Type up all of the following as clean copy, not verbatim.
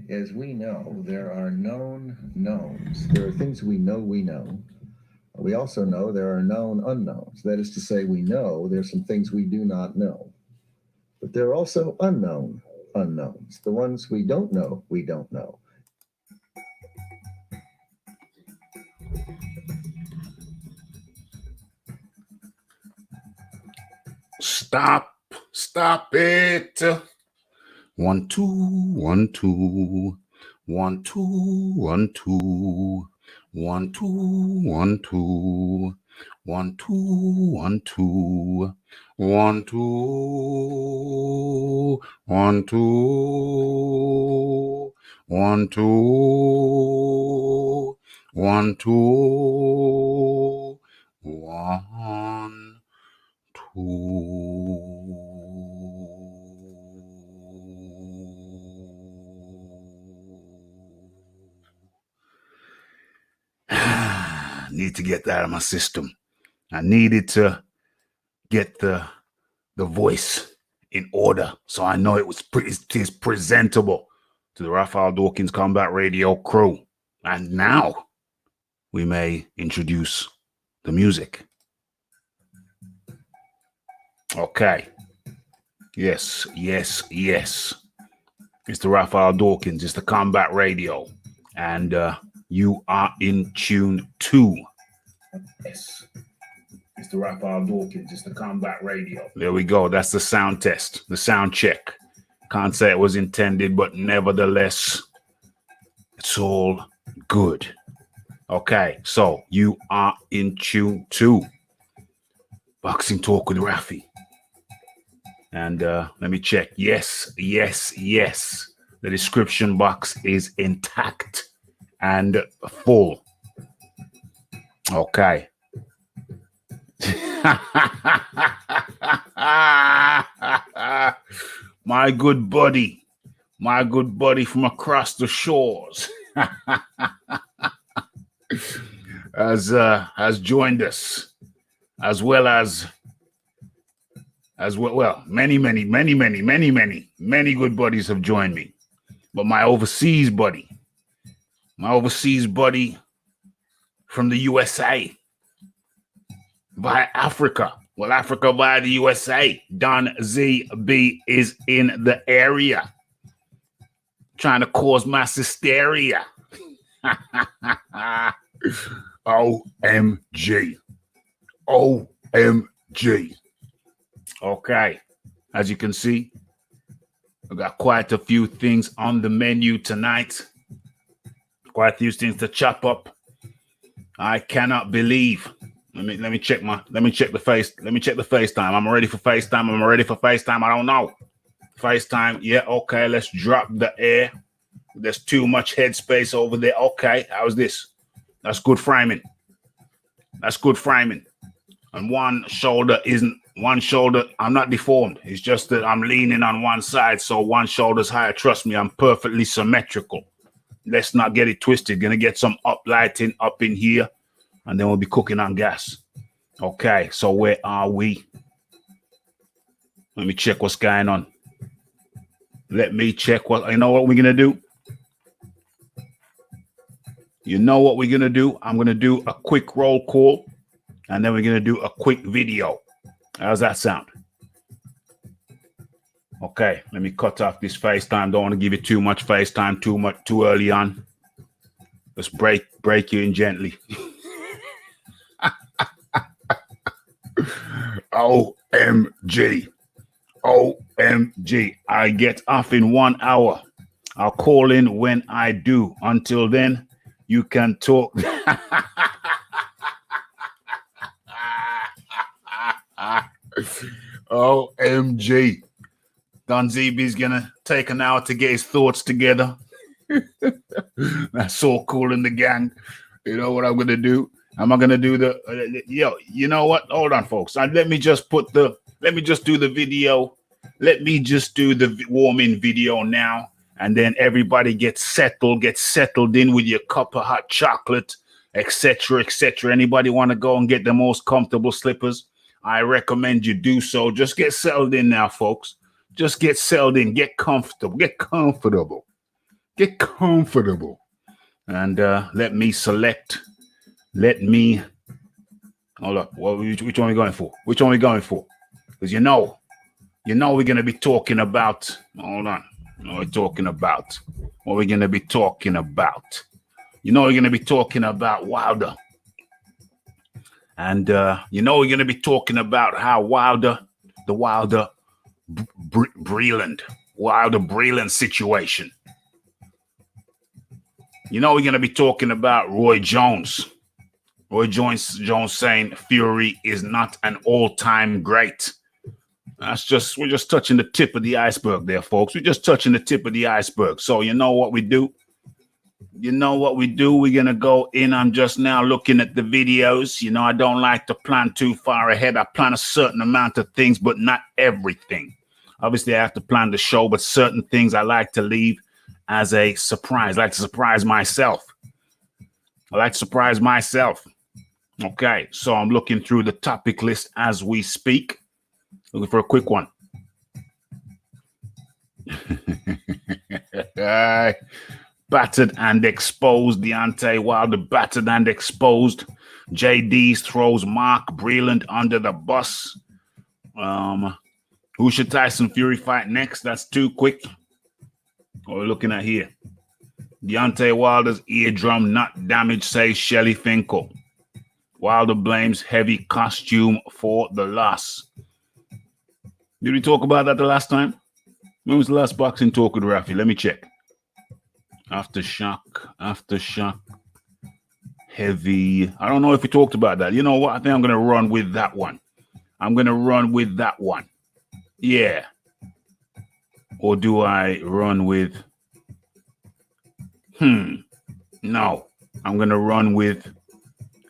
as we know, there are known knowns. There are things we know we know. We also know there are known unknowns. That is to say, we know there's some things we do not know. But there are also unknown unknowns. The ones we don't know, we don't know. Stop it. 1 2 1 2 1 2 1 2 1 2 1 2 1 2 1 2 1 2 1 2 1 2 1 2 1 2. Need to get that out of my system. I needed to get the voice in order so I know it is presentable to the Raphael Dawkins Combat Radio crew. And now we may introduce the music. Okay. Yes. It's the Raphael Dawkins. It's the Combat Radio. And you are in tune to. Yes. It's the Raphael Dawkins. It's the Combat Radio. There we go. That's the sound test, the sound check. Can't say it was intended, but nevertheless, it's all good. Okay, so you are in tune to Boxing Talk with Raphie. And let me check. Yes. The description box is intact and full. Okay. My good buddy from across the shores has joined us, as well many good buddies have joined me. But my overseas buddy from the USA, via Africa. Well, Africa via the USA. Don ZB is in the area, trying to cause mass hysteria. OMG. Okay, as you can see, I've got quite a few things on the menu tonight. Quite a few things to chop up. I cannot believe. Let me check the FaceTime. I'm ready for FaceTime. I don't know. FaceTime. Yeah, okay. Let's drop the air. There's too much headspace over there. Okay, how's this? That's good framing. And one shoulder, I'm not deformed. It's just that I'm leaning on one side, so one shoulder's higher. Trust me, I'm perfectly symmetrical. Let's not get it twisted. Gonna get some uplighting up in here, and then we'll be cooking on gas. Okay, so where are we? Let me check what's going on. You know what we're gonna do? I'm gonna do a quick roll call, and then we're gonna do a quick video. How's that sound? Okay, let me cut off this FaceTime. Don't want to give you too much FaceTime too early on. Let's break you in gently. OMG. I get off in 1 hour. I'll call in when I do. Until then, you can talk. OMG. Don ZB's gonna take an hour to get his thoughts together. That's so cool in the gang. You know what I'm gonna do? Am I gonna do the you know what? Hold on, folks. Let me just do the video. Let me just do the warm-in video now, and then everybody get settled in with your cup of hot chocolate, etc. Anybody want to go and get the most comfortable slippers? I recommend you do so. Just get settled in now, folks. Just get settled in. Get comfortable. Get comfortable. And let me select. Let me. Hold up. Which one are we going for? Which one are we going for? Because we're going to be talking about. Hold on. What we're talking about. What we're going to be talking about. We're going to be talking about Wilder. And we're going to be talking about how the Wilder-Breeland situation. We're going to be talking about Roy Jones. Roy Jones saying Fury is not an all-time great. We're just touching the tip of the iceberg there, folks. We're just touching the tip of the iceberg. So you know what we do? We're going to go in. I'm just now looking at the videos. I don't like to plan too far ahead. I plan a certain amount of things, but not everything. Obviously, I have to plan the show, but certain things I like to leave as a surprise. I like to surprise myself. Okay, so I'm looking through the topic list as we speak. Looking for a quick one. Battered and exposed. Deontay Wilder battered and exposed. JD's throws Mark Breland under the bus. Who should Tyson Fury fight next? That's too quick. What we're looking at here. Deontay Wilder's eardrum not damaged, says Shelly Finkel. Wilder blames heavy costume for the loss. Did we talk about that the last time? When was the last boxing talk with Raphie? Let me check. Aftershock. Heavy. I don't know if we talked about that. You know what? I think I'm going to run with that one. Yeah. Or do I run with... No. I'm going to run with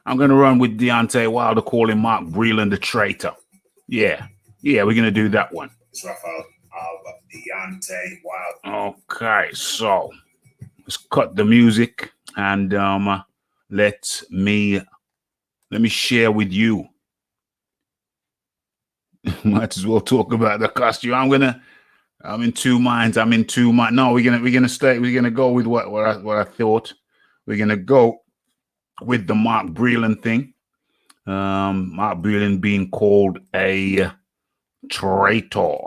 Deontay Wilder calling Mark Breland the traitor. Yeah, we're going to do that one. It's Raphie of Deontay Wilder. Okay, so let's cut the music and let me share with you. Might as well talk about the costume. I'm in two minds. No, we're gonna go with what I thought. We're gonna go with the Mark Breland thing. Mark Breland being called a traitor.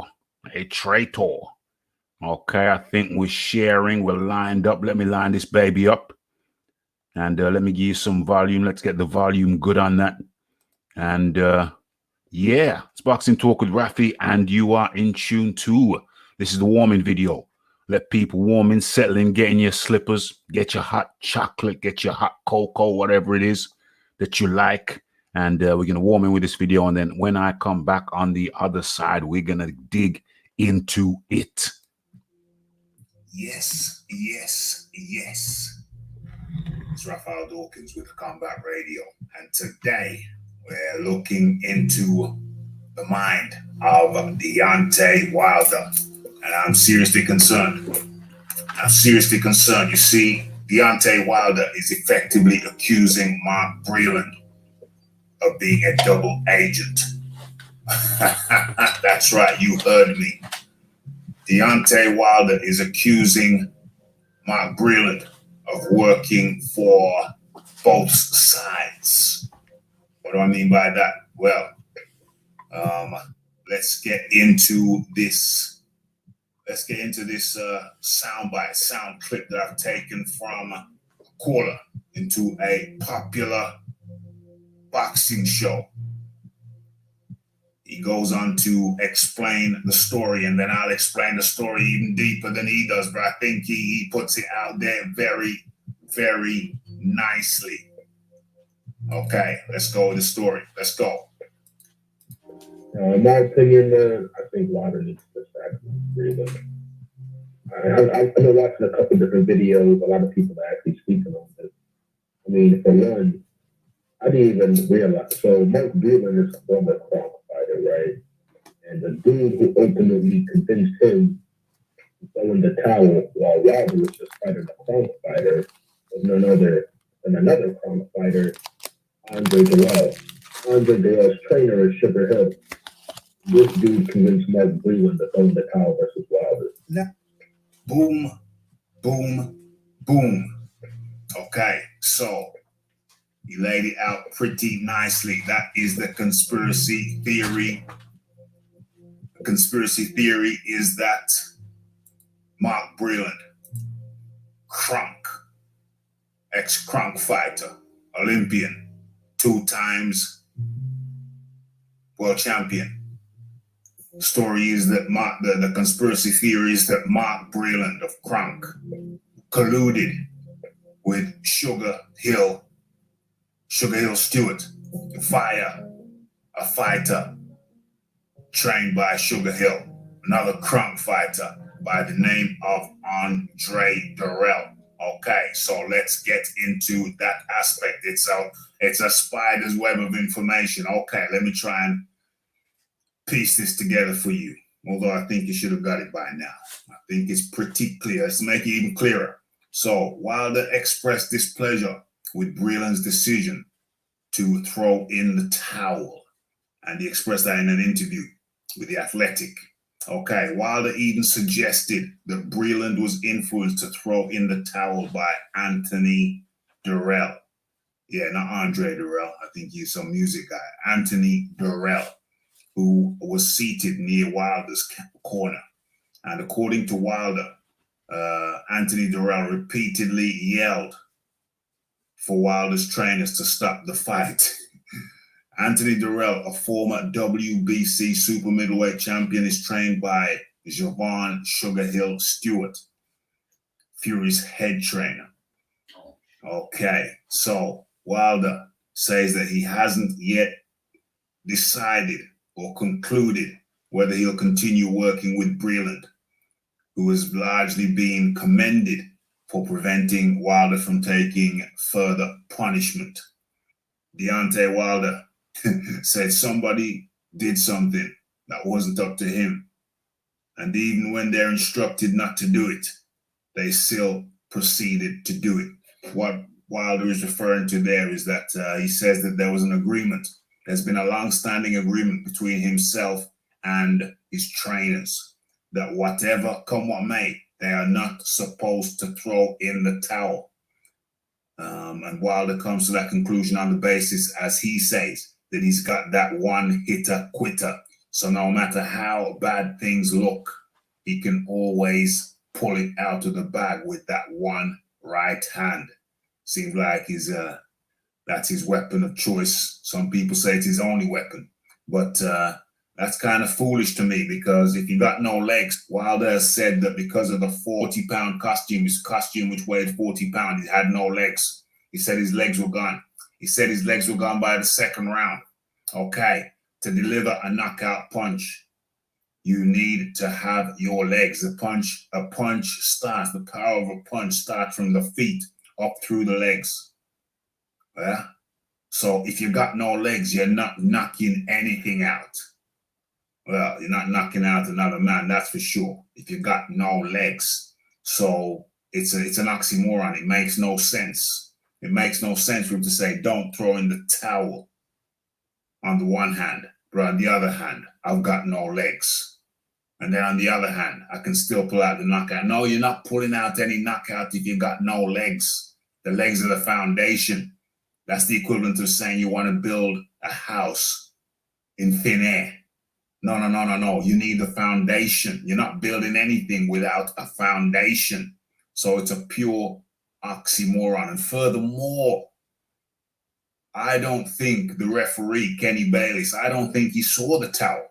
Okay, I think we're lined up. Let me line this baby up. And let me give you some volume. Let's get the volume good on that. And yeah, it's Boxing Talk with Raphie, and you are in tune too. This is the warming video. Let people warm in, settle in, get in your slippers, get your hot chocolate, get your hot cocoa, whatever it is that you like. And we're going to warm in with this video. And then when I come back on the other side, we're going to dig into it. Yes. It's Raphael Dawkins with Combat Radio. And today we're looking into the mind of Deontay Wilder. And I'm seriously concerned. You see, Deontay Wilder is effectively accusing Mark Breland of being a double agent. That's right, you heard me. Deontay Wilder is accusing Mark Breland of working for both sides. What do I mean by that? Well, let's get into this. Sound clip that I've taken from a caller into a popular boxing show. He goes on to explain the story, and then I'll explain the story even deeper than he does, but I think he puts it out there very, very nicely. Okay, let's go with the story. Let's go. In my opinion, I think Wilder needs to sack Breland. I've been watching a couple different videos, a lot of people are actually speaking on this. I mean, for one, I didn't even realize. So Mark Breland is a former crime fighter, right? And the dude who ultimately convinced him to throw in the towel while Wilder was just fighting a crime fighter was none other than another crime fighter, Andre Durrell. Andre Durrell's trainer is Sugar Hill. This dude convinced Mark Breland to throw in the towel versus Wilder. Boom, Boom, boom. Okay, so you laid it out pretty nicely. That is the conspiracy theory. The conspiracy theory is that Mark Breland, Crunk, ex-Crunk fighter, Olympian, 2 times world champion. The story is that the conspiracy theory is that Mark Breland of Crunk colluded with Sugar Hill Stewart to fire a fighter trained by Sugar Hill, another Crunk fighter by the name of Andre Durrell. Okay, so let's get into that aspect. It's a spider's web of information. Okay, let me try and piece this together for you. Although I think you should have got it by now. I think it's pretty clear. Let's make it even clearer. So Wilder expressed displeasure with Breland's decision to throw in the towel. And he expressed that in an interview with The Athletic. Okay, Wilder even suggested that Breland was influenced to throw in the towel by Anthony Durrell. Yeah, not Andre Durrell. I think he's some music guy. Anthony Durrell, who was seated near Wilder's corner. And according to Wilder, Anthony Durrell repeatedly yelled for Wilder's trainers to stop the fight. Anthony Durrell, a former WBC super middleweight champion, is trained by Javon Sugar Hill Stewart, Fury's head trainer. Okay, so Wilder says that he hasn't yet decided or concluded whether he'll continue working with Breland, who has largely been commended for preventing Wilder from taking further punishment. Deontay Wilder said somebody did something that wasn't up to him. And even when they're instructed not to do it, they still proceeded to do it. What Wilder is referring to there is that he says that there was an agreement. There's been a long-standing agreement between himself and his trainers that whatever come what may, they are not supposed to throw in the towel. And Wilder comes to that conclusion on the basis, as he says, that he's got that one hitter quitter. So no matter how bad things look, he can always pull it out of the bag with that one right hand. Seems like that's his weapon of choice. Some people say it's his only weapon, but that's kind of foolish to me, because if you got no legs, Wilder has said that because of the 40-pound costume, his costume which weighed 40 pounds, he had no legs. He said his legs were gone. He said his legs were gone by the 2nd round. Okay, to deliver a knockout punch, you need to have your legs. A punch starts, the power of a punch starts from the feet up through the legs. Yeah? So if you got no legs, you're not knocking anything out. Well, you're not knocking out another man, that's for sure, if you got no legs. So it's an oxymoron. It makes no sense. It makes no sense for him to say, don't throw in the towel on the one hand, but on the other hand, I've got no legs. And then on the other hand, I can still pull out the knockout. No, you're not pulling out any knockout if you got no legs. The legs are the foundation. That's the equivalent of saying you want to build a house in thin air. No. You need a foundation. You're not building anything without a foundation. So it's a pure oxymoron. And furthermore, I don't think the referee, Kenny Bayless, I don't think he saw the towel.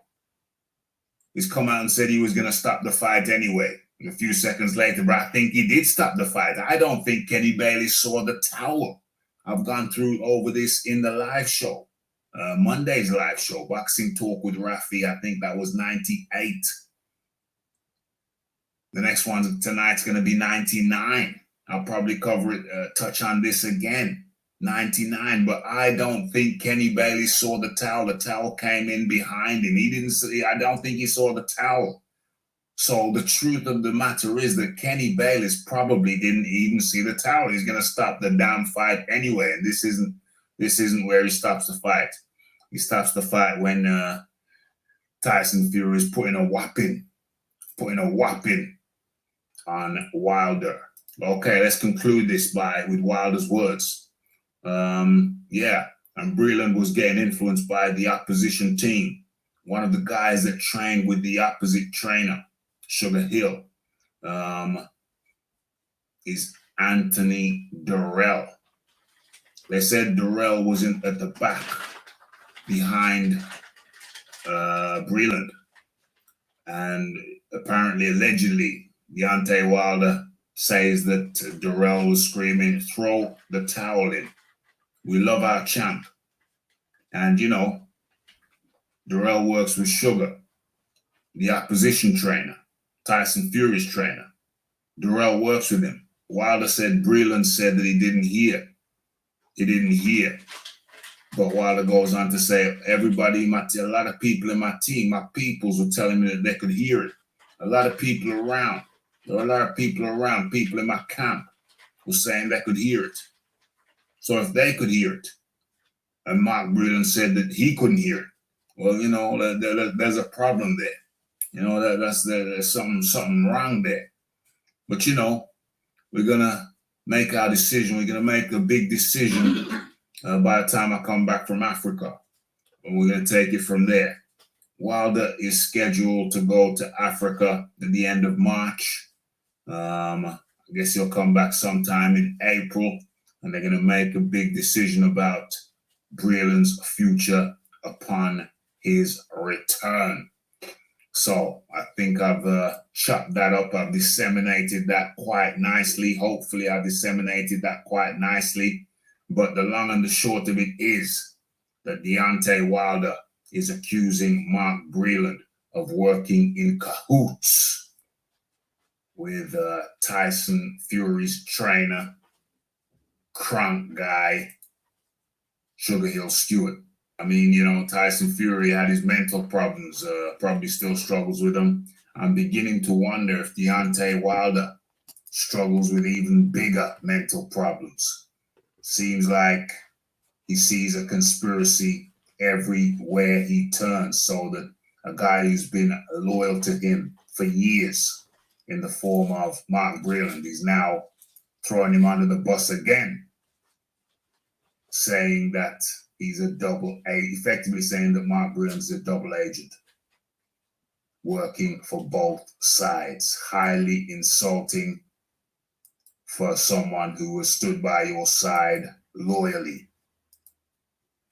He's come out and said he was going to stop the fight anyway. A few seconds later, but I think he did stop the fight. I don't think Kenny Bayless saw the towel. I've gone through over this in the live show. Monday's live show, Boxing Talk with Raphie. I think that was 98. The next one tonight's going to be 99. I'll probably cover it, touch on this again. 99, but I don't think Kenny Bailey saw the towel. The towel came in behind him. He didn't see, I don't think he saw the towel. So the truth of the matter is that Kenny Bayless probably didn't even see the towel. He's going to stop the damn fight anyway. And this isn't where he stops the fight. He stops the fight when Tyson Fury is putting a whopping on Wilder. Okay, let's conclude this with Wilder's words. Yeah, and Breland was getting influenced by the opposition team. One of the guys that trained with the opposite trainer, Sugar Hill, is Anthony Durrell. They said Durrell was at the back behind Breland. And apparently, allegedly, Deontay Wilder says that Durrell was screaming, "Throw the towel in. We love our champ." And, you know, Durrell works with Sugar, the opposition trainer, Tyson Fury's trainer. Durrell works with him. Wilder said Breland said that he didn't hear. He didn't hear. But Wilder goes on to say, everybody, a lot of people in my team, my peoples were telling me that they could hear it. A lot of people around. There were a lot of people around, people in my camp were saying they could hear it. So if they could hear it, and Mark Breland said that he couldn't hear it, well, you know, there's a problem there. You know, there's something wrong there. But, you know, we're going to make our decision. We're going to make a big decision by the time I come back from Africa. And we're going to take it from there. Wilder is scheduled to go to Africa at the end of March. I guess he'll come back sometime in April. And they're going to make a big decision about Breland's future upon his return. So I think I've chopped that up. I've disseminated that quite nicely. Hopefully I've disseminated that quite nicely. But the long and the short of it is that Deontay Wilder is accusing Mark Breland of working in cahoots with Tyson Fury's trainer, crunk guy, Sugar Hill Stewart. I mean, you know, Tyson Fury had his mental problems, probably still struggles with them. I'm beginning to wonder if Deontay Wilder struggles with even bigger mental problems. Seems like he sees a conspiracy everywhere he turns, so that a guy who's been loyal to him for years in the form of Mark Breland is now throwing him under the bus again, saying that he's a double agent, effectively saying that Mark Breland is a double agent, working for both sides. Highly insulting for someone who has stood by your side loyally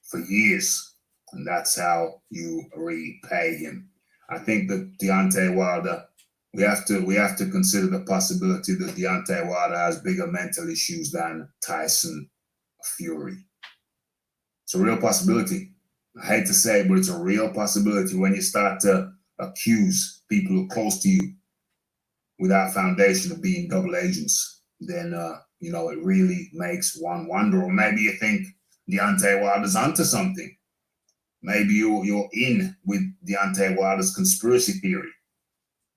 for years. And that's how you repay him. I think that Deontay Wilder, we have to consider the possibility that Deontay Wilder has bigger mental issues than Tyson Fury. It's a real possibility. I hate to say it, but it's a real possibility when you start to accuse people who are close to you without foundation of being double agents. Then, you know, it really makes one wonder. Or maybe you think Deontay Wilder's onto something. Maybe you're in with Deontay Wilder's conspiracy theory.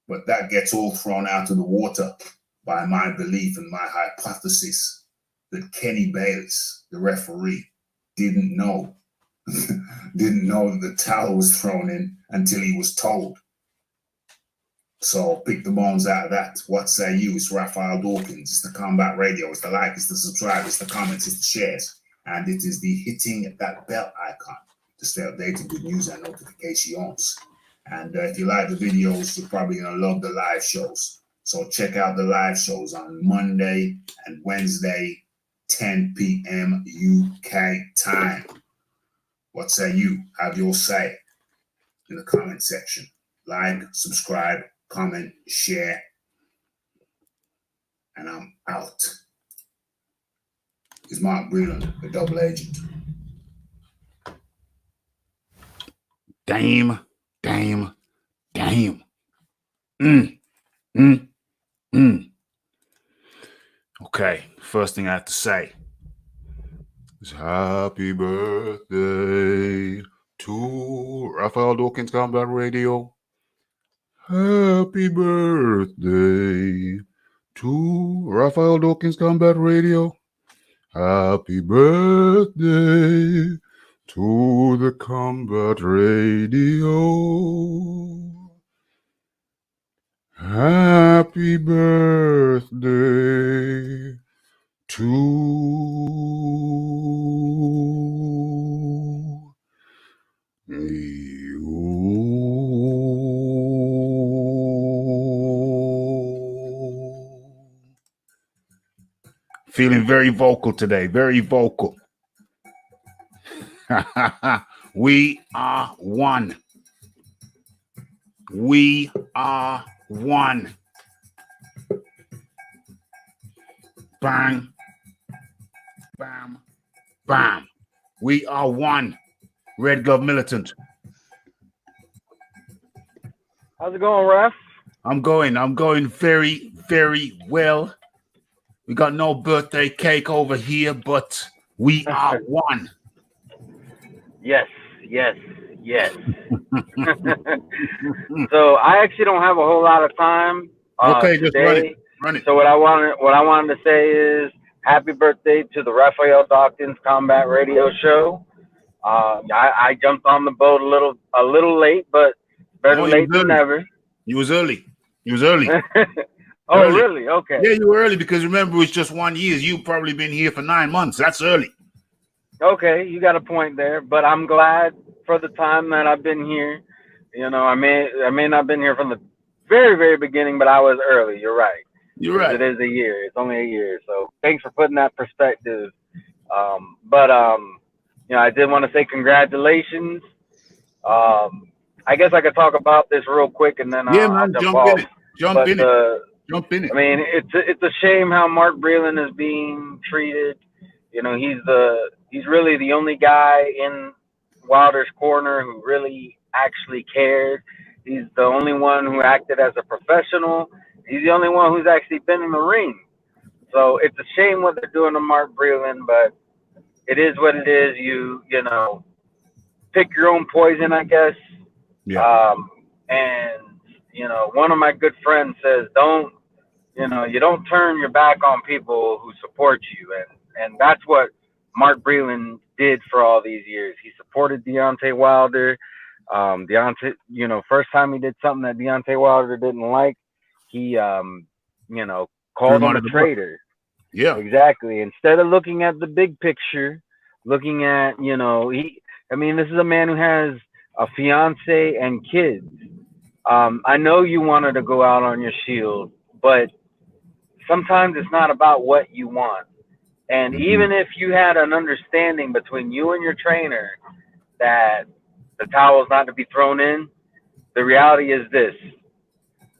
But that gets all thrown out of the water by my belief and my hypothesis that Kenny Bayless, the referee, didn't know that the towel was thrown in until he was told. So pick the bones out of that. What say you? It's Raphael Dawkins. It's the Combat Radio. It's the like, it's the subscribe, it's the comments, it's the shares. And it is the hitting that bell icon to stay updated with news and notifications. And if you like the videos, you're probably going to love the live shows. So check out the live shows on Monday and Wednesday, 10 p.m. UK time. What say you? Have your say in the comment section. Like, subscribe, comment, share. And I'm out. It's Mark Breland, the double agent. Damn. Okay, first thing I have to say is happy birthday to Raphael Dawkins Combat Radio. Happy birthday to Raphael Dawkins Combat Radio. Happy birthday to the Combat Radio. Happy birthday Feeling very vocal today. Very vocal. We are one. We are one. Bang. Bam. Bam. We are one. Red Glove Militant. How's it going, Raph? I'm going very, very well. We got no birthday cake over here, but we are one. Yes. So I actually don't have a whole lot of time Okay, today. just run it. Run it. So what I wanted to say is happy birthday to the Raphael Dawkins Combat Radio Show. I jumped on the boat a little late, but better late than never. You was early. Oh, early. Really? Okay. Yeah, you were early because remember it's just 1 year. You've probably been here for 9 months. That's early. Okay, you got a point there, but I'm glad for the time that I've been here. You know, I may not have been here from the very, very beginning, but I was early. You're right. You're right. It is a year. It's only a year. So thanks for putting that perspective. You know, I did want to say congratulations. I guess I could talk about this real quick and then I'll jump off. Jump in it. I mean, it's a shame how Mark Breland is being treated. You know, he's really the only guy in Wilder's corner who really actually cared. He's the only one who acted as a professional. He's the only one who's actually been in the ring. So it's a shame what they're doing to Mark Breland, but it is what it is. You know, pick your own poison, I guess. Yeah. And you know, one of my good friends says, you don't turn your back on people who support you, and that's what Mark Breland did for all these years. He supported Deontay Wilder. Deontay, you know, first time he did something that Deontay Wilder didn't like, he, you know, called him a traitor. Yeah, exactly. Instead of looking at the big picture, looking at, you know, this is a man who has a fiance and kids. I know you wanted to go out on your shield, but sometimes it's not about what you want. And even if you had an understanding between you and your trainer that the towel is not to be thrown in, the reality is this.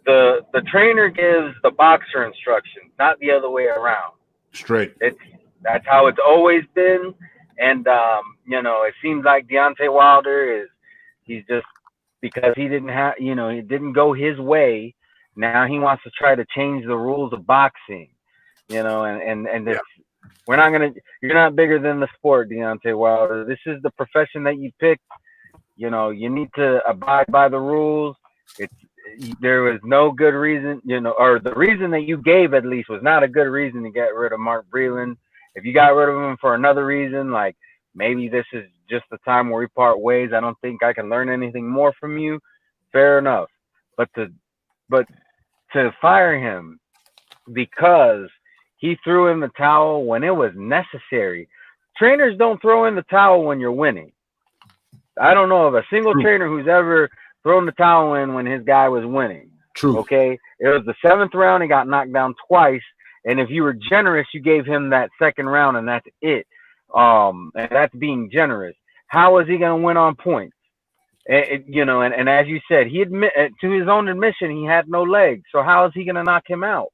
The trainer gives the boxer instructions, not the other way around. Straight. That's how it's always been. And, you know, it seems like Deontay Wilder he's just, because he didn't have, you know, it didn't go his way. Now he wants to try to change the rules of boxing, you know, and this, you're not bigger than the sport, Deontay Wilder. This is the profession that you picked. You know, you need to abide by the rules. There was no good reason, you know, or the reason that you gave at least was not a good reason to get rid of Mark Breland. If you got rid of him for another reason, like maybe this is just the time where we part ways, I don't think I can learn anything more from you. Fair enough. But to fire him because he threw in the towel when it was necessary. Trainers don't throw in the towel when you're winning. I don't know of a single trainer who's ever thrown the towel in when his guy was winning. True. Okay. It was the 7th round. He got knocked down twice. And if you were generous, you gave him that 2nd round and that's it. And that's being generous. How is he going to win on points? You know, and as you said, he to his own admission, he had no legs. So how is he going to knock him out?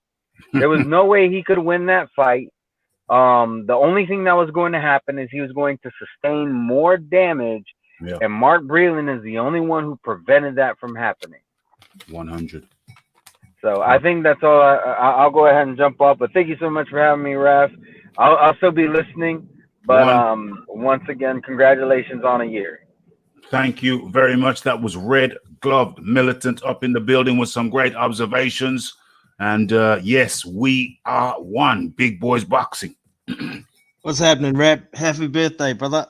There was no way he could win that fight. The only thing that was going to happen is he was going to sustain more damage. Yeah. And Mark Breland is the only one who prevented that from happening. 100. So I think that's all. I'll go ahead and jump off. But thank you so much for having me, Raph. I'll still be listening. But once again, congratulations on a year. Thank you very much. That was Red Glove Militant up in the building with some great observations. And yes, we are one. Big Boys Boxing. What's happening, Rap? Happy birthday, brother.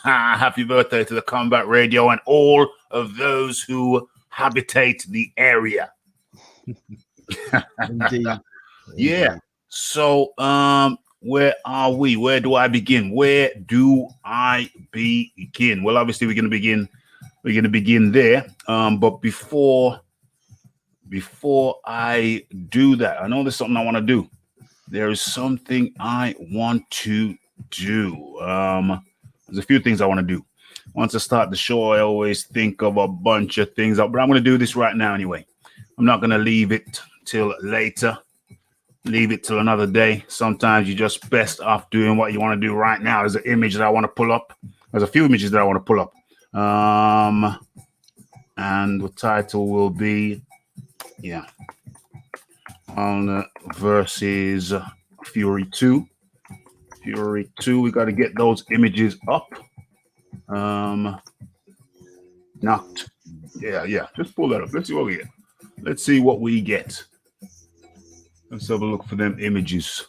Happy birthday to the Combat Radio and all of those who habitate the area. Indeed. Yeah. So, where are we? Where do I begin? Well, obviously we're going to begin there. But before I do that, I know there's something I want to do. there is something I want to do. There's a few things I want to do. Once I start the show, I always think of a bunch of things, but I'm going to do this right now anyway. I'm not going to leave it till later. Leave it till another day. Sometimes you're just best off doing what you want to do right now. There's an image that I want to pull up. There's a few images that I want to pull up. And the title will be, versus Fury 2. Fury 2, we got to get those images up. Just pull that up. Let's see what we get. Let's see what we get. Let's have a look for them images.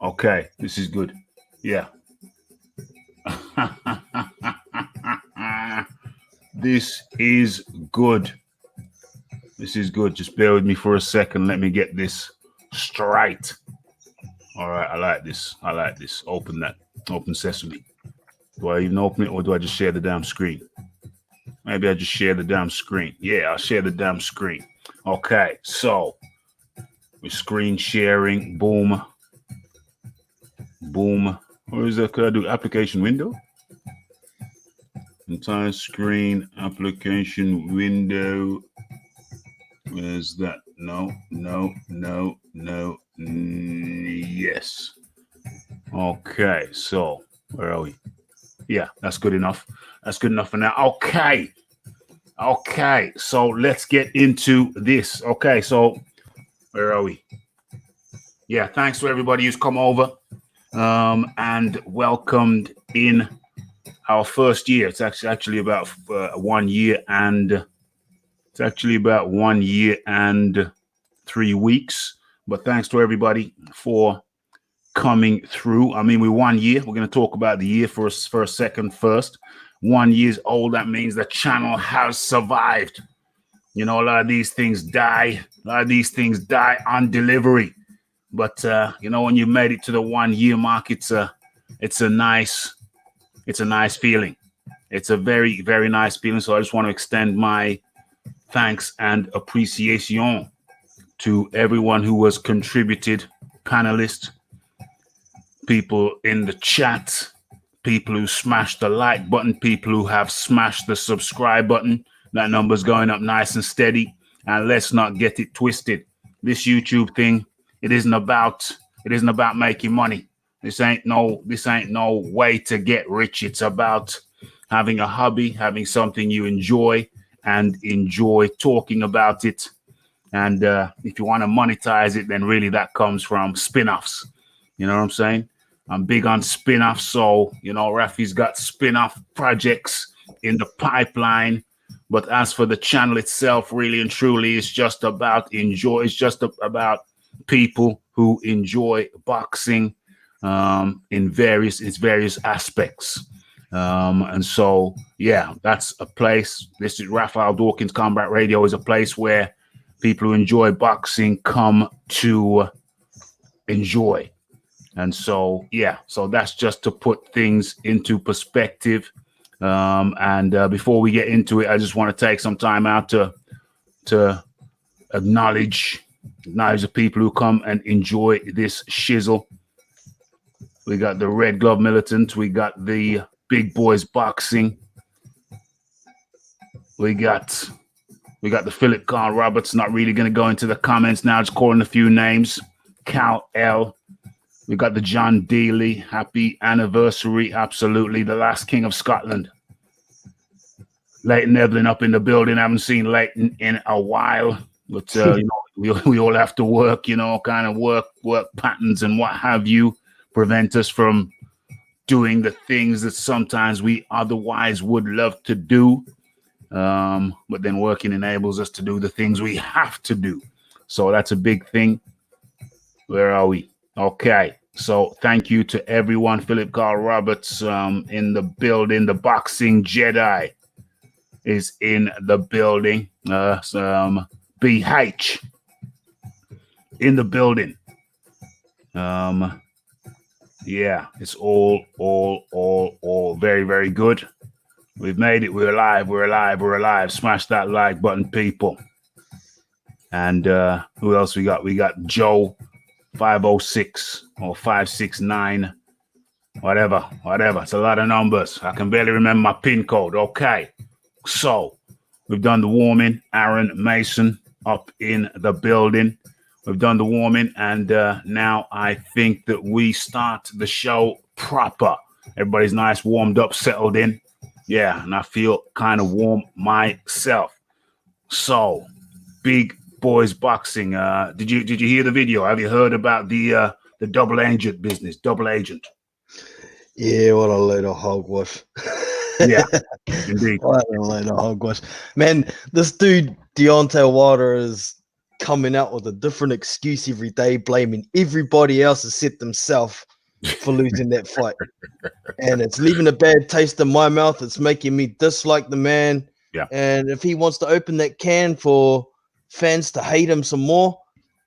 Okay, this is good. Yeah. This is good. This is good. Just bear with me for a second. Let me get this straight. All right, I like this. I like this. Open that. Open Sesame. Do I even open it or do I just share the damn screen? Maybe I just share the damn screen. Yeah, I'll share the damn screen. Okay, so we're screen sharing. Boom. Boom. What is that? Could I do application window? Entire screen application window. Where's that? No. Yes. Okay, so where are we? Yeah, that's good enough. That's good enough for now. Okay, so let's get into this. Okay, so where are we? Yeah, thanks to everybody who's come over and welcomed in our first year. It's actually about 1 year and it's actually about 1 year and 3 weeks. But thanks to everybody for coming through. I mean, we're 1 year. We're going to talk about the year for a second first. 1 year's old. That means the channel has survived. You know, a lot of these things die. A lot of these things die on delivery. But you know, when you made it to the 1 year mark, it's a nice feeling. It's a very, very nice feeling. So I just want to extend my thanks and appreciation to everyone who has contributed, panelists, people in the chat, people who smashed the like button, people who have smashed the subscribe button. That number's going up nice and steady. And let's not get it twisted. This YouTube thing, it isn't about making money. This ain't no way to get rich. It's about having a hobby, having something you enjoy and enjoy talking about it. And if you want to monetize it, then really that comes from spin-offs. You know what I'm saying? I'm big on spin-offs. So, you know, Raphie's got spin-off projects in the pipeline. But as for the channel itself, really and truly, it's just about enjoy. It's just about people who enjoy boxing in various aspects. And so, yeah, that's a place. This is Raphael Dawkins Combat Radio is a place where people who enjoy boxing come to enjoy. And so, yeah, so that's just to put things into perspective. And before we get into it, I just want to take some time out to acknowledge the people who come and enjoy this shizzle. We got the Red Glove Militant. We got the Big Boys Boxing. We got the Philip Carl Roberts. Not really going to go into the comments now. Just calling a few names. Cal L. We got the John Dealey. Happy anniversary. Absolutely. The last King of Scotland. Leighton Evelyn up in the building. Haven't seen Leighton in a while. But, you know, we all have to work, you know, kind of work patterns and what have you prevent us from doing the things that sometimes we otherwise would love to do. But then working enables us to do the things we have to do. So that's a big thing. Where are we? Okay. So thank you to everyone. Philip Carl Roberts in the building. The Boxing Jedi is in the building. BH in the building. Yeah, it's all very, very good. We've made it. We're alive. Smash that like button, people. And who else we got? We got Joe 506 or 569, whatever. It's a lot of numbers. I can barely remember my PIN code. Okay. So we've done the warming. Aaron Mason up in the building. We've done the warming, and now I think that we start the show proper. Everybody's nice, warmed up, settled in. Yeah, and I feel kind of warm myself. So, Big Boys Boxing. Did you hear the video? Have you heard about the double agent business? Double agent. Yeah, what a load of hogwash. Yeah, indeed. What a load of hogwash. Man, this dude, Deontay Wilder, is coming out with a different excuse every day, blaming everybody else except himself for losing that fight. And it's leaving a bad taste in my mouth. It's making me dislike the man. Yeah. And if he wants to open that can for fans to hate him some more,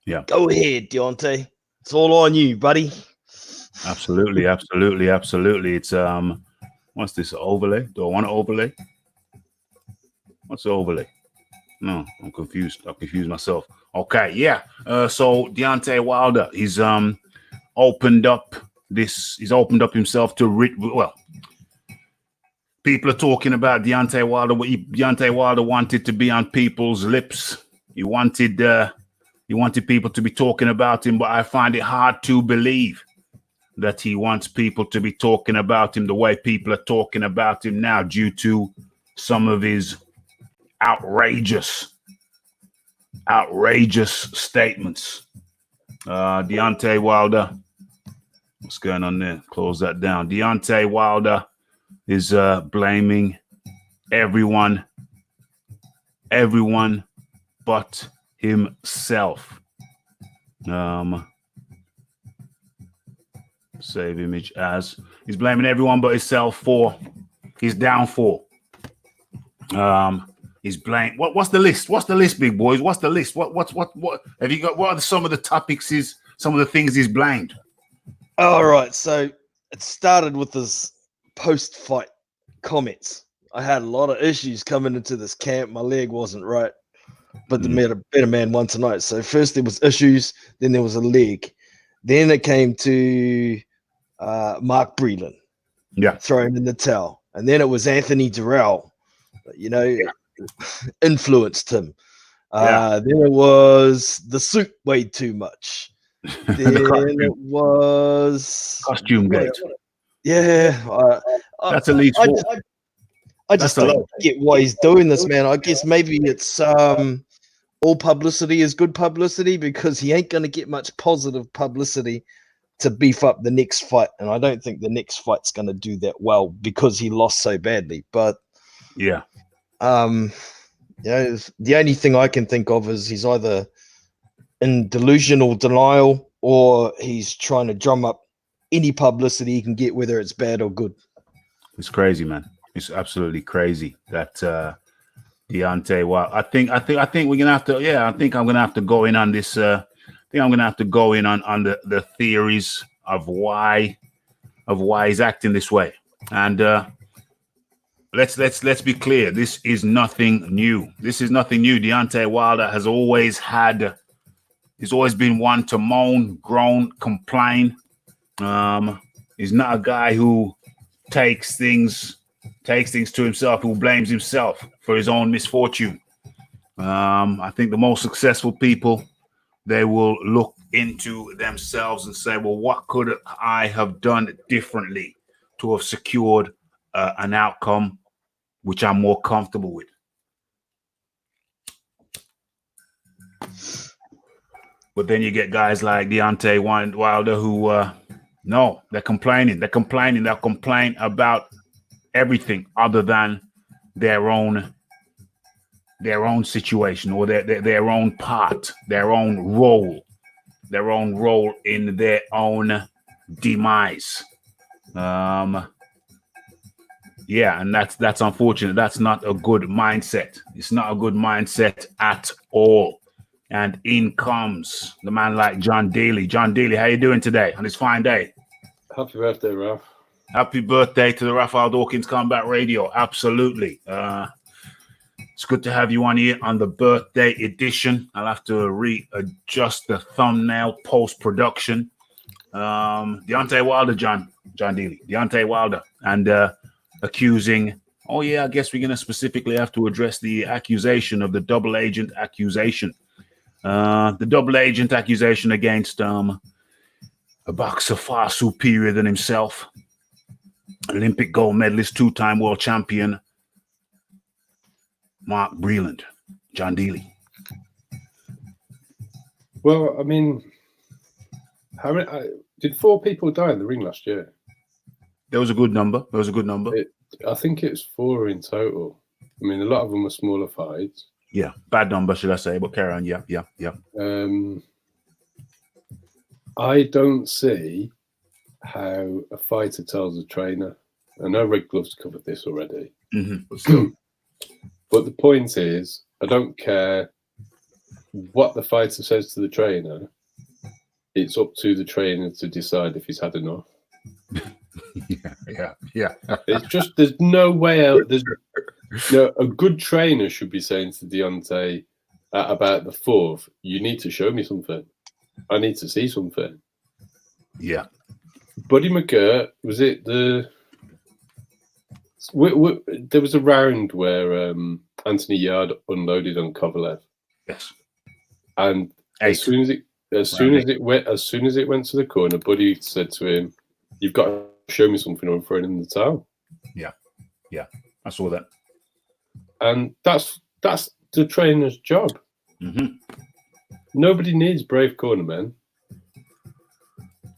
yeah, go ahead, Deontay. It's all on you, buddy. Absolutely. It's what's this, overlay? Do I want to overlay? What's the overlay? No, I'm confused. I confused myself. Okay, yeah. So Deontay Wilder, he's opened up himself to people are talking about Deontay Wilder. Deontay Wilder wanted to be on people's lips. He wanted people to be talking about him, but I find it hard to believe that he wants people to be talking about him the way people are talking about him now, due to some of his outrageous statements. Deontay Wilder, what's going on there? Close that down. Deontay Wilder is blaming everyone but himself. Save image as. He's blaming everyone but himself for his downfall. He's blamed. What's the list? What's the list, big boys? What's the list? What have you got? What are some of the topics? Some of the things he's blamed? All right, so it started with his post-fight comments. I had a lot of issues coming into this camp. My leg wasn't right, but the better man won tonight. So first there was issues, then there was a leg, then it came to Mark Breland, throwing in the towel, and then it was Anthony Durrell, influenced him. Then it was the suit weighed too much. Then it was costume gate. Yeah, that's at least four. I just don't get why he's doing this, man. I guess maybe it's all publicity is good publicity, because he ain't going to get much positive publicity to beef up the next fight. And I don't think the next fight's going to do that well because he lost so badly. But yeah, the only thing I can think of is he's either in delusional denial or he's trying to drum up any publicity he can get, whether it's bad or good. It's crazy, man. It's absolutely crazy that Deontay. Well, I think we're gonna have to. Yeah, I think I'm gonna have to go in on this. I think I'm gonna have to go in on the theories of why he's acting this way. And let's be clear. This is nothing new. Deontay Wilder has always had. He's always been one to moan, groan, complain. He's not a guy who takes things to himself, who blames himself for his own misfortune. I think the most successful people, they will look into themselves and say, well, what could I have done differently to have secured an outcome which I'm more comfortable with? But then you get guys like Deontay Wilder who, no, they're complaining. They'll complain about everything other than their own situation or their own part, their own role in their own demise. Yeah, and that's unfortunate. That's not a good mindset. It's not a good mindset at all. And in comes the man like John Daly. John Daly, how you doing today on this fine day? Happy birthday, Raph. Happy birthday to the Raphie Dawkins Combat Radio. Absolutely. It's good to have you on here on the birthday edition. I'll have to readjust the thumbnail post-production. Deontay Wilder, John Dealey. Deontay Wilder. And accusing... Oh, yeah, I guess we're going to specifically have to address the accusation of the double agent accusation. The double agent accusation against a boxer far superior than himself. Olympic gold medalist, two-time world champion, Mark Breland, John Dealey. Well, I mean, how many, did 4 people die in the ring last year? There was a good number. I think it's 4 in total. I mean, a lot of them were smaller fights. Yeah, bad number, should I say, but carry on. Yeah. I don't see how a fighter tells a trainer. I know Red Gloves covered this already. But still. But the point is, I don't care what the fighter says to the trainer. It's up to the trainer to decide if he's had enough. Yeah. It's just, there's no way out. There's a good trainer should be saying to Deontay about the 4th, you need to show me something. I need to see something. Yeah. Buddy McGirt, was it the... there was a round where Anthony Yard unloaded on Kovalev. Yes. And as soon as it went to the corner, Buddy said to him, "You've got to show me something, or I'm throwing in the towel." Yeah. I saw that. And that's the trainer's job. Nobody needs brave cornermen.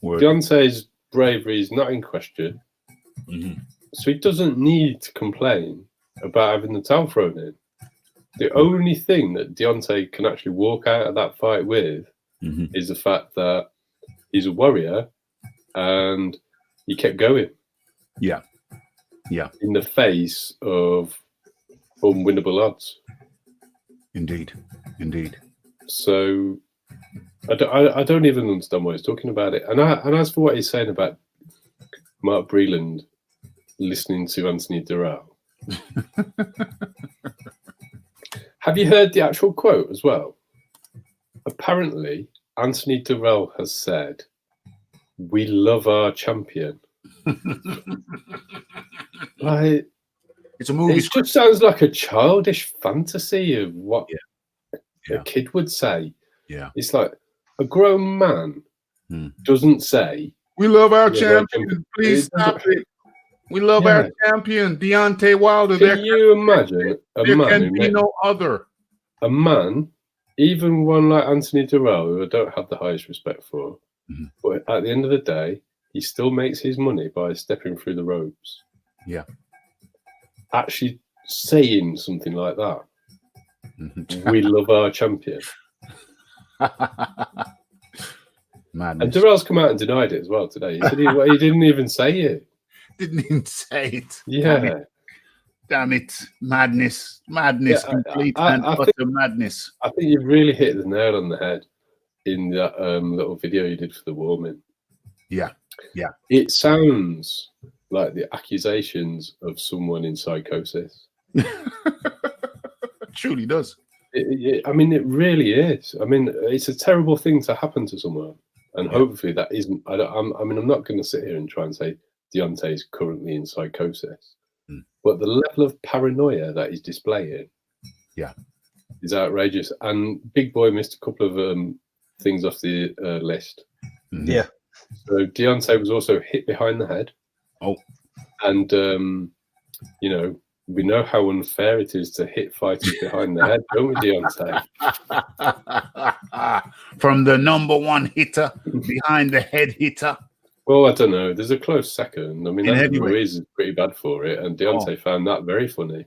Deontay's bravery is not in question. So he doesn't need to complain about having the towel thrown in. The only thing that Deontay can actually walk out of that fight with is the fact that he's a warrior and he kept going. Yeah. In the face of unwinnable odds. Indeed. So I don't even understand why he's talking about it. And as for what he's saying about Mark Breland listening to Anthony Durrell, have you heard the actual quote as well? Apparently, Anthony Durrell has said, "We love our champion." Like, it's a movie. It just sounds like a childish fantasy of what a kid would say. Yeah. It's like a grown man doesn't say, "We love our champion. Please stop it. We love our champion, Deontay Wilder." Can you imagine there can be no other. A man, even one like Anthony Durrell, who I don't have the highest respect for, but at the end of the day, he still makes his money by stepping through the ropes. Yeah. Actually saying something like that. We love our champion. Madness. And Durrell's come out and denied it as well today. He said he didn't even say it. Didn't even say it. Yeah. Damn it. Madness. Complete and utter madness. I think you really hit the nail on the head in that little video you did for the warming. Yeah. It sounds like the accusations of someone in psychosis. It truly does. I mean, it really is. I mean, it's a terrible thing to happen to someone. And hopefully that isn't... I'm not going to sit here and try and say Deontay is currently in psychosis. But the level of paranoia that he's displaying is outrageous. And Big Boy missed a couple of things off the list. Yeah. So Deontay was also hit behind the head. Oh. And, we know how unfair it is to hit fighters behind the head, don't we, Deontay? From the number one hitter, behind the head hitter. Well, I don't know. There's a close second. I mean, Anthony Ruiz is pretty bad for it, and Deontay found that very funny.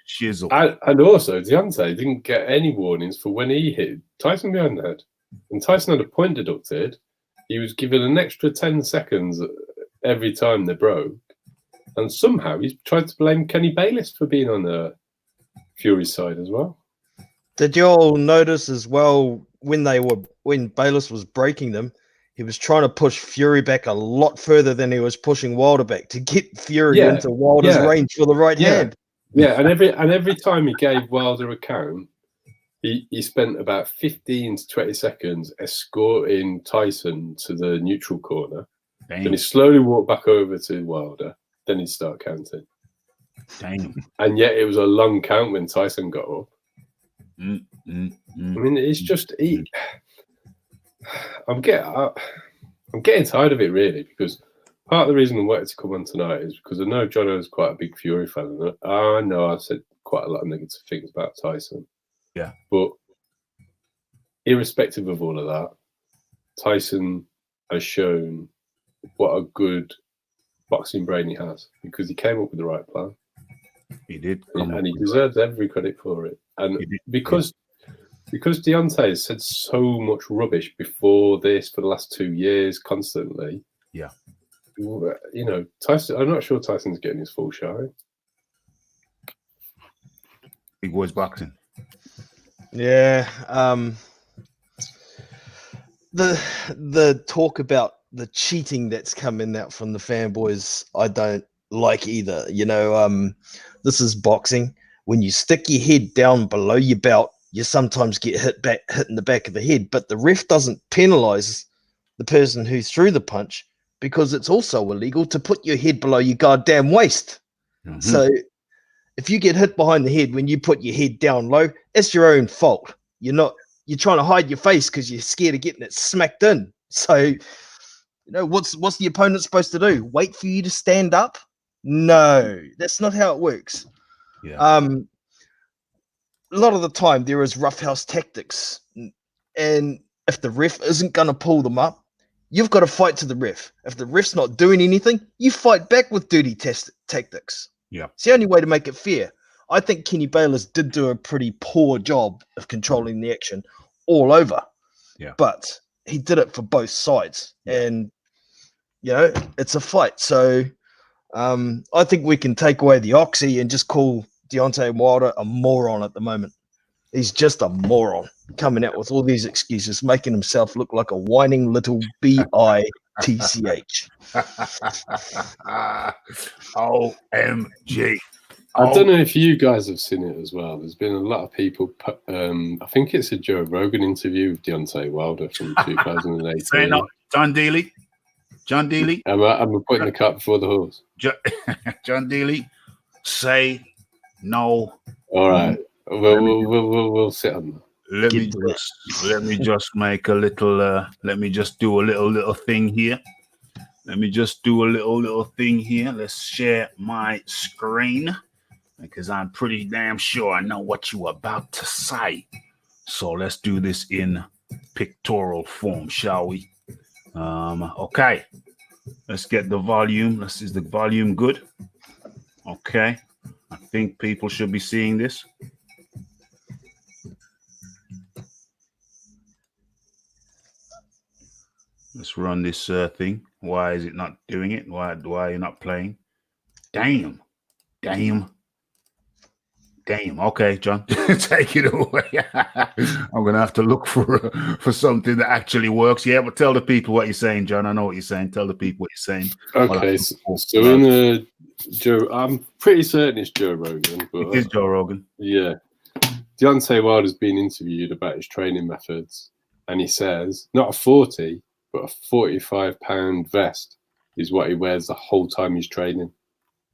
Shizzle. And also, Deontay didn't get any warnings for when he hit Tyson behind the head. And Tyson had a point deducted. He was given an extra 10 seconds every time they broke. And somehow he's tried to blame Kenny Bayless for being on Fury's side as well. Did you all notice as well when Bayless was breaking them, he was trying to push Fury back a lot further than he was pushing Wilder back to get Fury Yeah, into Wilder's yeah, range for the right yeah. hand. Yeah, and every time he gave Wilder a count, he spent about 15 to 20 seconds escorting Tyson to the neutral corner. Damn. Then he slowly walked back over to Wilder. Then he'd start counting. Damn. And yet it was a long count when Tyson got up. Mm, mm, mm. I mean, it's just I'm getting tired of it, really, because part of the reason I wanted to come on tonight is because I know Jono's quite a big Fury fan. And I know I've said quite a lot of negative things about Tyson. Yeah. But irrespective of all of that, Tyson has shown what a good boxing brain he has, because he came up with the right plan. He did. And he deserves every credit for it. And because Deontay has said so much rubbish before this for the last 2 years constantly. Yeah. You know, Tyson, I'm not sure Tyson's getting his full shine. Big boys boxing. Yeah. The talk about the cheating that's coming out from the fanboys, I don't like either. You know, this is boxing. When you stick your head down below your belt, you sometimes get hit in the back of the head, but the ref doesn't penalize the person who threw the punch, because it's also illegal to put your head below your goddamn waist. Mm-hmm. So if you get hit behind the head when you put your head down low, it's your own fault. You're trying to hide your face because you're scared of getting it smacked in. So, you know, what's the opponent supposed to do? Wait for you to stand up? No, that's not how it works. Yeah. A lot of the time there is roughhouse tactics, and if the ref isn't going to pull them up, you've got to fight to the ref. If the ref's not doing anything, you fight back with dirty tactics. Yeah. It's the only way to make it fair. I think Kenny Bayless did do a pretty poor job of controlling the action all over. Yeah. But he did it for both sides. Yeah. And, you know, it's a fight. So I think we can take away the oxy and just call Deontay Wilder a moron at the moment. He's just a moron, coming out with all these excuses, making himself look like a whining little bitch. OMG. I don't know if you guys have seen it as well. There's been a lot of people. I think it's a Joe Rogan interview with Deontay Wilder from 2018. Say no, John Daly. John Daly. I'm putting the cart before the horse. John Daly, say no. All right. We'll sit on that. Let me just make a little. Let me just do a little thing here. Let's share my screen, because I'm pretty damn sure I know what you're about to say. So let's do this in pictorial form, shall we? Okay. Let's get the volume. Is the volume good? Okay. I think people should be seeing this. Let's run this thing. Why is it not doing it? Why are you not playing? Damn. Okay, John, take it away. I'm gonna have to look for something that actually works. Yeah, but tell the people what you're saying, John. I know what you're saying. Tell the people what you're saying. Okay, so in Joe, I'm pretty certain it's Joe Rogan, but it is Joe Rogan. Yeah, Deontay Wilder's been interviewed about his training methods, and he says not a 40, but a 45-pound vest is what he wears the whole time he's training.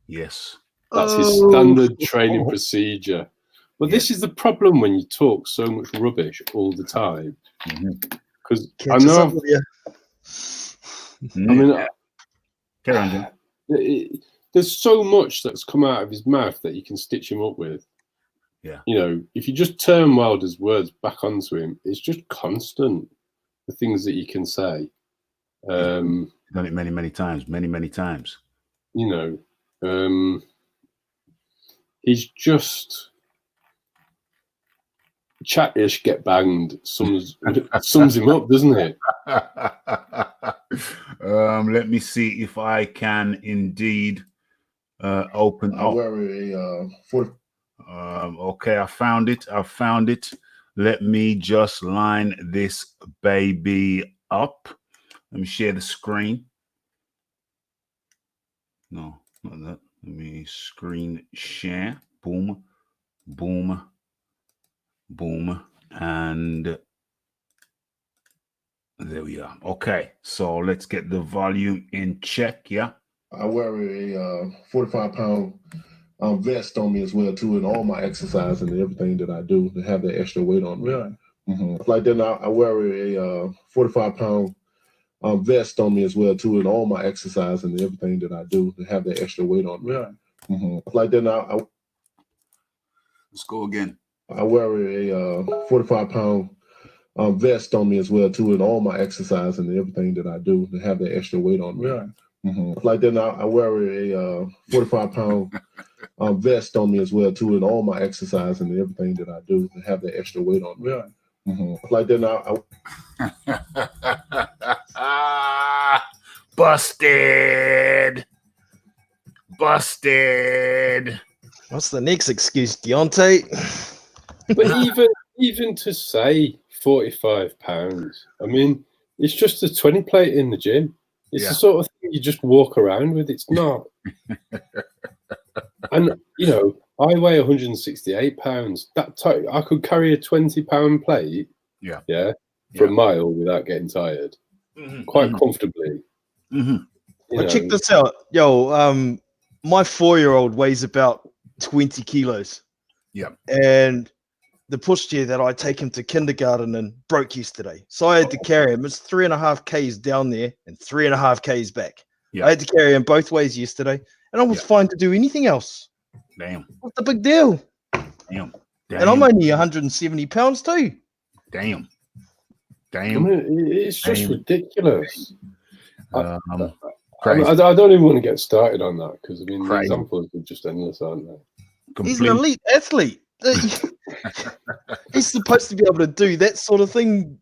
Yes. That's his standard training procedure. But this is the problem when you talk so much rubbish all the time. Because I know... Carry on, Jim. There's so much that's come out of his mouth that you can stitch him up with. Yeah. You know, if you just turn Wilder's words back onto him, it's just constant, the things that you can say. Done it many times. You know, he's just chattish, get banged. Sums him up, doesn't it? Let me see if I can indeed open up. Okay, I found it. Let me just line this baby up. Let me share the screen. No, not that. Let me screen share. Boom, boom, boom, and there we are. Okay, so let's get the volume in check. Yeah. I wear a 45-pound vest on me as well too, in all my exercise and everything that I do to have that extra weight on me. Really? Like then I wear a 45-pound vest on me as well too, in all my exercise and everything that I do to have that extra weight on me. Really? Like then Let's go again. I wear a 45-pound vest on me as well too, in all my exercise and everything that I do to have that extra weight on me. Really? Like then I wear a 45-pound vest on me as well too, in all my exercise and everything that I do to have that extra weight on me. Really? Like then Busted. What's the next excuse, Deontay? But even to say 45 pounds, I mean, it's just a 20 plate in the gym. It's the sort of thing you just walk around with. It's not. And, you know, I weigh 168 pounds. I could carry a 20-pound plate for a mile without getting tired quite comfortably. Well, check this out. Yo, my 4-year-old weighs about 20 kilos. Yeah. And the pushchair that I take him to kindergarten and broke yesterday. So I had to carry him. It's 3.5 Ks down there and 3.5 Ks back. Yeah. I had to carry him both ways yesterday, and I was fine to do anything else. Damn. What's the big deal? Damn. And I'm only 170 pounds too. Damn. I mean, it's just ridiculous. Crazy. I don't even want to get started on that because, I mean, the Crazy. examples are just endless, aren't they? He's an elite athlete. He's supposed to be able to do that sort of thing.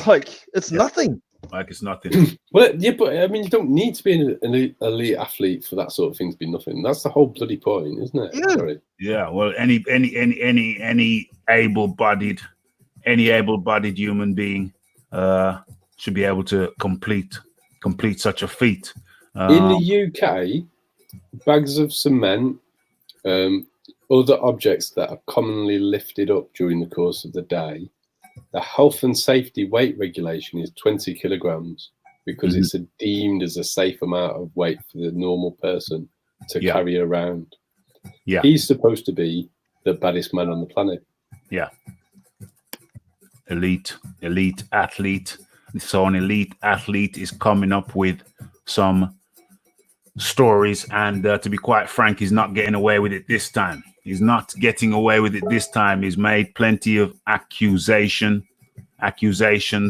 Like, it's nothing. Like it's nothing. Well, yeah, but I mean, you don't need to be an elite athlete for that sort of thing to be nothing. That's the whole bloody point, isn't it? Yeah. Sorry. Yeah. Well, any able-bodied human being should be able to complete such a feat. In the UK, bags of cement, other objects that are commonly lifted up during the course of the day, the health and safety weight regulation is 20 kilograms because it's deemed as a safe amount of weight for the normal person to carry around. Yeah. He's supposed to be the baddest man on the planet. Yeah. Elite athlete. So an elite athlete is coming up with some stories, and to be quite frank, he's not getting away with it this time. He's not getting away with it this time. He's made plenty of accusations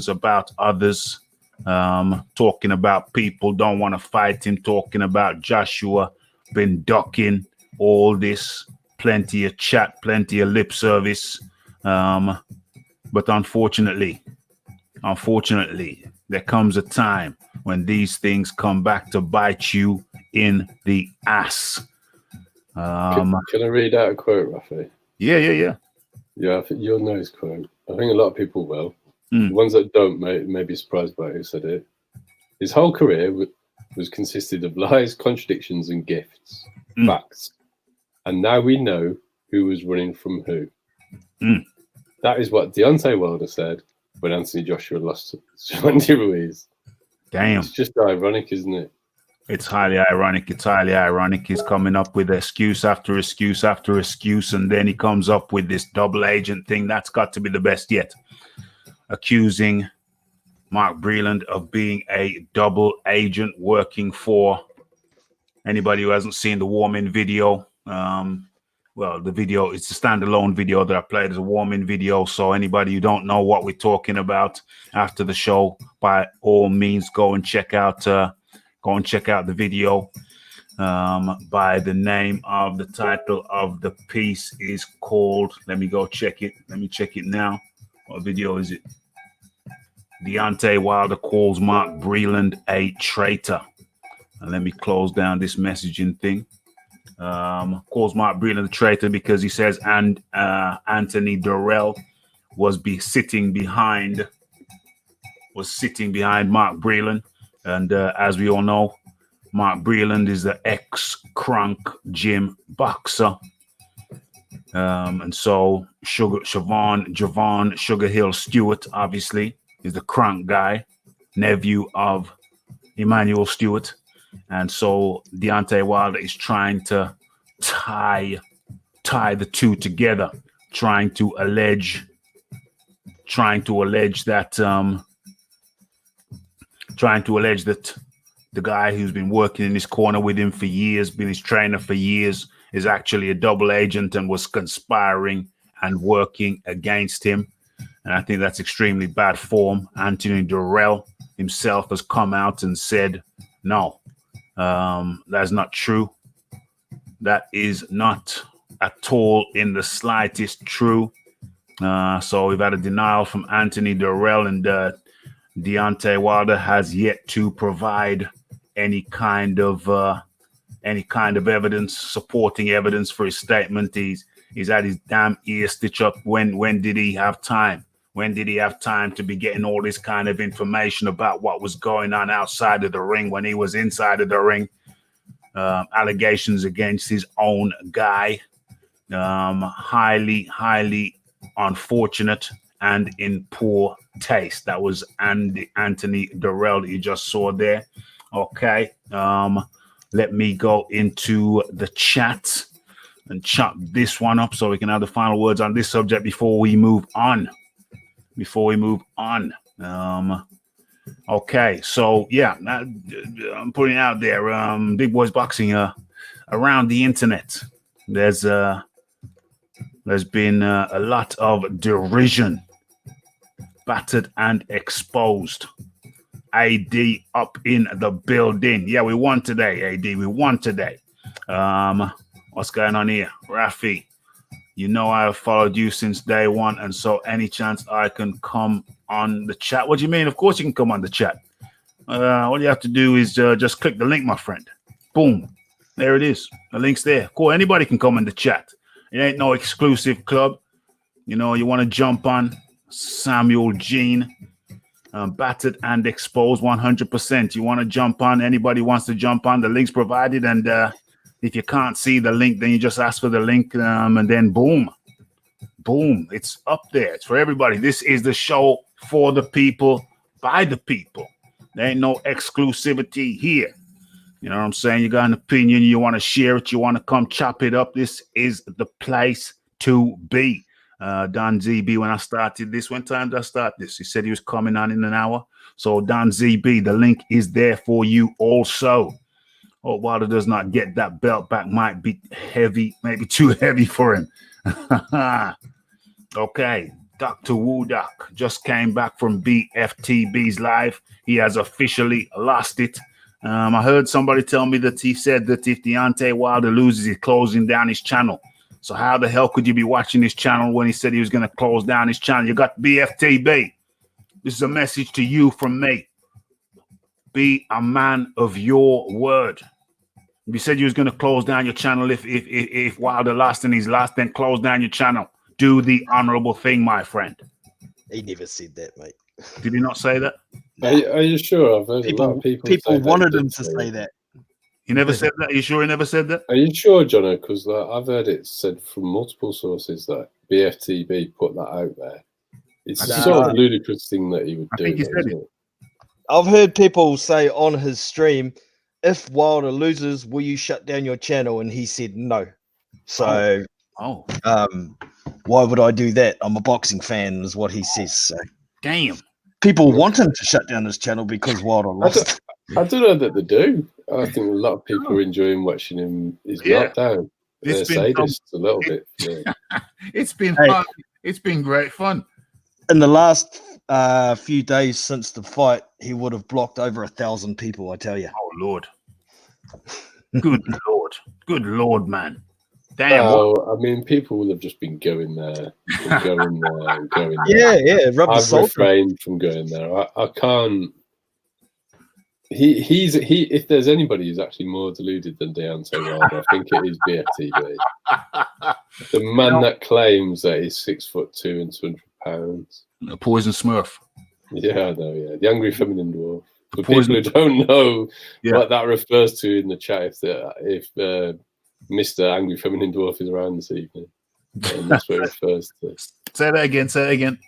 about others, talking about people don't want to fight him, talking about Joshua been ducking, all this, plenty of chat, plenty of lip service. But unfortunately, there comes a time when these things come back to bite you in the ass. Can I read out a quote, Raphie? Yeah. Yeah, I think you'll know his quote. I think a lot of people will. The ones that don't may be surprised by who said it. His whole career was consisted of lies, contradictions, and gifts, facts. And now we know who was running from who. That is what Deontay Wilder said when Anthony Joshua lost to Andy Ruiz. Damn. It's just ironic, isn't it? It's highly ironic. He's coming up with excuse after excuse after excuse, and then he comes up with this double agent thing. That's got to be the best yet. Accusing Mark Breland of being a double agent working for anybody who hasn't seen the warm-in video. Well, the video, it's a standalone video that I played as a warm-in video. So anybody who don't know what we're talking about after the show, by all means, go and check out the video. By the name of the title of the piece is called, let me go check it. Let me check it now. What video is it? Deontay Wilder calls Mark Breland a traitor. And let me close down this messaging thing. Calls Mark Breland a traitor because he says Anthony Durrell was sitting behind was sitting behind Mark Breland. And as we all know, Mark Breland is the ex-Crunk gym boxer. And so Javon Sugar Hill Stewart, obviously, is the Crunk guy, nephew of Emmanuel Stewart. And so Deontay Wilder is trying to tie the two together, trying to allege that the guy who's been working in his corner with him for years, been his trainer for years, is actually a double agent and was conspiring and working against him. And I think that's extremely bad form. Anthony Durrell himself has come out and said, no, that's not true. That is not at all in the slightest true. So we've had a denial from Anthony Durrell, and Deontay Wilder has yet to provide any kind of evidence, supporting evidence for his statement. He's had his damn ear stitched up. When did he have time? When did he have time to be getting all this kind of information about what was going on outside of the ring when he was inside of the ring? Allegations against his own guy. Highly unfortunate and in poor taste. That was Anthony Durrell that you just saw there. Okay. Let me go into the chat and chop this one up so we can have the final words on this subject before we move on. Okay, so yeah, I'm putting it out there. Big Boys Boxing around the internet. There's been a lot of derision, battered and exposed. AD up in the building. Yeah, we won today, AD. We won today. What's going on here? Raphie, you know I have followed you since day one, and so any chance I can come on the chat? What do you mean? Of course you can come on the chat. All you have to do is just click the link, my friend. Boom. There it is. The link's there. Cool. Anybody can come in the chat. It ain't no exclusive club. You know, you want to jump on Samuel Jean, battered and exposed 100%. You want to jump on, anybody wants to jump on, the link's provided. And if you can't see the link, then you just ask for the link, and then boom, it's up there. It's for everybody. This is the show for the people, by the people. There ain't no exclusivity here. You know what I'm saying? You got an opinion, you want to share it, you want to come chop it up. This is the place to be. Don ZB, when I started this, when time did I start this? He said he was coming on in an hour. So Don ZB, the link is there for you also. Oh, Wilder does not get that belt back. Might be heavy, maybe too heavy for him. Okay, Dr. Woodok just came back from BFTB's live. He has officially lost it. I heard somebody tell me that he said that if Deontay Wilder loses, he's closing down his channel. So how the hell could you be watching his channel when he said he was going to close down his channel? You got BFTB. This is a message to you from me. Be a man of your word. If you said you was going to close down your channel, if Wilder lost and he's lost, then close down your channel. Do the honorable thing, my friend. He never said that, mate. Did he not say that? Are you sure? I've heard a lot of people say wanted him did to say say it. that. He never said that? Are you sure he never said that? Are you sure, Jono? Because I've heard it said from multiple sources that BFTB put that out there. It's a sort of ludicrous thing that he would do. think he said it. I've heard people say on his stream, if Wilder loses, will you shut down your channel? And he said no. So, why would I do that? I'm a boxing fan, is what he says. So, damn. People want him to shut down his channel because Wilder lost. I don't know that they do. I think a lot of people are enjoying watching him. His meltdown. They're sadists a little bit. Yeah. It's been fun. It's been great fun. In the last few days since the fight, he would have blocked over 1,000 people, I tell you. Oh, Lord. Good Lord. Good Lord, man. Damn. I mean, people will have just been going there, and going there, and going there. Yeah. I've refrained from going there. I can't. He's if there's anybody who's actually more deluded than Deontay Wilder, I think it is BFTB. The man that claims that he's 6'2" and 200 pounds. A poison smurf. Yeah, I know. Yeah, the angry feminine dwarf. For Poison- people who don't know Yeah. what that refers to in the chat, if Mr. Angry Feminine Dwarf is around this evening, and that's what it refers to. Say that again. Say it again.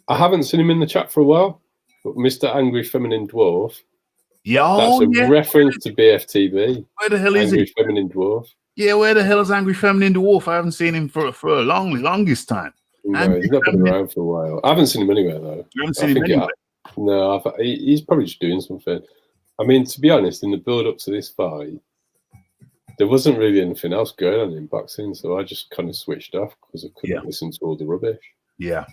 I haven't seen him in the chat for a while, but Mr. Angry Feminine Dwarf. Yeah, That's a reference to BFTB. Where the hell is Angry he? Feminine Dwarf. Yeah, where the hell is Angry Feminine Dwarf? I haven't seen him for a longest time. No, he's not been around for a while. I haven't seen him anywhere though. You haven't seen him anywhere? No, he's probably just doing something. I mean, to be honest, in the build up to this fight, there wasn't really anything else going on in boxing, so I just kind of switched off because I couldn't listen to all the rubbish. Yeah.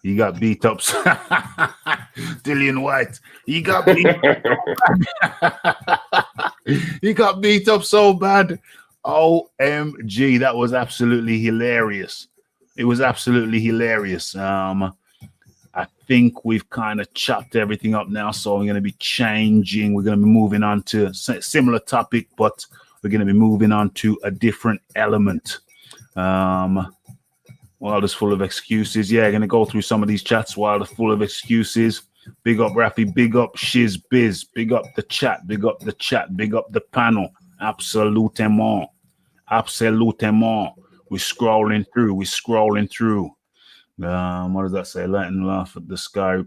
He got beat up. Dillian White. He got beat he got beat up so bad. OMG. That was absolutely hilarious. It was absolutely hilarious. I think we've kind of chopped everything up now, so we're going to be changing. We're going to be moving on to a similar topic, but we're going to be moving on to a different element. Wilder's full of excuses. Yeah, going to go through some of these chats. Wilder's full of excuses. Big up Raphie. Big up Shiz Biz. Big up the chat. Big up the chat. Big up the panel. Absolutement. Absolutement. We're scrolling through. What does that say? Letting laugh at the Sky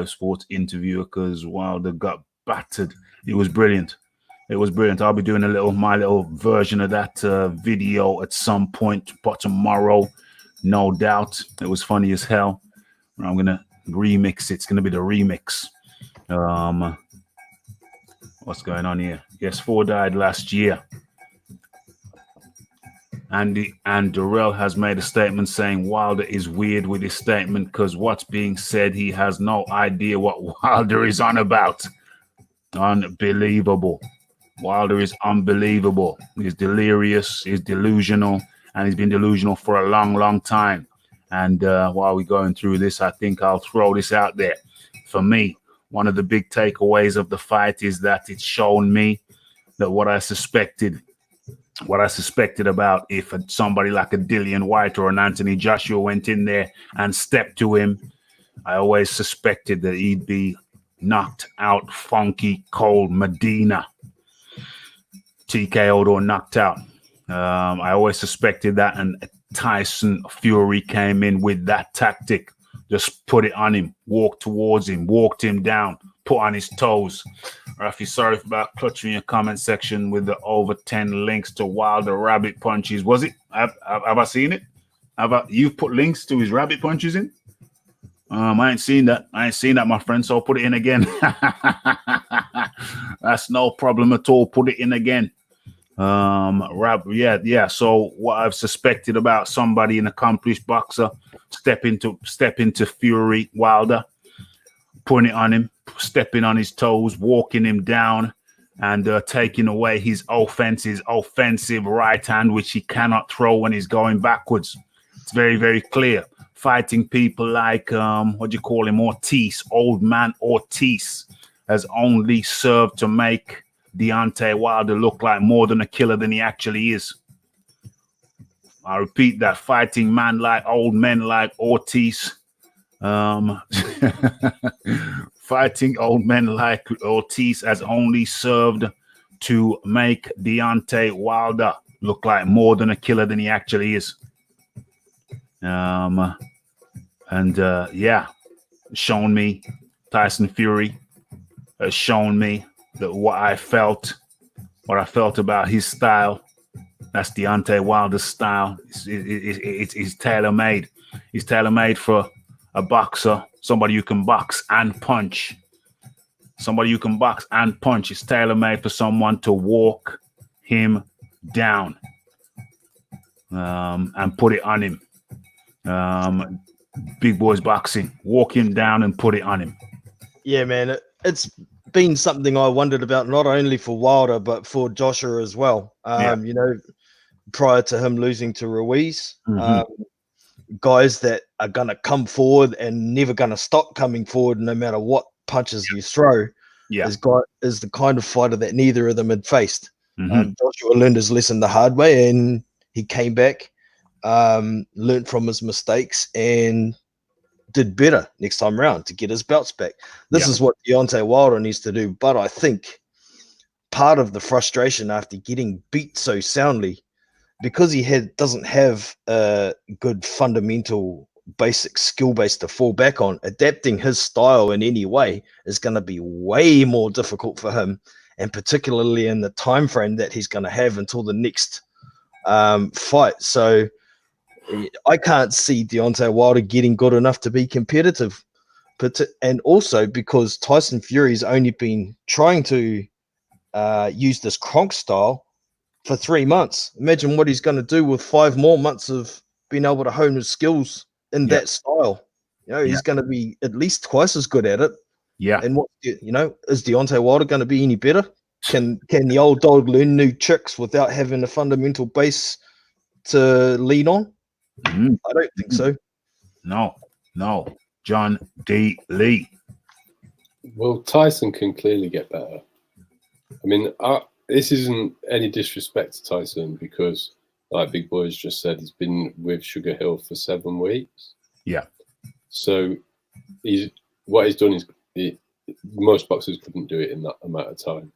Sports interviewer because Wilder got battered. It was brilliant. I'll be doing my little version of that video at some point, but tomorrow, no doubt. It was funny as hell. I'm gonna remix it. It's gonna be the remix. What's going on here? Yes, 4 died last year. And Durrell has made a statement saying Wilder is weird with his statement because what's being said, he has no idea what Wilder is on about. Unbelievable. Wilder is unbelievable. He's delirious, he's delusional, and he's been delusional for a long, long time. And while we're going through this, I think I'll throw this out there. For me, one of the big takeaways of the fight is that it's shown me that what I suspected about if somebody like a Dillian White or an Anthony Joshua went in there and stepped to him, I always suspected that he'd be knocked out, funky, cold, Medina, TKO'd or knocked out. I always suspected that, and Tyson Fury came in with that tactic. Just put it on him, walked towards him, walked him down, put on his toes. Raphie, sorry about clutching your comment section with the over 10 links to Wilder rabbit punches. Was it? Have I seen it? You've put links to his rabbit punches in? I ain't seen that. My friend. So I'll put it in again. That's no problem at all. Put it in again. Yeah. So what I've suspected about somebody, an accomplished boxer, step into Fury Wilder, putting it on him, stepping on his toes, walking him down, and taking away his offensive right hand, which he cannot throw when he's going backwards. It's very, very clear. Fighting people like Ortiz, old man Ortiz, has only served to make Deontay Wilder look like more than a killer than he actually is. I repeat that. Fighting old men like Ortiz, fighting old men like Ortiz has only served to make Deontay Wilder look like more than a killer than he actually is. Shown me, Tyson Fury has shown me that what I felt about his style, that's Deontay Wilder's style. It's tailor-made. He's tailor-made for a boxer, somebody who can box and punch. It's tailor-made for someone to walk him down and put it on him. Big boys boxing. Walk him down and put it on him. Yeah, man. It's been something I wondered about, not only for Wilder, but for Joshua as well. You know, prior to him losing to Ruiz, guys that are going to come forward and never going to stop coming forward no matter what punches you throw is the kind of fighter that neither of them had faced. Joshua learned his lesson the hard way, and he came back, learned from his mistakes, and did better next time around to get his belts back. This is what Deontay Wilder needs to do. But I think part of the frustration after getting beat so soundly, because he doesn't have a good fundamental basic skill base to fall back on, adapting his style in any way is going to be way more difficult for him, and particularly in the time frame that he's going to have until the next fight. So I can't see Deontay Wilder getting good enough to be competitive. And also because Tyson Fury's only been trying to use this Kronk style for 3 months. Imagine what he's going to do with 5 more months of being able to hone his skills in that style. You know, he's going to be at least twice as good at it. Yeah. And is Deontay Wilder going to be any better? Can the old dog learn new tricks without having a fundamental base to lean on? I don't think so. No. John D. Lee. Well, Tyson can clearly get better. I mean, this isn't any disrespect to Tyson because, like Big Boy's just said, he's been with Sugar Hill for 7 weeks. Yeah. So what he's done is most boxers couldn't do it in that amount of time.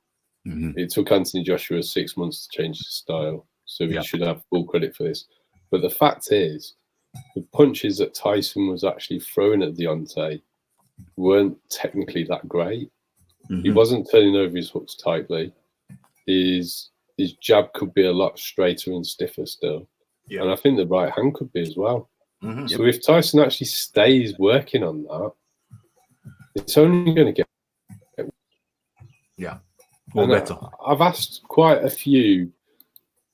It took Anthony Joshua 6 months to change his style, so he should have full credit for this. But the fact is, the punches that Tyson was actually throwing at Deontay weren't technically that great. He wasn't turning over his hooks tightly. His jab could be a lot straighter and stiffer still. Yeah. And I think the right hand could be as well. So if Tyson actually stays working on that, it's only going to get better. I've asked quite a few.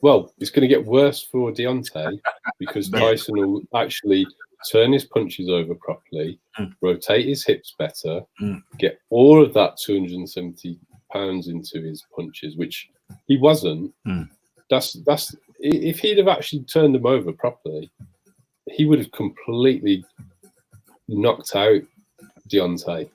Well, it's going to get worse for Deontay because Tyson will actually turn his punches over properly, rotate his hips better, get all of that 270 pounds into his punches, which he wasn't. That's if he'd have actually turned them over properly, he would have completely knocked out Deontay.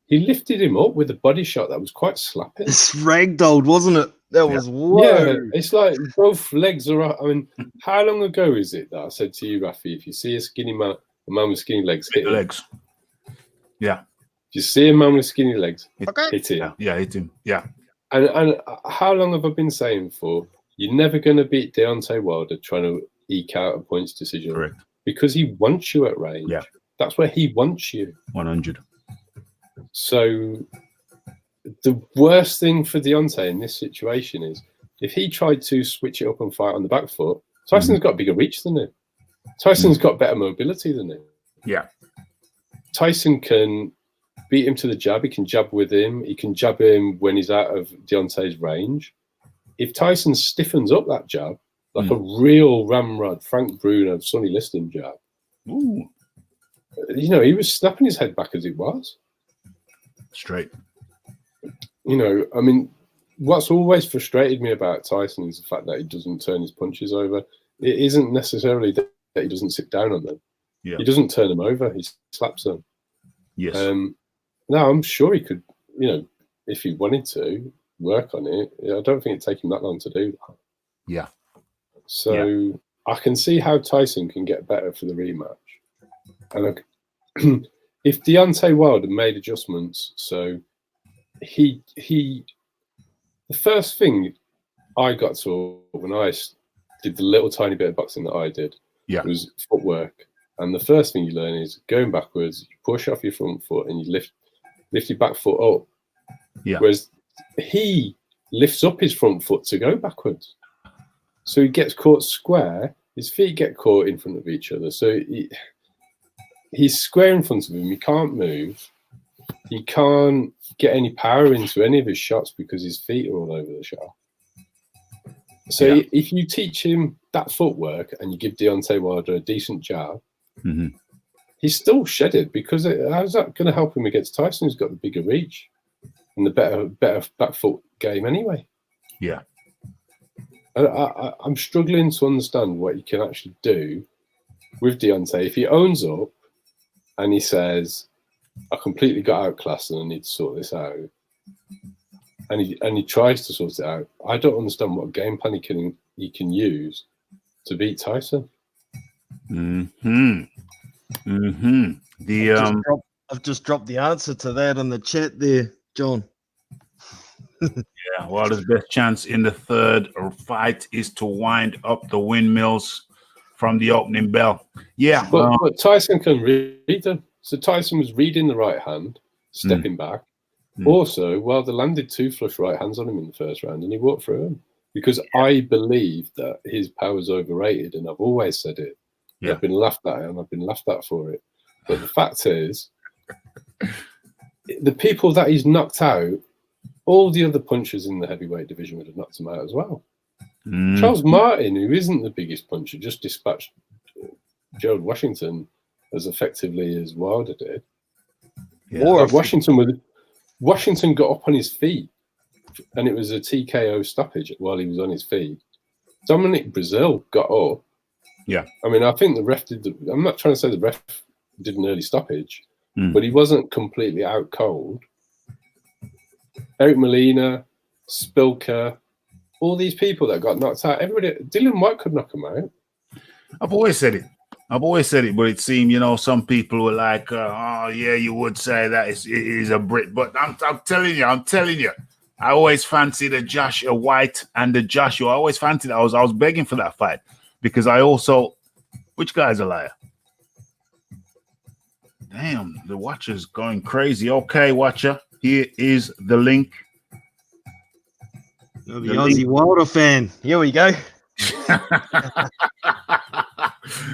He lifted him up with a body shot that was quite slapping. It's ragdolled, wasn't it? That was whoa. Yeah, it's like both legs are up. I mean, how long ago is it that I said to you, Raphie, if you see a skinny man, a man with skinny legs, hit him. Legs. Yeah. If you see a man with skinny legs, hit him. Yeah, hit him. Yeah. And how long have I been saying for? You're never going to beat Deontay Wilder trying to eke out a points decision. Correct. Because he wants you at range. Yeah. That's where he wants you. 100. So the worst thing for Deontay in this situation is if he tried to switch it up and fight on the back foot, Tyson's got bigger reach than him. Tyson's got better mobility than him. Yeah. Tyson can beat him to the jab. He can jab with him. He can jab him when he's out of Deontay's range. If Tyson stiffens up that jab, like a real ramrod, Frank Bruno, Sonny Liston jab, he was snapping his head back as it was. Straight. I mean, what's always frustrated me about Tyson is the fact that he doesn't turn his punches over. It isn't necessarily that he doesn't sit down on them. Yeah. He doesn't turn them over. He slaps them. Yes. Now, I'm sure he could, if he wanted to work on it. I don't think it'd take him that long to do that. Yeah. So I can see how Tyson can get better for the rematch. And if Deontay Wilder made adjustments, so the first thing I got to when I did the little tiny bit of boxing that I did was footwork. And the first thing you learn is going backwards, you push off your front foot and you lift your back foot up. Yeah. Whereas he lifts up his front foot to go backwards. So he gets caught square, his feet get caught in front of each other. So he's square in front of him, he can't move. He can't get any power into any of his shots because his feet are all over the shot. So if you teach him that footwork and you give Deontay Wilder a decent jab, he's still shedded because how's that going to help him against Tyson who's got the bigger reach and the better back foot game anyway? Yeah. I'm struggling to understand what he can actually do with Deontay. If he owns up and he says, I completely got outclassed and I need to sort this out, and he tries to sort it out, I don't understand what game plan he can use to beat Tyson. I've just dropped the answer to that in the chat there, John. Yeah, Wilder's best chance in the third fight is to wind up the windmills from the opening bell. Yeah, but Tyson can read them. So Tyson was reading the right hand, stepping back. Also, Wilder landed 2 flush right hands on him in the first round, and he walked through him. Because I believe that his power's overrated, and I've always said it. Yeah. I've been laughed at, and I've been laughed at for it. But the fact is, the people that he's knocked out, all the other punchers in the heavyweight division would have knocked him out as well. Charles Martin, who isn't the biggest puncher, just dispatched Gerald Washington as effectively as Wilder did. Yeah. Or Washington got up on his feet, and it was a TKO stoppage while he was on his feet. Dominic Brazil got up. Yeah. I mean, I think the ref did. I'm not trying to say the ref did an early stoppage, but he wasn't completely out cold. Eric Molina, Spilker, all these people that got knocked out, everybody, Dylan White could knock them out. I've always said it, but it seemed, some people were like, oh, yeah, you would say that it is a Brit. But I'm telling you, I always fancied a Joshua White and the Joshua. I always fancied that. I was begging for that fight because which guy's a liar? Damn, the Watcher's going crazy. Okay, Watcher, here is the link. The Aussie Wilder fan. Here we go.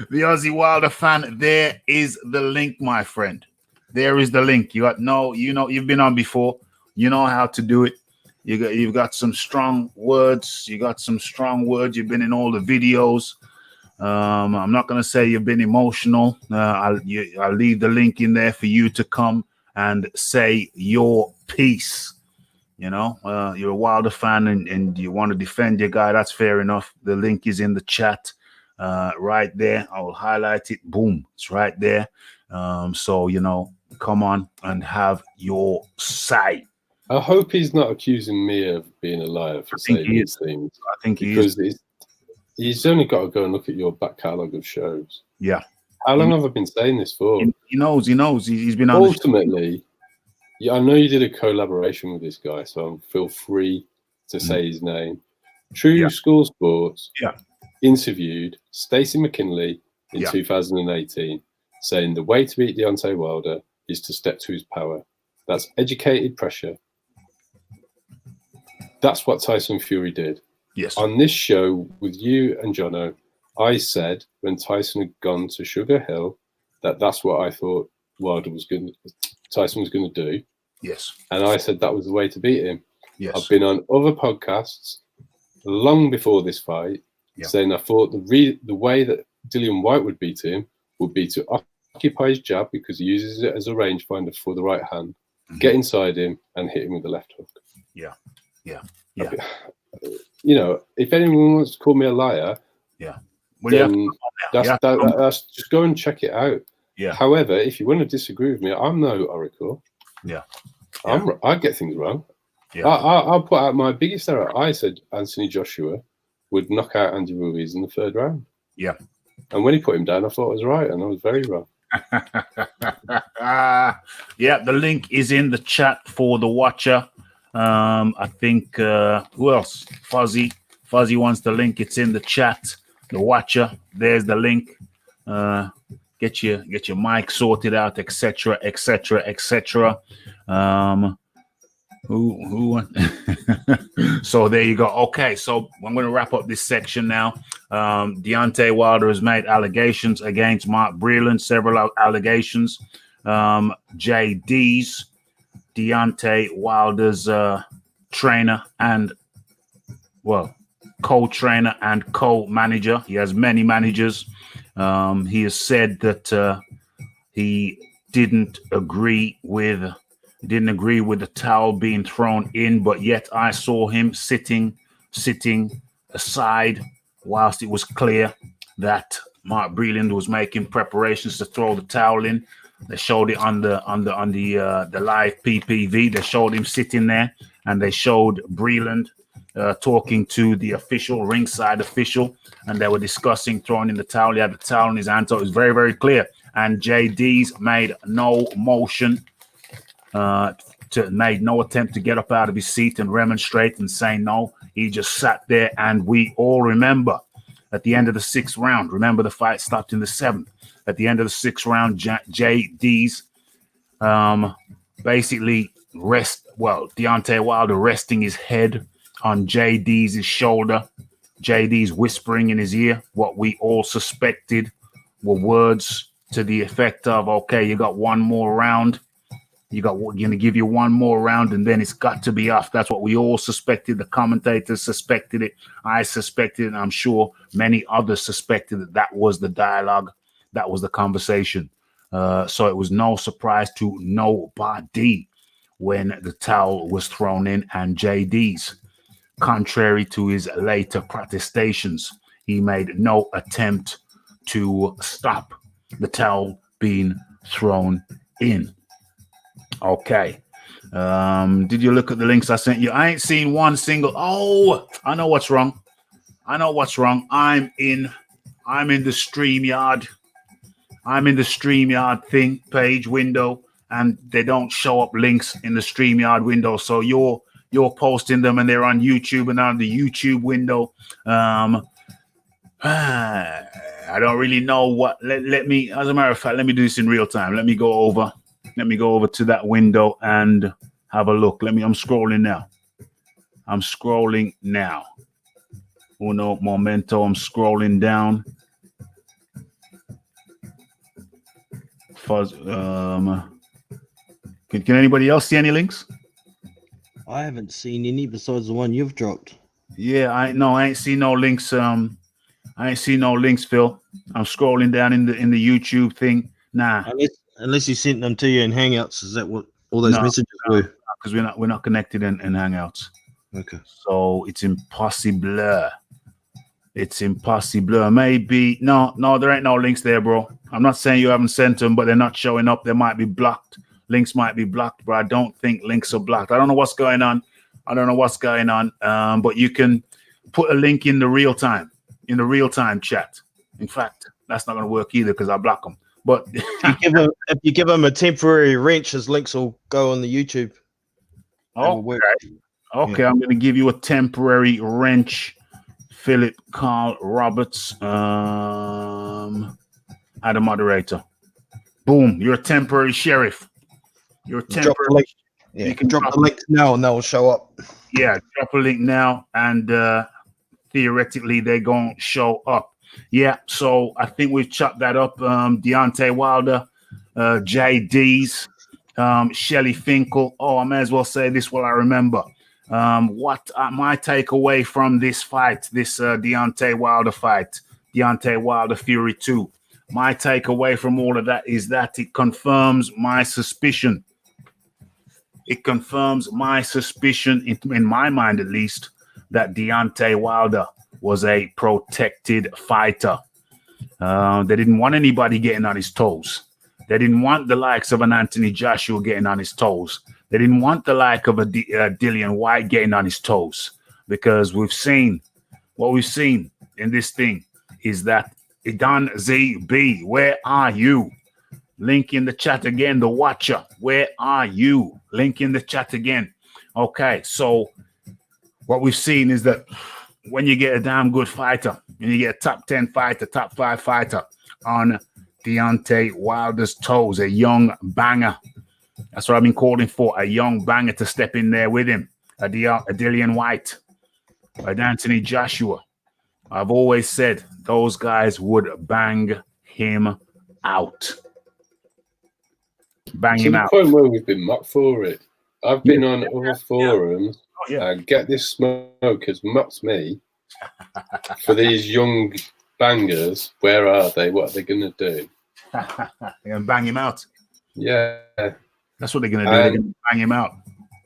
The Aussie Wilder fan. There is the link, my friend. There is the link. You've been on before. You know how to do it. You've got some strong words. You've been in all the videos. I'm not going to say you've been emotional. I'll leave the link in there for you to come and say your piece. You're a Wilder fan and you want to defend your guy. That's fair enough. The link is in the chat right there. I will highlight it. Boom. It's right there. So, come on and have your say. I hope he's not accusing me of being a liar for saying these things. I think he is. Because he's only got to go and look at your back catalogue of shows. Yeah. How long have I been saying this for? He knows. He's been on. Ultimately, yeah, I know you did a collaboration with this guy, so feel free to say his name. True School Sports interviewed Stacey McKinley in 2018, saying the way to beat Deontay Wilder is to step to his power. That's educated pressure. That's what Tyson Fury did. Yes. On this show with you and Jono, I said when Tyson had gone to Sugar Hill that's what I thought Tyson was going to do. Yes. And I said that was the way to beat him. Yes. I've been on other podcasts long before this fight saying I thought the way that Dillian White would beat him would be to occupy his jab because he uses it as a rangefinder for the right hand, get inside him and hit him with the left hook. Yeah. If anyone wants to call me a liar, then that's just go and check it out. Yeah. However, if you want to disagree with me, I'm no oracle. Yeah. I get things wrong. Yeah. I'll put out my biggest error. I said Anthony Joshua would knock out Andy Ruiz in the third round. Yeah. And when he put him down, I thought I was right, and I was very wrong. The link is in the chat for the Watcher. I think who else? Fuzzy wants the link. It's in the chat. The Watcher. There's the link. Get your mic sorted out, etc. Who So there you go. Okay, so I'm going to wrap up this section now. Deontay Wilder has made allegations against Mark Breland, several allegations. JD's Deontay Wilder's trainer and co-trainer and co-manager. He has many managers. He has said that he didn't agree with the towel being thrown in, but yet I saw him sitting aside whilst it was clear that Mark Breland was making preparations to throw the towel in. They showed it on the live PPV. They showed him sitting there, and they showed Breland talking to the ringside official, and they were discussing throwing in the towel. He had the towel in his hand, so it was very, very clear. and JD's made no motion, made no attempt to get up out of his seat and remonstrate and say no. He just sat there, and we all remember at the end of the 6th round. Remember, the fight stopped in the 7th. At the end of the 6th round, JD's basically Deontay Wilder resting his head on JD's shoulder. JD's whispering in his ear what we all suspected were words to the effect of, okay, you got one more round. We're going to give you one more round, and then it's got to be off. That's what we all suspected. The commentators suspected it. I suspected it, and I'm sure many others suspected that was the dialogue. That was the conversation. So it was no surprise to nobody when the towel was thrown in, and JD's, contrary to his later protestations, he made no attempt to stop the towel being thrown in. Okay. Did you look at the links I sent you? I ain't seen one single. Oh, I know what's wrong. I'm in the StreamYard. I'm in the StreamYard thing, page window, and they don't show up links in the StreamYard window. So you're posting them, and they're on YouTube and on the YouTube window. I don't really know what. Let me, as a matter of fact, let me do this in real time. Let me go over to that window and have a look. I'm scrolling now. Uno momento. I'm scrolling down. Can anybody else see any links? I haven't seen any besides the one you've dropped. Yeah, I ain't seen no links. I ain't seen no links, Phil. I'm scrolling down in the YouTube thing. Nah. Unless you sent them to you in Hangouts, is that what all those messages were? Because we're not connected in Hangouts. Okay. So it's impossible. It's impossible. Maybe no, there ain't no links there, bro. I'm not saying you haven't sent them, but they're not showing up. They might be blocked. Links might be blocked, but I don't think links are blocked. I don't know what's going on. But you can put a link in the real time chat. In fact, that's not going to work either because I block them. But if you give them a temporary wrench, his links will go on the YouTube. Okay, yeah. I'm going to give you a temporary wrench. Philip Carl Roberts, add a moderator. Boom, you're a temporary sheriff. You're a temporary. You can drop the link now and they'll show up. Yeah, drop a link now and theoretically they're going to show up. Yeah, so I think we've chopped that up. Deontay Wilder, JD's, Shelly Finkel. Oh, I may as well say this while I remember. What my takeaway from this fight, this Deontay Wilder fight, Deontay Wilder Fury 2, my takeaway from all of that is that it confirms my suspicion. It confirms my suspicion, in my mind at least, that Deontay Wilder was a protected fighter. They didn't want anybody getting on his toes. They didn't want the likes of an Anthony Joshua getting on his toes. They didn't want the like of a Dillian White getting on his toes, because what we've seen in this thing is that Idan ZB, where are you? Link in the chat again, the watcher. Where are you? Link in the chat again. Okay, so what we've seen is that when you get a damn good fighter, and you get a top 10 fighter, top 5 fighter on Deontay Wilder's toes, a young banger. That's what I've been calling for, a young banger to step in there with him, a Dillian White, an Anthony Joshua. I've always said those guys would bang him out. Bang him out. To the point where we've been mocked for it. I've been on other forums and Get This Smoke has mocked me for these young bangers. Where are they? What are they going to do? They're going to bang him out. Yeah. That's what they're going to do. They're going to bang him out.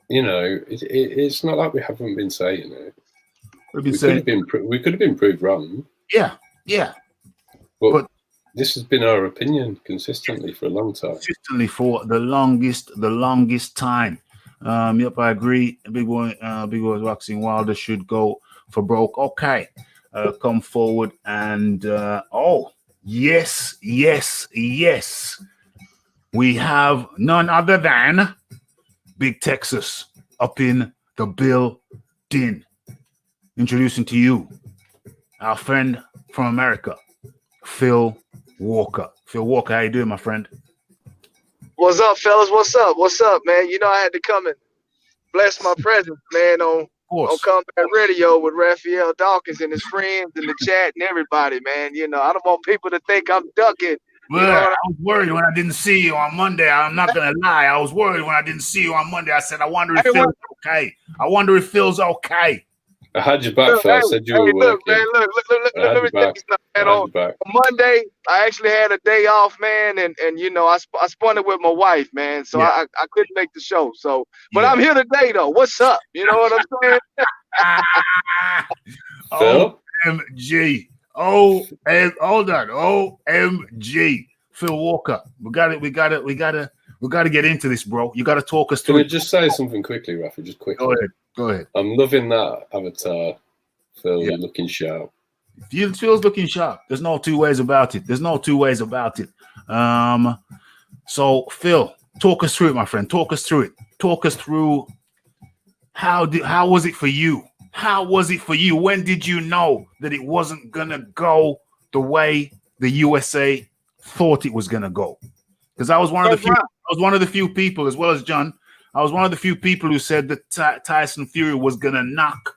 You know, it's not like we haven't been saying it. We could have been proved wrong. Yeah. But this has been our opinion consistently for a long time. Consistently for the longest time. Yep, I agree. Big boy Waxing Wilder should go for broke. Okay. Come forward and Yes, yes, yes. We have none other than Big Texas up in the building. Introducing to you our friend from America, Phil Walker. Phil Walker, how you doing, my friend? What's up, fellas? What's up? What's up, man? You know I had to come and bless my presence, man, on Combat Radio with Raphael Dawkins and his friends in the chat and everybody, man. You know, I don't want people to think I'm ducking. Well, I was worried when I didn't see you on Monday. I'm not gonna lie. I was worried when I didn't see you on Monday. I said, I wonder if Phil's okay. I wonder if Phil's okay. I had your back, Phil. I said you were working. Man, look, let me tell you something, man. On Monday, I actually had a day off, man, and you know, I spun it with my wife, man, so I couldn't make the show. So, but I'm here today, though. What's up? You know what I'm saying? OMG. Hold on. OMG. Phil Walker. We gotta get into this, bro. You gotta talk us through. Can we just say something quickly, Raphie? Just quickly. Go ahead. I'm loving that avatar. Phil looking sharp. Phil's looking sharp. There's no two ways about it. So Phil, talk us through it, my friend. Talk us through it. Talk us through how was it for you? How was it for you? When did you know that it wasn't gonna go the way the USA thought it was gonna go? Because I was one of the few people, as well as John. I was one of the few people who said that Tyson Fury was gonna knock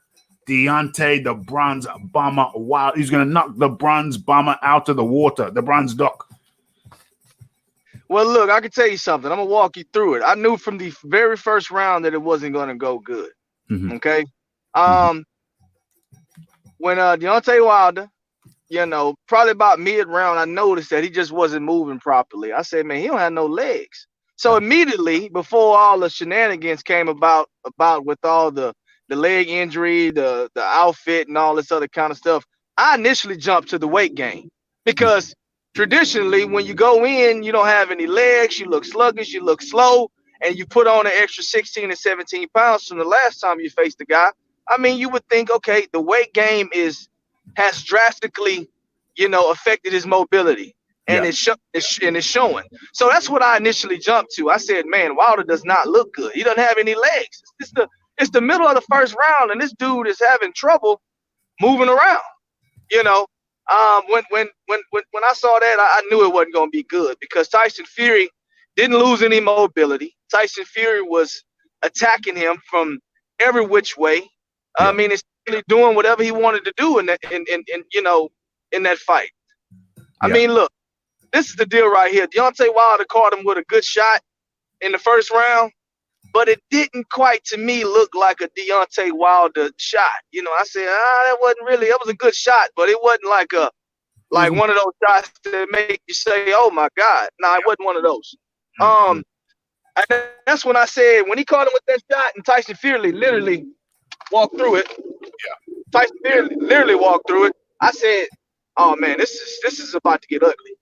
Deontay, the bronze bomber, Wilder. He's gonna knock the bronze bomber out of the water, the bronze duck. Well, look, I can tell you something. I'm gonna walk you through it. I knew from the very first round that it wasn't gonna go good. Mm-hmm. Okay. When Deontay Wilder, you know, probably about mid-round, I noticed that he just wasn't moving properly. I said, man, he don't have no legs. So immediately before all the shenanigans came about with all the leg injury, the outfit and all this other kind of stuff, I initially jumped to the weight gain because traditionally when you go in, you don't have any legs, you look sluggish, you look slow, and you put on an extra 16 and 17 pounds from the last time you faced the guy. I mean, you would think, okay, the weight gain has drastically, you know, affected his mobility. And it's showing. So that's what I initially jumped to. I said, man, Wilder does not look good. He doesn't have any legs. It's the middle of the first round, and this dude is having trouble moving around. You know, when I saw that, I knew it wasn't going to be good because Tyson Fury didn't lose any mobility. Tyson Fury was attacking him from every which way. I mean, it's really doing whatever he wanted to do in that fight. I mean, look. This is the deal right here. Deontay Wilder caught him with a good shot in the first round, but it didn't quite, to me, look like a Deontay Wilder shot. You know, I said, that was a good shot, but it wasn't like one of those shots that make you say, oh my God. No, it wasn't one of those. That's when I said, when he caught him with that shot and Tyson Fury literally walked through it. Tyson Fury literally walked through it. I said, oh man, this is about to get ugly.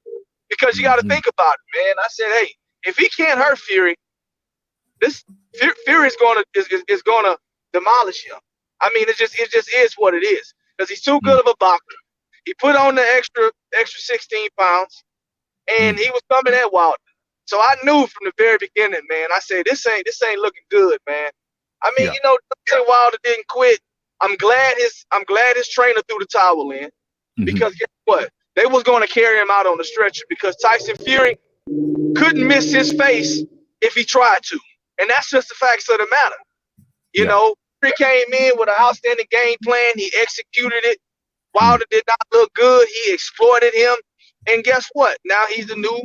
Because you got to think about it, man. I said, hey, if he can't hurt Fury, Fury is gonna demolish him. I mean, it just is what it is. Because he's too good of a boxer. He put on the extra 16 pounds, and he was coming at Wilder. So I knew from the very beginning, man. I said, this ain't looking good, man. I mean, you know, Wilder didn't quit. I'm glad his trainer threw the towel in, because guess what? They was going to carry him out on the stretcher because Tyson Fury couldn't miss his face if he tried to. And that's just the facts of the matter. You know, Fury came in with an outstanding game plan. He executed it. Wilder did not look good. He exploited him. And guess what? Now he's the new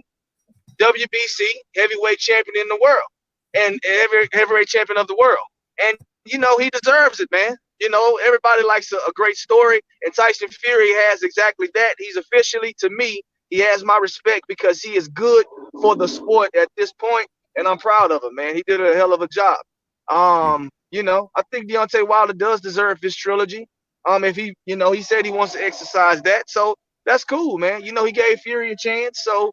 WBC heavyweight champion in the world and heavyweight champion of the world. And, you know, he deserves it, man. You know, everybody likes a great story, and Tyson Fury has exactly that. He's officially, to me, he has my respect because he is good for the sport at this point, and I'm proud of him, man. He did a hell of a job. You know, I think Deontay Wilder does deserve his trilogy. If he, you know, he said he wants to exercise that, so that's cool, man. You know, he gave Fury a chance, so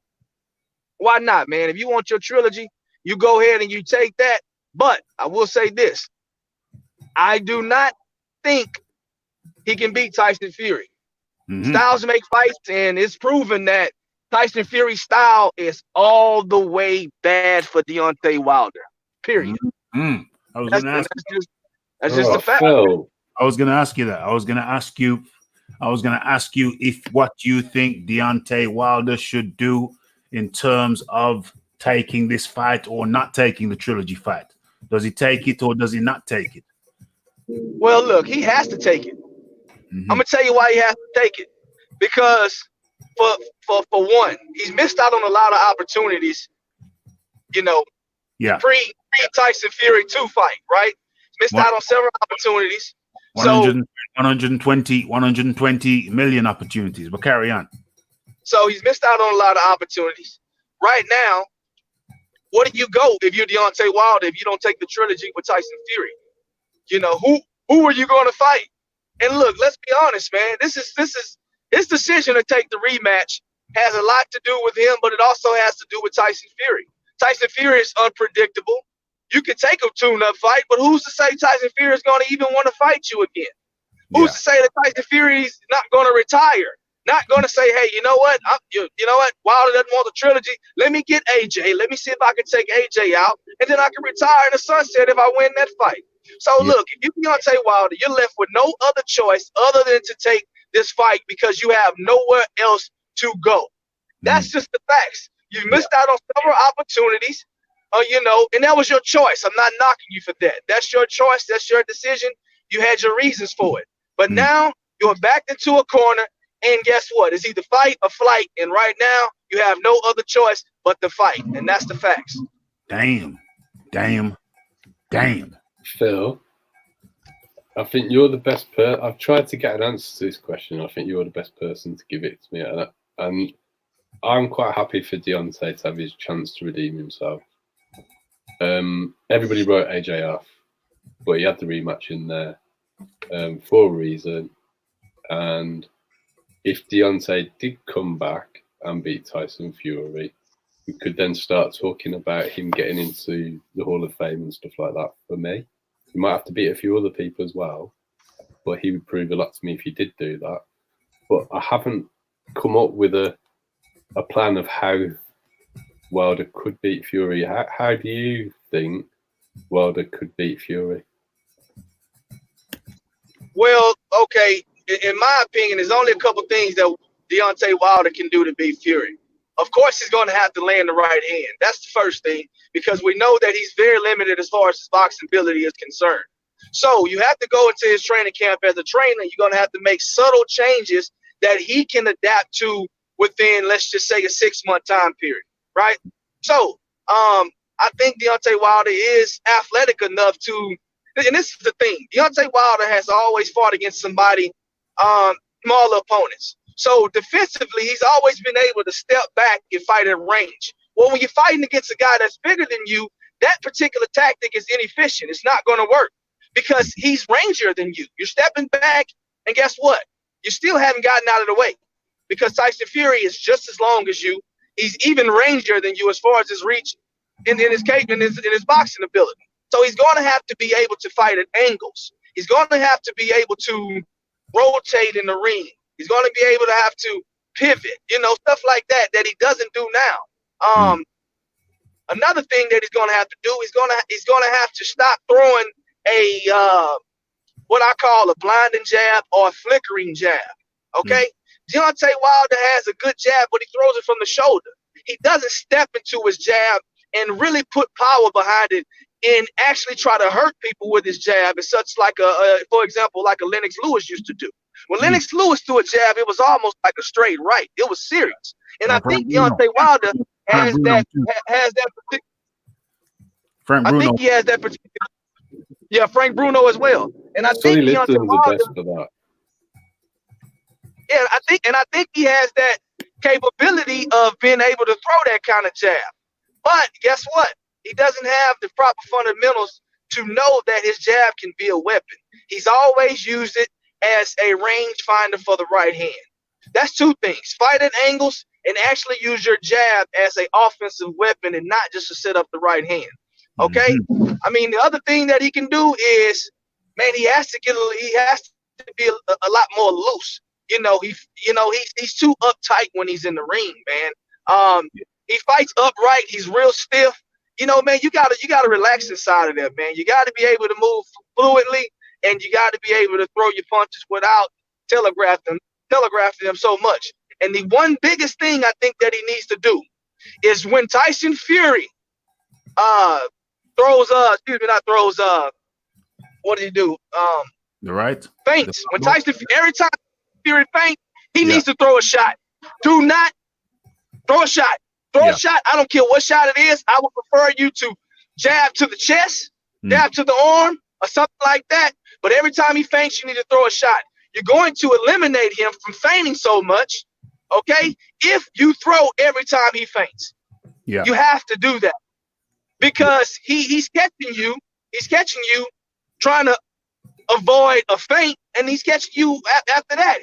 why not, man? If you want your trilogy, you go ahead and you take that. But I will say this. I do not think he can beat Tyson Fury. Styles make fights, and it's proven that Tyson Fury's style is all the way bad for Deontay Wilder. Period. I was going to ask. That's just a fact. Phil. I was going to ask you that. I was going to ask you if what you think Deontay Wilder should do in terms of taking this fight or not taking the trilogy fight. Does he take it or does he not take it? Well, look, he has to take it. I'm gonna tell you why he has to take it. Because for one, he's missed out on a lot of opportunities. Pre Tyson Fury 2 fight, right? Missed out on several opportunities. 120 million opportunities, but carry on. So he's missed out on a lot of opportunities. Right now, where do you go if you're Deontay Wilder if you don't take the trilogy with Tyson Fury? Who are you going to fight? And look, let's be honest, man. This is his decision to take the rematch has a lot to do with him, but it also has to do with Tyson Fury. Tyson Fury is unpredictable. You can take a tune-up fight, but who's to say Tyson Fury is going to even want to fight you again? Who's to say that Tyson Fury is not going to retire? Not going to say, hey, you know what? Wilder doesn't want the trilogy. Let me get AJ. Let me see if I can take AJ out, and then I can retire in the sunset if I win that fight. So look, if you're Deontay Wilder, you're left with no other choice other than to take this fight because you have nowhere else to go. That's just the facts. You missed out on several opportunities, and that was your choice. I'm not knocking you for that. That's your choice. That's your decision. You had your reasons for it. But now you're backed into a corner, and guess what? It's either fight or flight. And right now you have no other choice but to fight, and that's the facts. Damn. Phil, I think you're the best person. I've tried to get an answer to this question. I think you're the best person to give it to me. And I'm quite happy for Deontay to have his chance to redeem himself. Everybody wrote AJ off, but he had the rematch in there for a reason. And if Deontay did come back and beat Tyson Fury, we could then start talking about him getting into the Hall of Fame and stuff like that for me. He might have to beat a few other people as well, but he would prove a lot to me if he did do that. But I haven't come up with a plan of how Wilder could beat Fury. How do you think Wilder could beat Fury? Well, okay, in my opinion, there's only a couple things that Deontay Wilder can do to beat Fury. Of course, he's going to have to land the right hand. That's the first thing, because we know that he's very limited as far as his boxing ability is concerned. So you have to go into his training camp as a trainer. You're going to have to make subtle changes that he can adapt to within, let's just say, a 6-month time period, right? So I think Deontay Wilder is athletic enough to, and this is the thing, Deontay Wilder has always fought against somebody, smaller opponents. So defensively, he's always been able to step back and fight at range. Well, when you're fighting against a guy that's bigger than you, that particular tactic is inefficient. It's not going to work because he's rangier than you. You're stepping back, and guess what? You still haven't gotten out of the way because Tyson Fury is just as long as you. He's even rangier than you as far as his reach in his boxing ability. So he's going to have to be able to fight at angles. He's going to have to be able to rotate in the ring. He's going to be able to have to pivot, stuff like that he doesn't do now. Another thing that he's going to have to do, he's going to have to stop throwing a what I call a blinding jab or a flickering jab. Okay, Deontay Wilder has a good jab, but he throws it from the shoulder. He doesn't step into his jab and really put power behind it and actually try to hurt people with his jab. It's such like for example, like a Lennox Lewis used to do. When Lennox Lewis threw a jab, it was almost like a straight right. It was serious. And I think Deontay Wilder has that particular. Frank Bruno. I think he has that particular. Yeah, Frank Bruno as well. And I think Deontay Wilder, the best for that. Yeah, I think he has that capability of being able to throw that kind of jab. But guess what? He doesn't have the proper fundamentals to know that his jab can be a weapon. He's always used it as a range finder for the right hand. That's two things. Fight at angles and actually use your jab as an offensive weapon and not just to set up the right hand. Okay? I mean, the other thing that he can do is, man, he has to be a lot more loose. he's too uptight when he's in the ring, man. He fights upright. He's real stiff. Man, you gotta relax inside of there, man. You gotta be able to move fluidly, and you gotta be able to throw your punches without telegraphing them so much. And the one biggest thing I think that he needs to do is when Tyson Fury what did he do? Feints. When Tyson, every time Fury faints, he needs to throw a shot. Do not throw a shot. Throw a shot. I don't care what shot it is. I would prefer you to jab to the chest, jab to the arm, or something like that. But every time he feints, you need to throw a shot. You're going to eliminate him from feigning so much, okay? If you throw every time he feints. Yeah. You have to do that. Because he's catching you. He's catching you trying to avoid a feint, and he's catching you after that.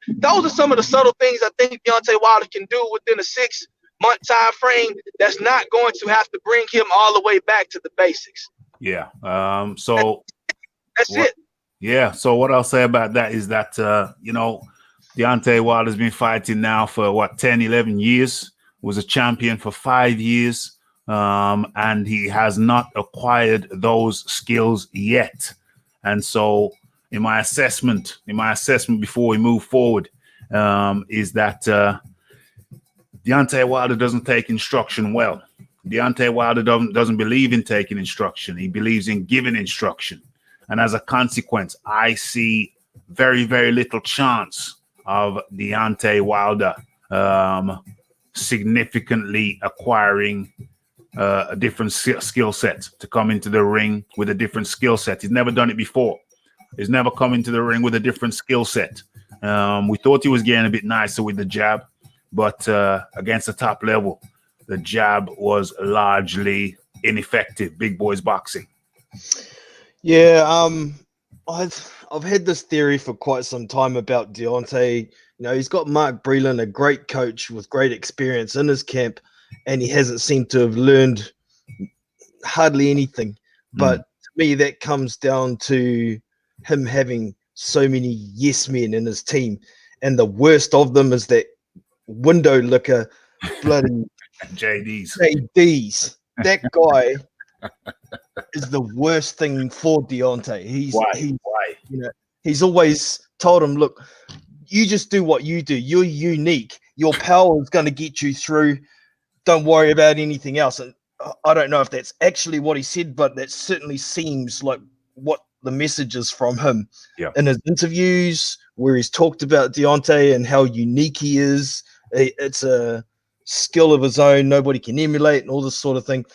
Those are some of the subtle things I think Deontay Wilder can do within a 6-month time frame that's not going to have to bring him all the way back to the basics. Yeah. That's it. Yeah. So what I'll say about that is that, Deontay Wilder's been fighting now for 10, 11 years, was a champion for 5 years. And he has not acquired those skills yet. And so in my assessment before we move forward, is that Deontay Wilder doesn't take instruction well. Deontay Wilder doesn't believe in taking instruction. He believes in giving instruction. And as a consequence, I see very, very little chance of Deontay Wilder significantly acquiring a different skill set, to come into the ring with a different skill set. He's never done it before. He's never come into the ring with a different skill set. We thought he was getting a bit nicer with the jab, but against the top level, the jab was largely ineffective. Big boys boxing. Yeah, I've had this theory for quite some time about Deontay. He's got Mark Breland, a great coach with great experience in his camp, and he hasn't seemed to have learned hardly anything. But to me, that comes down to him having so many yes men in his team. And the worst of them is that window licker, bloody JDs. That guy is the worst thing for Deontay. Why? He's always told him, look, you just do what you do. You're unique. Your power is going to get you through. Don't worry about anything else. And I don't know if that's actually what he said, but that certainly seems like what the message is from him. Yeah. In his interviews where he's talked about Deontay and how unique he is, it's a skill of his own, nobody can emulate and all this sort of thing.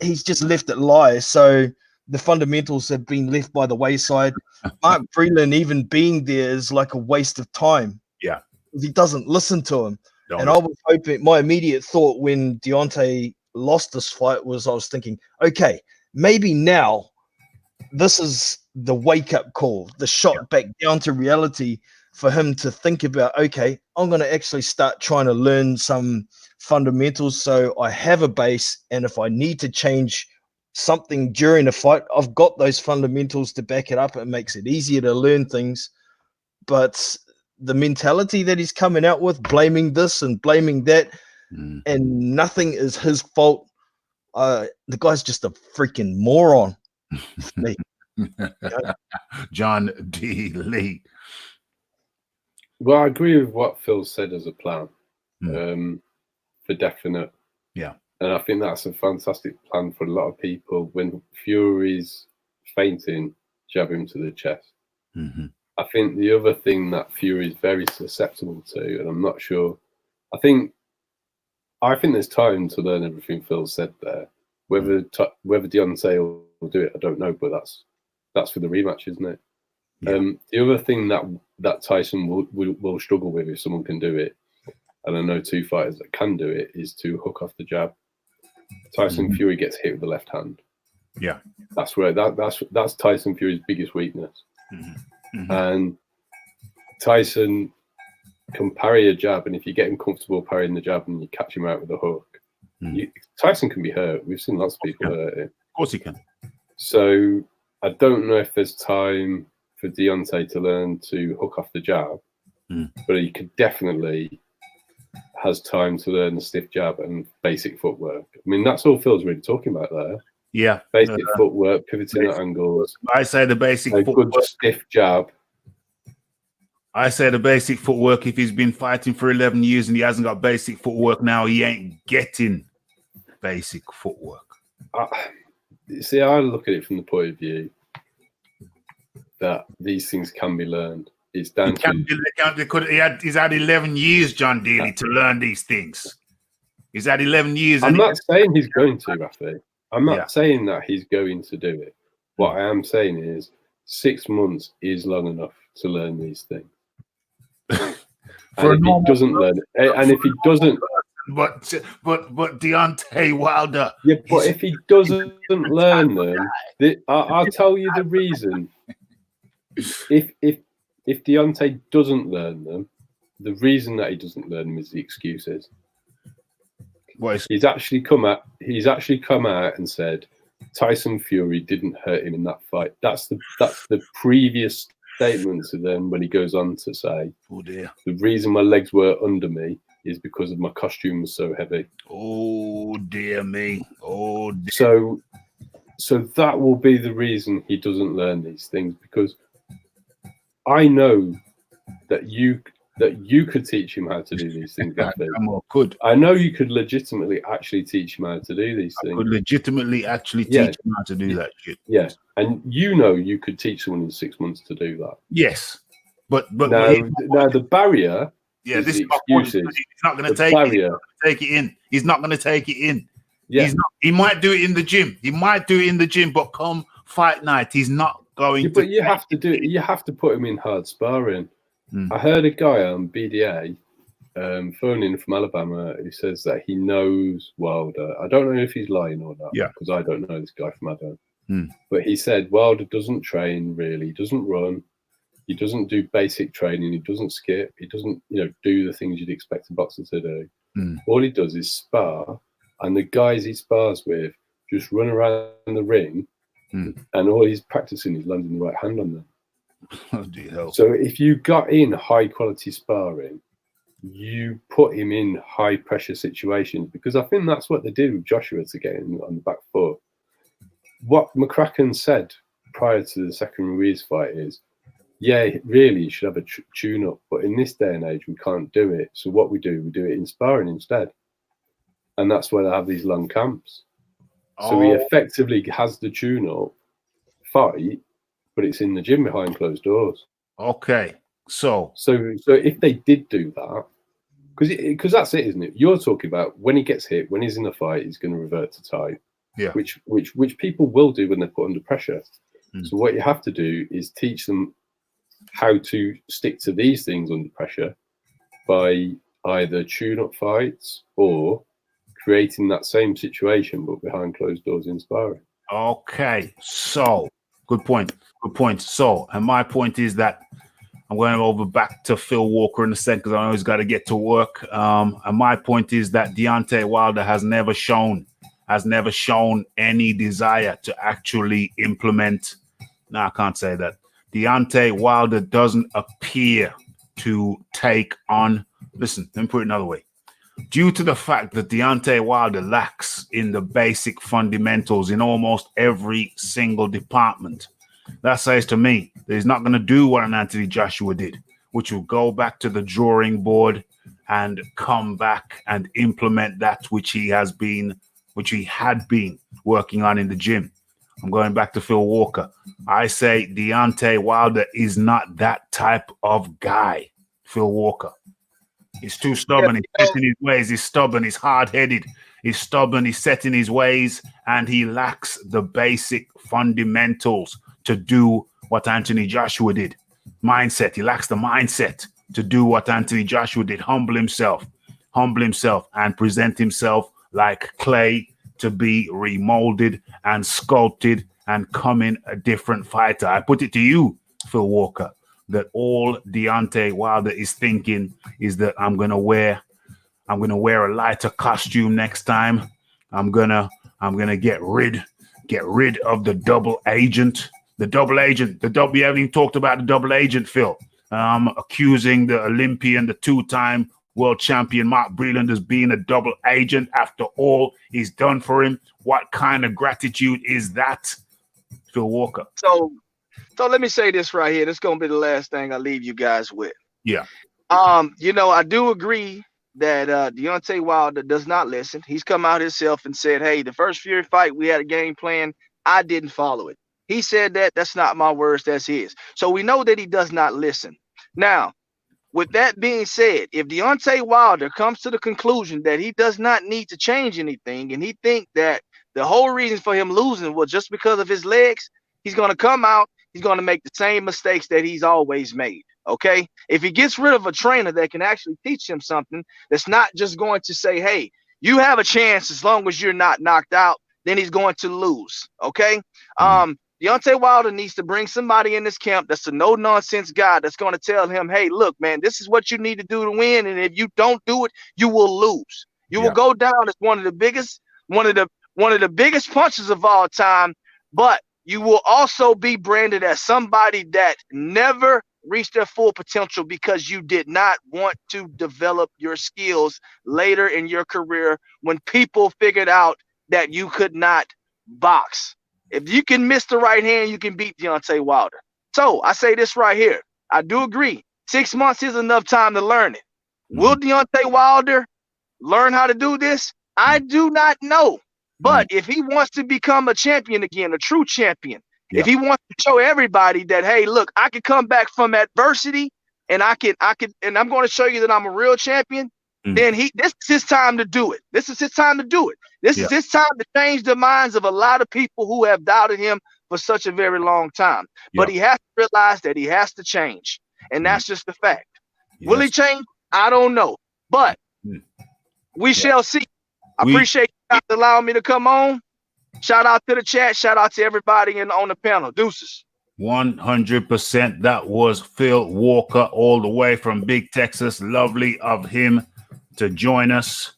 He's just left it lie. So the fundamentals have been left by the wayside. Mark Breland even being there is like a waste of time. Yeah. He doesn't listen to him. And I was hoping, my immediate thought when Deontay lost this fight was, I was thinking, okay, maybe now this is the wake-up call, the shot back down to reality for him to think about, okay, I'm going to actually start trying to learn some fundamentals so I have a base, and if I need to change something during a fight, I've got those fundamentals to back it up. It makes it easier to learn things. But the mentality that he's coming out with, blaming this and blaming that, and nothing is his fault. The guy's just a freaking moron. John D. Lee. Well, I agree with what Phil said as a plan, for definite. Yeah. And I think that's a fantastic plan for a lot of people. When Fury's fainting, jab him to the chest. Mm-hmm. I think the other thing that Fury is very susceptible to, and I'm not sure, I think there's time to learn everything Phil said there. Whether Deontay will do it, I don't know, but that's for the rematch, isn't it? Yeah. The other thing that Tyson will struggle with, if someone can do it, and I know two fighters that can do it, is to hook off the jab. Tyson Fury gets hit with the left hand. Yeah, that's where that's Tyson Fury's biggest weakness. And Tyson can parry a jab, and if you get him comfortable parrying the jab and you catch him out with a hook, Tyson can be hurt. We've seen lots of people hurt him. Of course he can. So I don't know if there's time for Deontay to learn to hook off the jab, but he could definitely has time to learn the stiff jab and basic footwork. I mean, that's all Phil's really talking about there. Yeah, basic footwork, pivoting at angles. I say the basic a footwork. good stiff jab. I say the basic footwork. If he's been fighting for 11 years and he hasn't got basic footwork now, he ain't getting basic footwork. See, I look at it from the point of view that these things can be learned. It's down to he's had 11 years, John Daly, to learn these things. He's had 11 years. I'm not saying he's going to, Raphie. I'm not saying that he's going to do it. What I am saying is 6 months is long enough to learn these things. And if he doesn't learn it, and if he doesn't, but Deontay Wilder. Yeah, but if he doesn't learn them, I'll tell you the reason. If Deontay doesn't learn them, the reason that he doesn't learn them is the excuses. He's actually come out and said Tyson Fury didn't hurt him in that fight. That's the previous statement to them when he goes on to say, "Oh dear, the reason my legs were under me is because of my costume was so heavy." Oh dear me. Oh dear. So that will be the reason he doesn't learn these things, because I know that you could teach him how to do these things. I know you could legitimately actually teach him how to do these things. Could legitimately actually teach him how to do that shit. Yeah, and you could teach someone in 6 months to do that. Yes, but now the barrier. Yeah, this is excuses. He's not going to take it in. He's not going to take it in. Yeah. He might do it in the gym. He might do it in the gym, but come fight night, he's not going to. But you have to do it. You have to put him in hard sparring. I heard a guy on BDA phoning from Alabama who says that he knows Wilder. I don't know if he's lying or not, because I don't know this guy from Adam. But he said Wilder doesn't train really. He doesn't run. He doesn't do basic training. He doesn't skip. He doesn't, do the things you'd expect a boxer to do. All he does is spar, and the guys he spars with just run around the ring, and all he's practicing is landing the right hand on them. Oh, dear hell. So if you got in high quality sparring, you put him in high pressure situations, because I think that's what they did with Joshua to get him on the back foot. What McCracken said prior to the second Ruiz fight is, really you should have a tune up, but in this day and age we can't do it. So what we do it in sparring instead, and that's why they have these long camps. So he effectively has the tune up fight, but it's in the gym behind closed doors. Okay, so if they did do that, because that's it, isn't it? You're talking about when he gets hit, when he's in a fight, he's going to revert to type. Yeah, which people will do when they're put under pressure. So what you have to do is teach them how to stick to these things under pressure by either tune-up fights or creating that same situation but behind closed doors in sparring. Okay, so good point. So, and my point is that I'm going over back to Phil Walker in a second because I know he's got to get to work. And my point is that Deontay Wilder has never shown any desire to actually implement. No, I can't say that. Deontay Wilder doesn't appear to take on. Listen, let me put it another way. Due to the fact that Deontay Wilder lacks in the basic fundamentals in almost every single department, that says to me that he's not going to do what an Anthony Joshua did, which will go back to the drawing board and come back and implement that which he had been working on in the gym. I'm going back to Phil Walker. I say Deontay Wilder is not that type of guy. Phil Walker. He's too stubborn. He's set in his ways. He's stubborn. He's hard-headed. He's stubborn. He's set in his ways, and he lacks the basic fundamentals to do what Anthony Joshua did. Mindset. He lacks the mindset to do what Anthony Joshua did. Humble himself, and present himself like clay to be remolded and sculpted and come in a different fighter. I put it to you, Phil Walker, that all Deontay Wilder is thinking is that I'm gonna wear a lighter costume next time. I'm gonna get rid of the double agent The double agent. We haven't even talked about the double agent, Phil. Accusing the Olympian, the two-time world champion Mark Breland as being a double agent after all he's done for him. What kind of gratitude is that, Phil Walker? So let me say this right here. This is gonna be the last thing I leave you guys with. Yeah. I do agree that Deontay Wilder does not listen. He's come out himself and said, hey, the first Fury fight, we had a game plan. I didn't follow it. He said that. That's not my words. That's his. So we know that he does not listen. Now, with that being said, if Deontay Wilder comes to the conclusion that he does not need to change anything, and he think that the whole reason for him losing was just because of his legs, he's going to come out, he's going to make the same mistakes that he's always made. Okay, if he gets rid of a trainer that can actually teach him something, that's not just going to say, hey, you have a chance as long as you're not knocked out, then he's going to lose. Okay. Deontay Wilder needs to bring somebody in this camp that's a no-nonsense guy that's going to tell him, hey, look, man, this is what you need to do to win, and if you don't do it, you will lose. You will go down as one of the biggest punches of all time, but you will also be branded as somebody that never reached their full potential because you did not want to develop your skills later in your career when people figured out that you could not box. If you can miss the right hand, you can beat Deontay Wilder. So I say this right here. I do agree. 6 months is enough time to learn it. Will Deontay Wilder learn how to do this? I do not know. But if he wants to become a champion again, a true champion, if he wants to show everybody that, hey, look, I can come back from adversity and and I'm going to show you that I'm a real champion, then this is his time to do it. This is his time to do it. This is his time to change the minds of a lot of people who have doubted him for such a very long time. But he has to realize that he has to change. And that's just the fact. Will he change? I don't know. But we shall see. I appreciate you guys allowing me to come on. Shout out to the chat. Shout out to everybody on the panel. Deuces. 100%. That was Phil Walker all the way from Big Texas. Lovely of him to join us.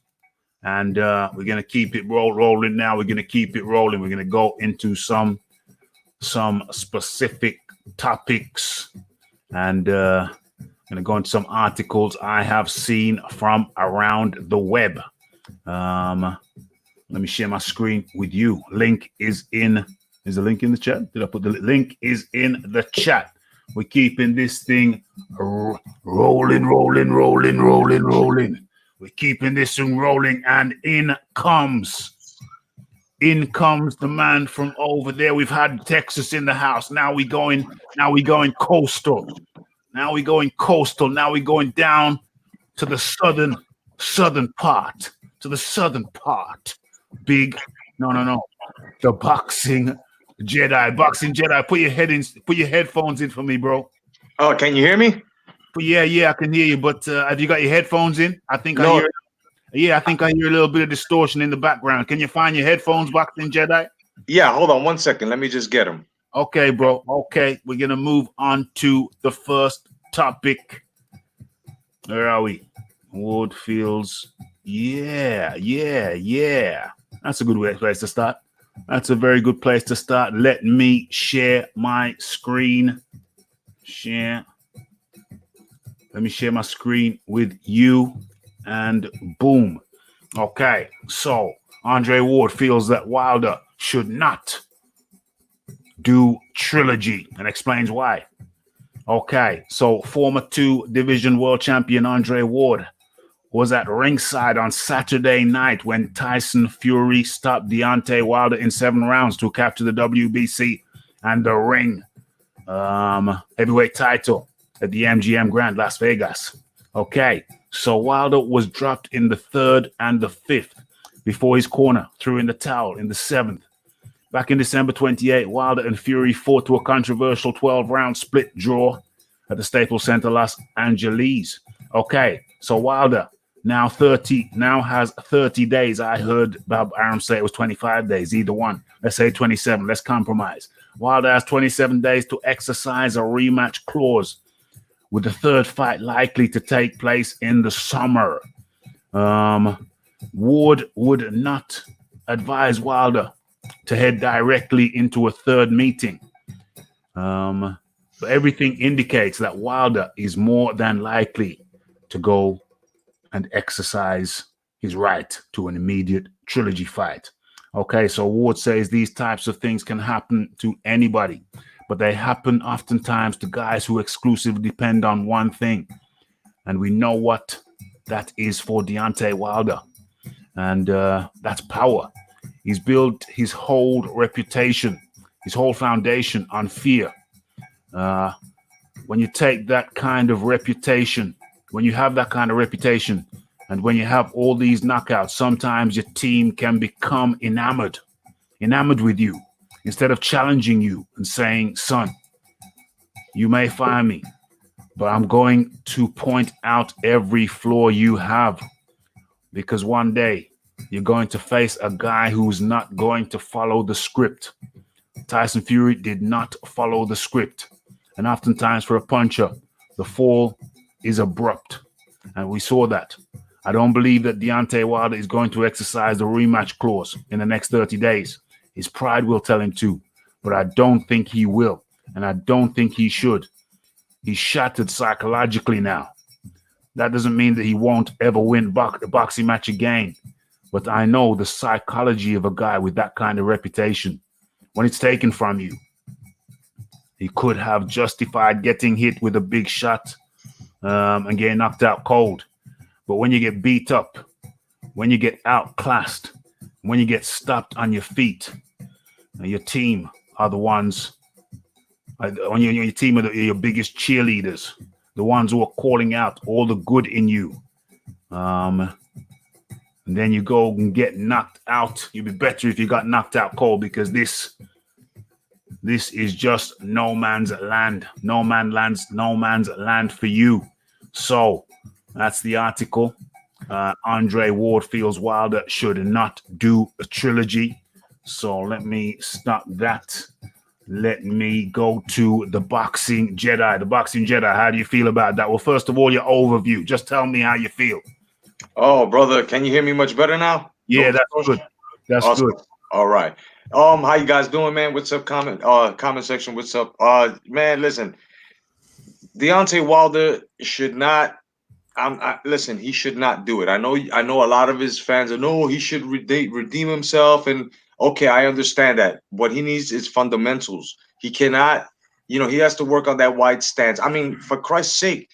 And we're going to keep it rolling now. We're going to keep it rolling. We're going to go into some specific topics. And going to go into some articles I have seen from around the web. Let me share my screen with you. Link is the link in the chat? Did I put the link is in the chat? We're keeping this thing rolling. We're keeping this thing rolling, and in comes the man from over there. We've had Texas in the house. Now we going coastal. Now we're going down to the southern part. Big, no. The boxing Jedi. Put your headphones in for me, bro. Oh, can you hear me? Yeah, I can hear you. But have you got your headphones in? I think I hear a little bit of distortion in the background. Can you find your headphones, Boxing Jedi? Yeah, hold on 1 second. Let me just get them. Okay, bro. Okay, we're gonna move on to the first topic. Where are we? Woodfields. Yeah. That's a good place to start. That's a very good place to start. Let me share my screen. Let me share my screen with you. And boom. Okay. So Andre Ward feels that Wilder should not do Trilogy and explains why. Okay. So former 2-division world champion Andre Ward was at ringside on Saturday night when Tyson Fury stopped Deontay Wilder in 7 rounds to capture the WBC and the ring heavyweight title at the MGM Grand Las Vegas. Okay, so Wilder was dropped in the 3rd and the 5th before his corner threw in the towel in the 7th. Back in December 28, Wilder and Fury fought to a controversial 12-round split draw at the Staples Center, Los Angeles. Okay, so Wilder now has 30 days. I heard Bob Arum say it was 25 days, either one. Let's say 27. Let's compromise. Wilder has 27 days to exercise a rematch clause, with the 3rd fight likely to take place in the summer. Ward would not advise Wilder to head directly into a 3rd meeting. But everything indicates that Wilder is more than likely to go and exercise his right to an immediate trilogy fight. Okay, so Ward says these types of things can happen to anybody, but they happen oftentimes to guys who exclusively depend on one thing. And we know what that is for Deontay Wilder. And that's power. He's built his whole reputation, his whole foundation on fear. When you take that kind of reputation, when you have that kind of reputation, and when you have all these knockouts, sometimes your team can become enamored with you, instead of challenging you and saying, son, you may fire me, but I'm going to point out every flaw you have, because one day you're going to face a guy who's not going to follow the script. Tyson Fury did not follow the script. And oftentimes for a puncher, the fall is abrupt. And we saw that. I don't believe that Deontay Wilder is going to exercise the rematch clause in the next 30 days. His pride will tell him to, but I don't think he will. And I don't think he should. He's shattered psychologically now. That doesn't mean that he won't ever win a boxing match again. But I know the psychology of a guy with that kind of reputation. When it's taken from you, he could have justified getting hit with a big shot and getting knocked out cold. But when you get beat up, when you get outclassed, when you get stopped on your feet, your team are the ones, when your team are your biggest cheerleaders, the ones who are calling out all the good in you. And then you go and get knocked out. You'd be better if you got knocked out cold, because this is just no man's land. No man's land for you. So that's the article. Andre Ward feels Wilder should not do a trilogy. So let me stop that. Let me go to the Boxing Jedi. The Boxing Jedi, how do you feel about that? Well, first of all, your overview. Just tell me how you feel. Oh, brother, can you hear me much better now? Yeah, that's good. That's awesome. good. All right. How you guys doing, man? What's up? Comment section. What's up? Man, listen. Deontay Wilder should not. Listen. He should not do it. I know a lot of his fans are, no, he should redeem himself. And okay, I understand that. What he needs is fundamentals. He cannot. He has to work on that wide stance. I mean, for Christ's sake,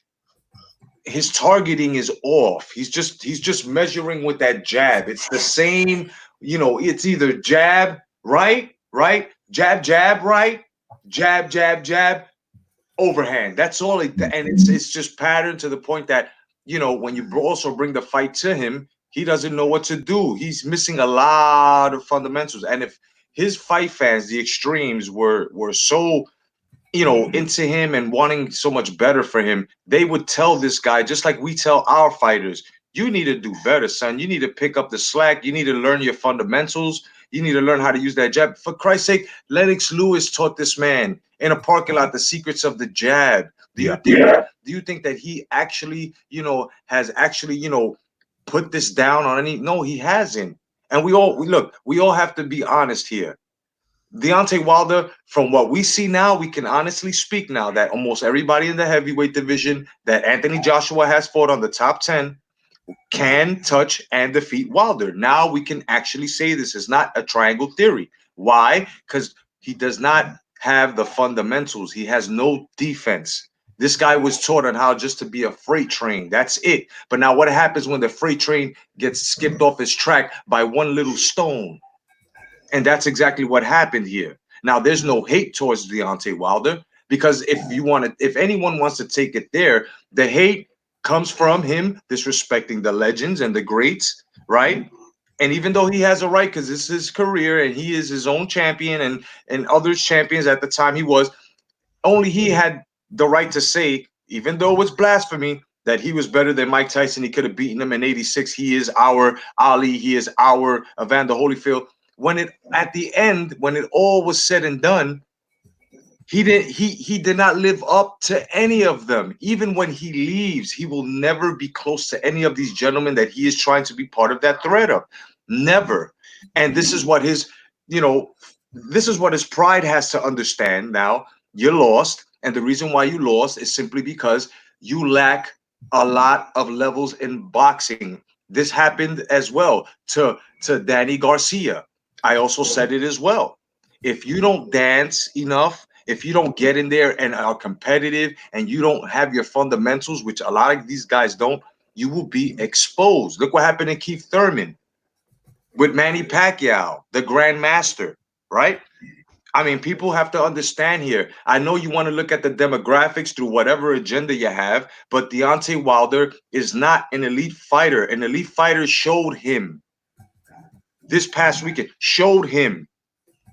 his targeting is off. He's just measuring with that jab. It's the same. It's either jab, right, jab, right, jab, overhand. That's all and it's just patterned to the point that, when you also bring the fight to him, he doesn't know what to do. He's missing a lot of fundamentals. And if his fight fans, the extremes, were so, into him and wanting so much better for him, they would tell this guy, just like we tell our fighters, you need to do better, son. You need to pick up the slack. You need to learn your fundamentals. You need to learn how to use that jab. For Christ's sake, Lennox Lewis taught this man in a parking lot the secrets of the jab. Do you think that he actually, has actually, put this down on any? No, he hasn't. And we all have to be honest here. Deontay Wilder, from what we see now, we can honestly speak now that almost everybody in the heavyweight division that Anthony Joshua has fought on the top 10 can touch and defeat Wilder. Now we can actually say this is not a triangle theory. Why? Because he does not have the fundamentals. He has no defense. This guy was taught on how just to be a freight train. That's it. But now what happens when the freight train gets skipped off its track by one little stone? And that's exactly what happened here. Now, there's no hate towards Deontay Wilder, because if anyone wants to take it there, the hate comes from him disrespecting the legends and the greats, right? And even though he has a right, because this is his career and he is his own champion and others champions at the time only he had the right to say, even though it was blasphemy, that he was better than Mike Tyson. He could have beaten him in '86. He is our Ali. He is our Evander Holyfield. At the end, when it all was said and done, he did not live up to any of them. Even when he leaves, he will never be close to any of these gentlemen that he is trying to be part of that thread of. Never. And this is what his pride has to understand now, you lost. And the reason why you lost is simply because you lack a lot of levels in boxing. This happened as well to Danny Garcia. I also said it as well. If you don't dance enough, if you don't get in there and are competitive and you don't have your fundamentals, which a lot of these guys don't, you will be exposed. Look what happened to Keith Thurman with Manny Pacquiao, the Grandmaster, right? I mean, people have to understand here. I know you want to look at the demographics through whatever agenda you have, but Deontay Wilder is not an elite fighter. An elite fighter showed him this past weekend, showed him.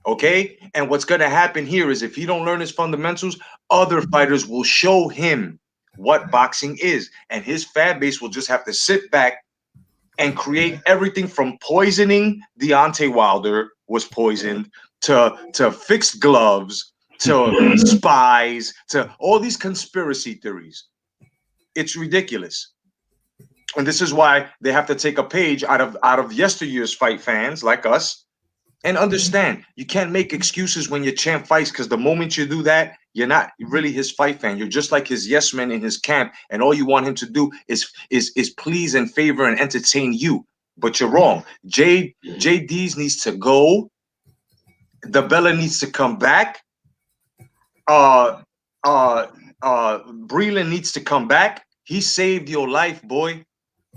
Okay. And what's going to happen here is if he don't learn his fundamentals, other fighters will show him what boxing is. And his fan base will just have to sit back and create everything from poisoning Deontay Wilder was poisoned to fixed gloves, to spies, to all these conspiracy theories. It's ridiculous. And this is why they have to take a page out of yesteryear's fight fans like us and understand you can't make excuses when your champ fights, because the moment you do that, you're not really his fight fan. You're just like his yes man in his camp, and all you want him to do is please and favor and entertain you. But you're wrong. JD's needs to go. The Bella needs to come back. Breland needs to come back. He saved your life, boy.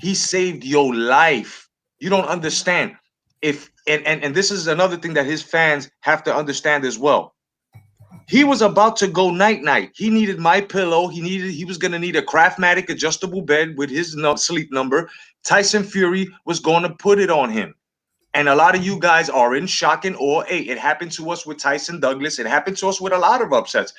He saved your life. You don't understand. And this is another thing that his fans have to understand as well. He was about to go night-night. He needed my pillow. He was going to need a Craftmatic adjustable bed with his sleep number. Tyson Fury was going to put it on him. And a lot of you guys are in shock and awe. Hey, it happened to us with Tyson Douglas. It happened to us with a lot of upsets.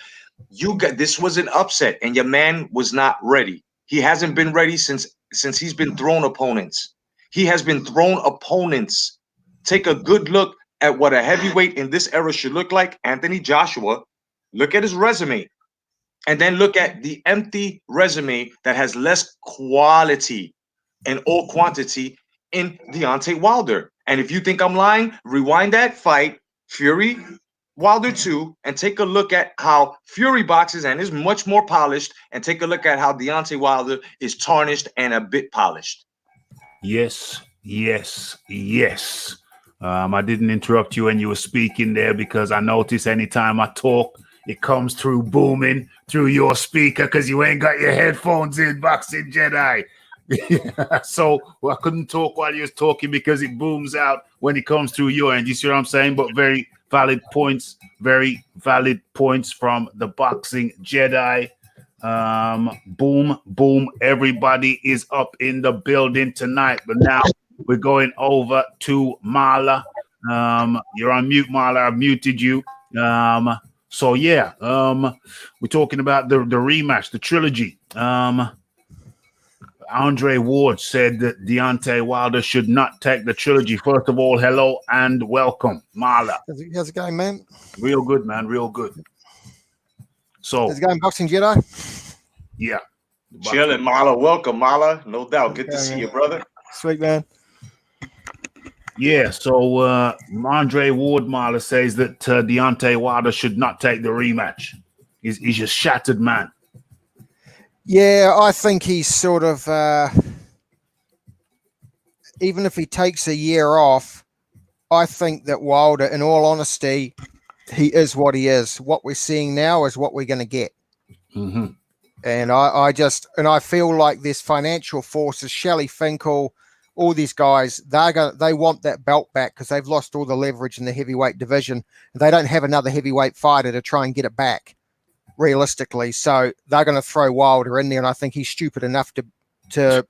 This was an upset, and your man was not ready. He hasn't been ready since he's been thrown opponents. He has been thrown opponents. Take a good look at what a heavyweight in this era should look like. Anthony Joshua, look at his resume, and then look at the empty resume that has less quality and all quantity in Deontay Wilder. And if you think I'm lying, rewind that fight, Fury Wilder 2, and take a look at how Fury boxes and is much more polished, and take a look at how Deontay Wilder is tarnished and a bit polished. Yes, yes, yes. I didn't interrupt you when you were speaking there because I notice anytime I talk, it comes through booming through your speaker because you ain't got your headphones in, Boxing Jedi. So I couldn't talk while you was talking because it booms out when it comes through your end. You see what I'm saying? But very valid points from the Boxing Jedi. Boom, boom. Everybody is up in the building tonight. But now we're going over to Marla. You're on mute, Marla. I've muted you. So yeah, we're talking about the rematch, the trilogy. Andre Ward said that Deontay Wilder should not take the trilogy. First of all, hello and welcome, Marla. How's it going, man? Real good, man. Real good. So, how's it going, Boxing Jedi? Yeah. Chilling, Marla. Welcome, Marla. No doubt. Good to see you, brother. Sweet, man. Yeah, so Andre Ward, Marla, says that Deontay Wilder should not take the rematch. He's a shattered man. Yeah, I think he's sort of, even if he takes a year off, I think that Wilder, in all honesty, he is what he is. What we're seeing now is what we're going to get. Mm-hmm. And I feel like this financial forces, Shelley Finkel, all these guys, they want that belt back because they've lost all the leverage in the heavyweight division. They don't have another heavyweight fighter to try and get it back, realistically. So they're going to throw Wilder in there, and I think he's stupid enough to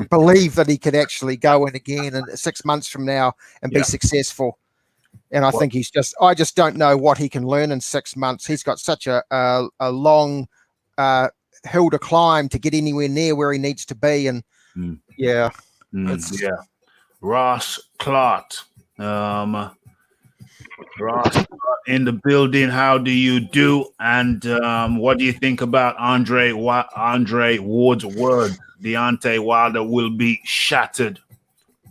believe that he could actually go in again in 6 months from now and be successful. And I think I just don't know what he can learn in 6 months. He's got such a long hill to climb to get anywhere near where he needs to be. And Ross Clark. Ross in the building. How do you do? And what do you think about Andre Ward's word? Deontay Wilder will be shattered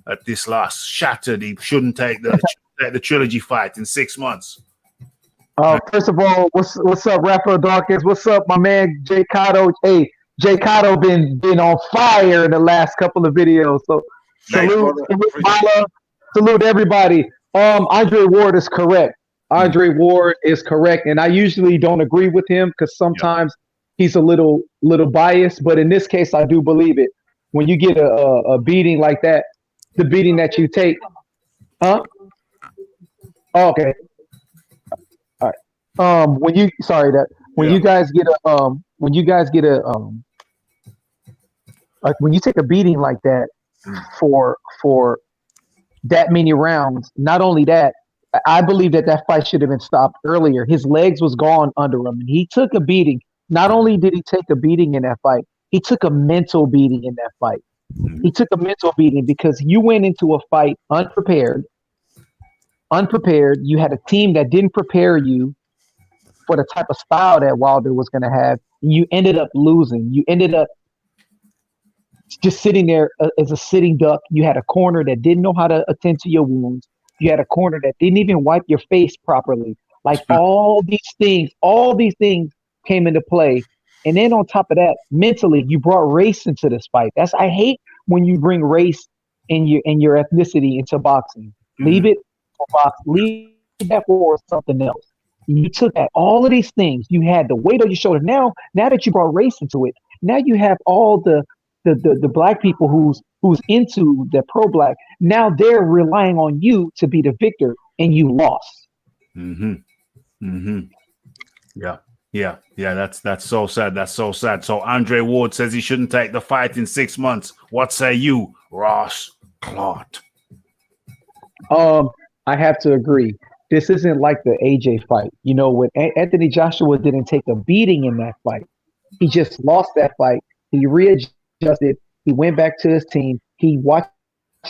at this last. Shattered. He shouldn't take the trilogy fight in 6 months. First of all, what's up, Rapper Dawkins? What's up, my man Jay Cotto? Hey, Jay Cotto been on fire in the last couple of videos. So Thanks, salute, brother. salute, Appreciate it. Mala, salute everybody. Andre Ward is correct. Andre Ward is correct, and I usually don't agree with him because sometimes he's a little biased. But in this case, I do believe it. When you get a beating like that, the beating that you take, huh? Oh, okay. All right. When you guys get like when you take a beating like that for that many rounds, not only that, I believe that fight should have been stopped earlier. His legs was gone under him, and he took a beating. Not only did he take a beating in that fight, he took a mental beating in that fight. He took a mental beating because you went into a fight unprepared. You had a team that didn't prepare you for the type of style that Wilder was going to have. You ended up losing. You ended up just sitting there as a sitting duck. You had a corner that didn't know how to attend to your wounds. You had a corner that didn't even wipe your face properly. Like all these things came into play. And then on top of that, mentally, you brought race into this fight. I hate when you bring race and your ethnicity into boxing. Leave it for boxing. Leave that for something else. You took that, all of these things. You had the weight on your shoulder. Now that you brought race into it, now you have all the black people who's into the pro-black. Now they're relying on you to be the victor, and you lost. Yeah. That's so sad. That's so sad. So Andre Ward says he shouldn't take the fight in 6 months. What say you, Ross Clark? I have to agree. This isn't like the AJ fight. You know, when Anthony Joshua didn't take a beating in that fight, he just lost that fight. He readjusted. He went back to his team. He watched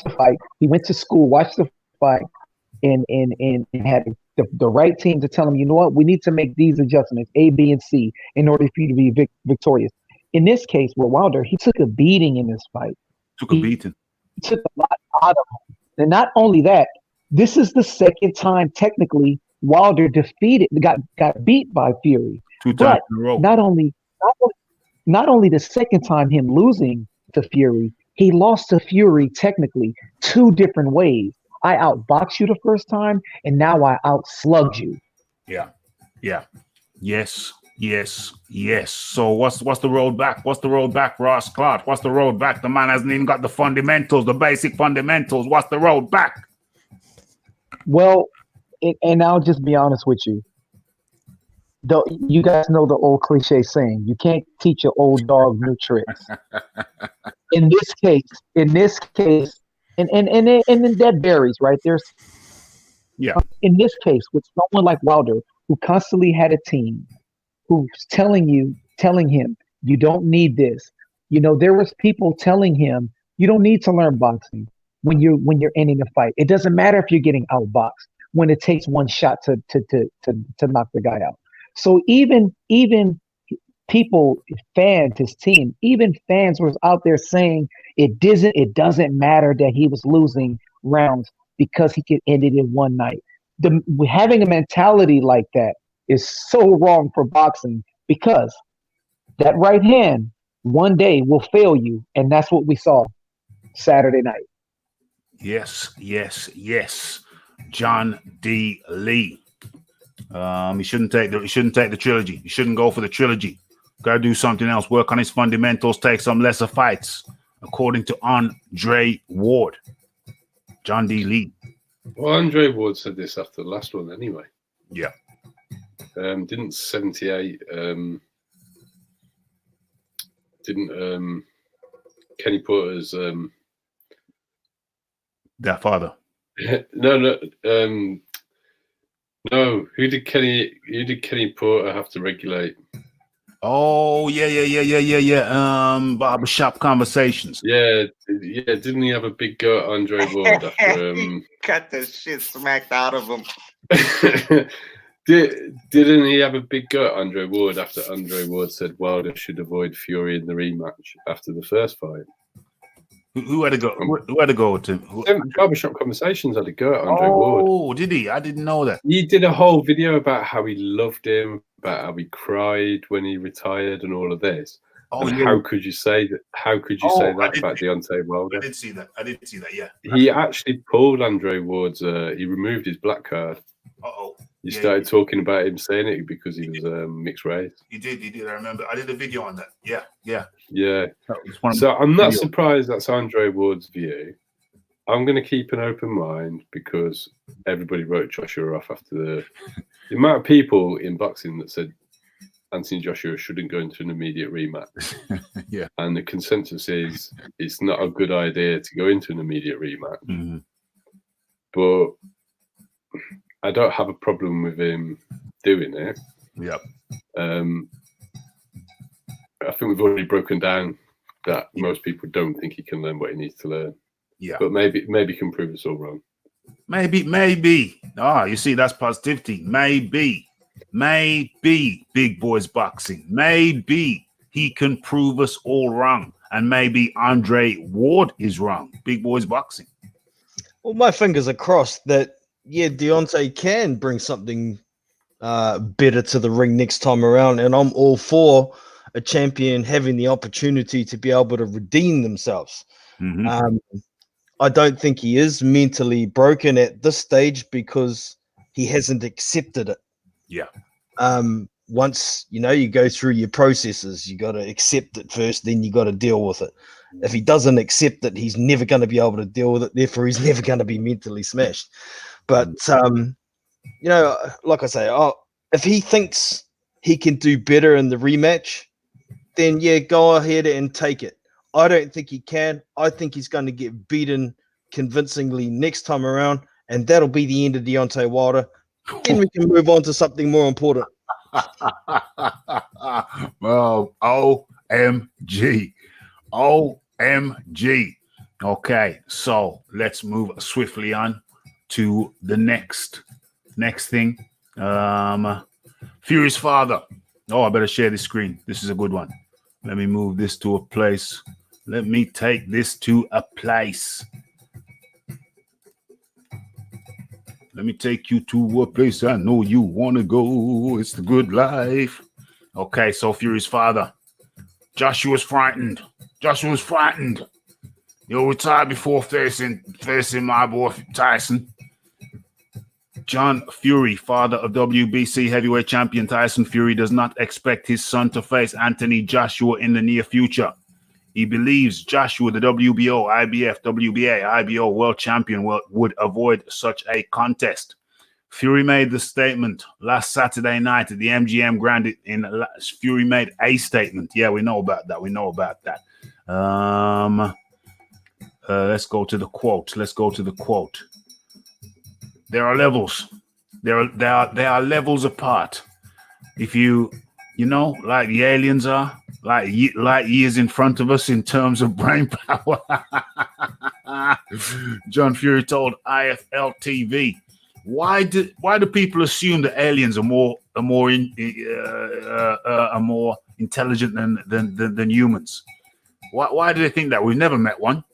the fight. He went to school, watched the fight, and had the right team to tell him, you know what, we need to make these adjustments, A, B, and C, in order for you to be victorious. In this case, with Wilder, he took a beating in this fight. He took a lot out of him. And not only that, this is the second time technically Wilder got beat by Fury. 2 times in a row. Not only the second time him losing to Fury, he lost to Fury technically 2 different ways. I outboxed you the first time, and now I outslugged you. Yeah. Yes. So what's the road back? What's the road back, Ross Clark? What's the road back? The man hasn't even got the fundamentals, the basic fundamentals. What's the road back? Well, and I'll just be honest with you. You guys know the old cliche saying, you can't teach an old dog new tricks. In this case, and that varies, right? In this case, with someone like Wilder, who constantly had a team, who's telling him, you don't need this. You know, there was people telling him, you don't need to learn boxing when you're ending a fight. It doesn't matter if you're getting outboxed when it takes one shot to knock the guy out. So even people, fans, his team, even fans was out there saying it doesn't matter that he was losing rounds because he could end it in one night. Having a mentality like that is so wrong for boxing, because that right hand one day will fail you, and that's what we saw Saturday night. Yes. John D. Lee. He shouldn't take the trilogy. He shouldn't go for the trilogy. Got to do something else. Work on his fundamentals. Take some lesser fights, according to Andre Ward. John D. Lee. Well, Andre Ward said this after the last one anyway. Yeah. Didn't 78? Didn't Kenny Porter's their father? No. Who did Kenny Porter have to regulate? Oh, yeah. Barbershop conversations. Yeah. Didn't he have a big go at Andre Ward after got the shit smacked out of him? Didn't he have a big go at Andre Ward after Andre Ward said Wilder should avoid Fury in the rematch after the first fight? Who had to go? Who had to go to? Barbershop Conversations had a go at Andre Ward. Oh, did he? I didn't know that. He did a whole video about how he loved him, about how he cried when he retired, and all of this. Oh, and yeah. how could you say that? How could you say that about Deontay Wilder? I did see that. Yeah. He actually pulled Andre Ward's. He removed his black card. He started talking about him saying it because he was mixed race. He did. I remember. I did a video on that. Yeah. So I'm not surprised that's Andre Ward's view. I'm going to keep an open mind because everybody wrote Joshua off after the amount of people in boxing that said Anthony Joshua shouldn't go into an immediate rematch. Yeah. And the consensus is it's not a good idea to go into an immediate rematch. Mm-hmm. But I don't have a problem with him doing it. Yep. I think we've already broken down that most people don't think he can learn what he needs to learn. Yeah. But maybe he can prove us all wrong. Maybe. You see, that's positivity. Maybe Big Boys Boxing. Maybe he can prove us all wrong. And maybe Andre Ward is wrong. Big Boys Boxing. Well, my fingers are crossed that, Deontay can bring something better to the ring next time around. And I'm all for a champion having the opportunity to be able to redeem themselves. Mm-hmm. I don't think he is mentally broken at this stage because he hasn't accepted it. Yeah. Once, you go through your processes, you got to accept it first, then you got to deal with it. If he doesn't accept it, he's never going to be able to deal with it. Therefore, he's never going to be mentally smashed. But, like I say, if he thinks he can do better in the rematch, then, go ahead and take it. I don't think he can. I think he's going to get beaten convincingly next time around, and that'll be the end of Deontay Wilder. Then we can move on to something more important. Well, OMG. Okay, so let's move swiftly on to the next thing. Fury's father. I better share this screen. This is a good one. Let me move this to a place. Let me take this to a place. Let me take you to a place I know you want to go. It's the good life. Okay, so Fury's father. Joshua's frightened. He'll retire before facing my boy Tyson. John Fury, father of WBC heavyweight champion Tyson Fury, does not expect his son to face Anthony Joshua in the near future. He believes Joshua, the WBO, IBF, WBA, IBO world champion, would avoid such a contest. Fury made the statement last Saturday night at the MGM Grand. Fury made a statement. Yeah, we know about that. Let's go to the quote. There are levels. There are levels apart. If you like the aliens are, like years in front of us in terms of brain power. John Fury told IFL TV, why do people assume that aliens are more intelligent than humans? Why do they think that? We've never met one.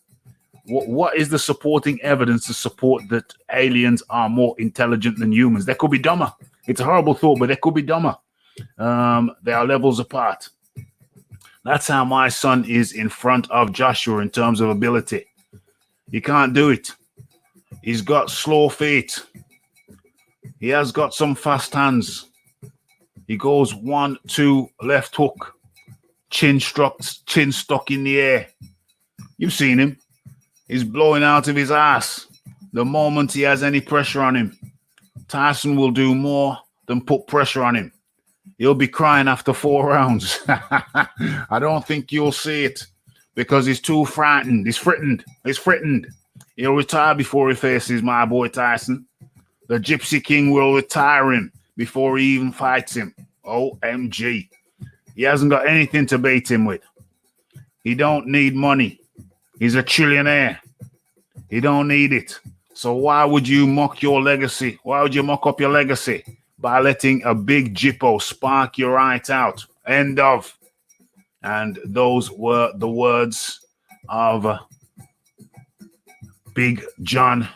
What is the supporting evidence to support that aliens are more intelligent than humans? They could be dumber. It's a horrible thought, but they could be dumber. They are levels apart. That's how my son is in front of Joshua in terms of ability. He can't do it. He's got slow feet. He has got some fast hands. He goes 1, 2, left hook, chin stuck in the air. You've seen him. He's blowing out of his ass the moment he has any pressure on him. Tyson will do more than put pressure on him. He'll be crying after 4 rounds. I don't think you'll see it because he's too frightened. He's frightened. He'll retire before he faces my boy Tyson. The Gypsy King will retire him before he even fights him. OMG. He hasn't got anything to beat him with. He don't need money. He's a trillionaire. He don't need it. So why would you mock your legacy? Why would you mock up your legacy? By letting a big Jippo spark you right out. End of. And those were the words of Big John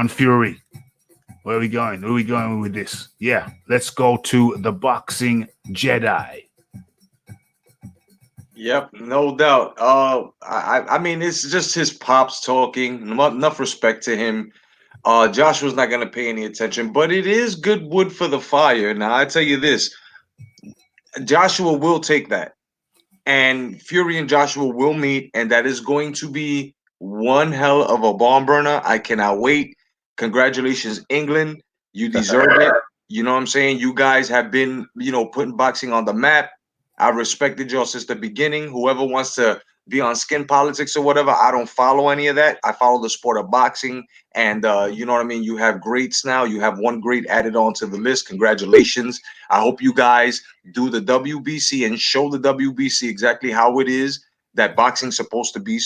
Fury. Where are we going? Where are we going with this? Yeah, let's go to the Boxing Jedi. Yep, no doubt. I mean, it's just his pops talking. Enough respect to him. Joshua's not gonna pay any attention, but it is good wood for the fire. Now, I tell you this, Joshua will take that, and Fury and Joshua will meet, and that is going to be one hell of a barn burner. I cannot wait. Congratulations, England. You deserve it. You know what I'm saying? You guys have been, putting boxing on the map. I respected y'all since the beginning. Whoever wants to be on skin politics or whatever, I don't follow any of that. I follow the sport of boxing. And you know what I mean? You have greats now. You have one great added on to the list. Congratulations. I hope you guys do the WBC and show the WBC exactly how it is that boxing's supposed to be,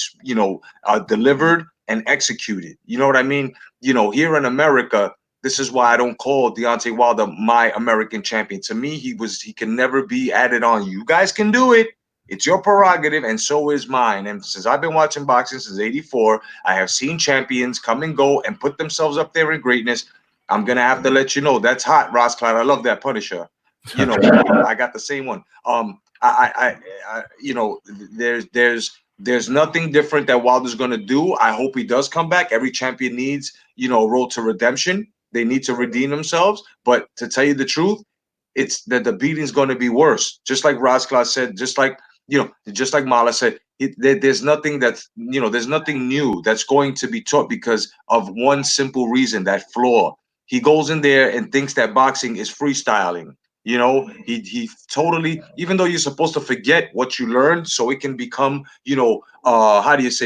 delivered and executed. You know what I mean? Here in America, this is why I don't call Deontay Wilder my American champion. To me, he can never be added on. You guys can do it. It's your prerogative, and so is mine. And since I've been watching boxing since '84, I have seen champions come and go and put themselves up there in greatness. I'm gonna have to let you know that's hot, Ross Clyde. I love that Punisher. I got the same one. There's nothing different that Wilder's gonna do. I hope he does come back. Every champion needs, a road to redemption. They need to redeem themselves. But to tell you the truth, it's that the beating's going to be worse. Just like Razkla said, just like Mala said, there's nothing there's nothing new that's going to be taught because of one simple reason, that flaw. He goes in there and thinks that boxing is freestyling. He totally, even though you're supposed to forget what you learned so it can become,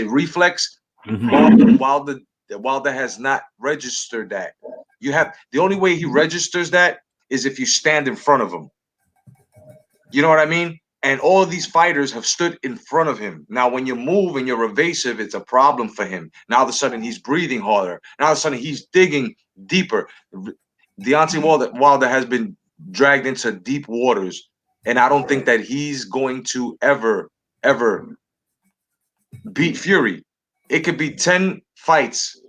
reflex. Wilder has not registered that. The only way he registers that is if you stand in front of him. You know what I mean? And all of these fighters have stood in front of him. Now, when you move and you're evasive, it's a problem for him. Now, all of a sudden, he's breathing harder. Now, all of a sudden, he's digging deeper. Deontay Wilder has been dragged into deep waters, and I don't think that he's going to ever beat Fury. It could be 10 fights.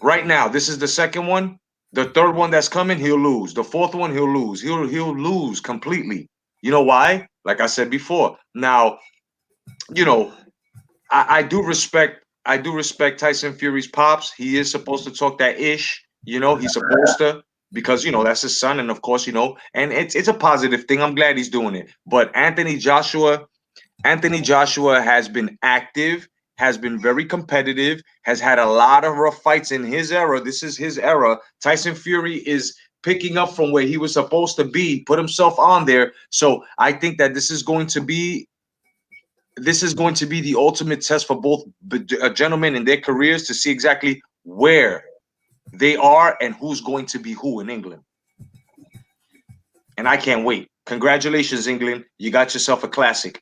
Right now, this is the second one. The third one that's coming, he'll lose. The fourth one, he'll lose. He'll lose completely. You know why? Like I said before. Now, I do respect Tyson Fury's pops. He is supposed to talk that ish. He's supposed to, because that's his son, and of course, and it's a positive thing. I'm glad he's doing it. But Anthony Joshua has been active, has been very competitive, has had a lot of rough fights in his era. This is his era. Tyson Fury is picking up from where he was supposed to be, put himself on there. So I think that this is going to be the ultimate test for both gentlemen in their careers to see exactly where they are and who's going to be who in England. And I can't wait. Congratulations, England. You got yourself a classic.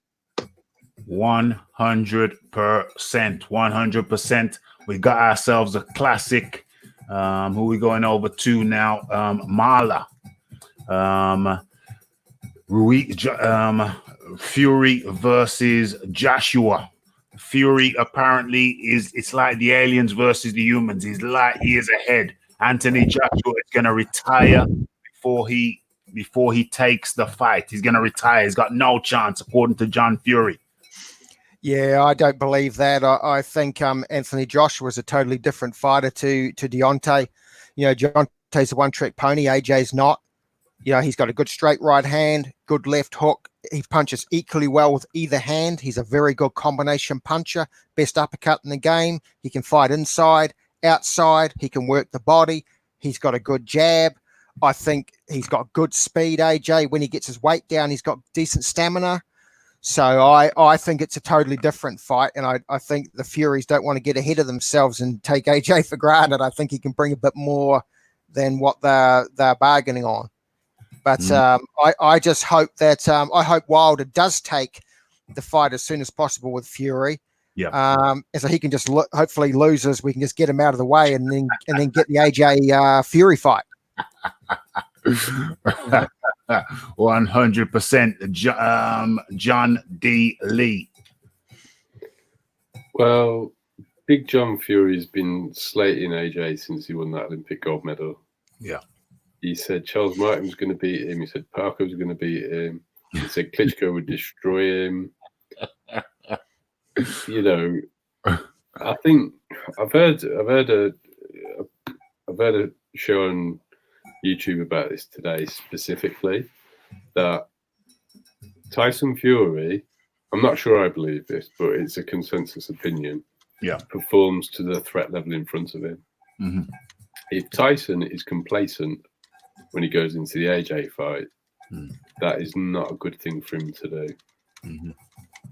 100%. We got ourselves a classic. Who we going over to now? Mala. Fury versus Joshua. Fury apparently it's like the aliens versus the humans. He's light years ahead. Anthony Joshua is gonna retire before he takes the fight. He's gonna retire. He's got no chance, according to John Fury. Yeah, I don't believe that. I think Anthony Joshua is a totally different fighter to Deontay. Deontay's a one-trick pony. AJ's not. He's got a good straight right hand, good left hook. He punches equally well with either hand. He's a very good combination puncher, best uppercut in the game. He can fight inside, outside. He can work the body. He's got a good jab. I think he's got good speed, AJ. When he gets his weight down, he's got decent stamina. So I think it's a totally different fight, and I think the Furies don't want to get ahead of themselves and take AJ for granted. I think he can bring a bit more than what they're bargaining on. But I just hope that I hope Wilder does take the fight as soon as possible with Fury. Yeah. And so he can just hopefully loses. We can just get him out of the way and then get the AJ Fury fight. 100%. John D. Lee. Well, Big John Fury's been slating AJ since he won that Olympic gold medal. Yeah. He said Charles Martin was going to beat him. He said Parker was going to beat him. He said Klitschko would destroy him. You know, I think I've heard a show on YouTube about this today specifically, that Tyson Fury, I'm not sure I believe this, but it's a consensus opinion, performs to the threat level in front of him. Mm-hmm. If Tyson is complacent when he goes into the AJ fight, that is not a good thing for him to do. Mm-hmm.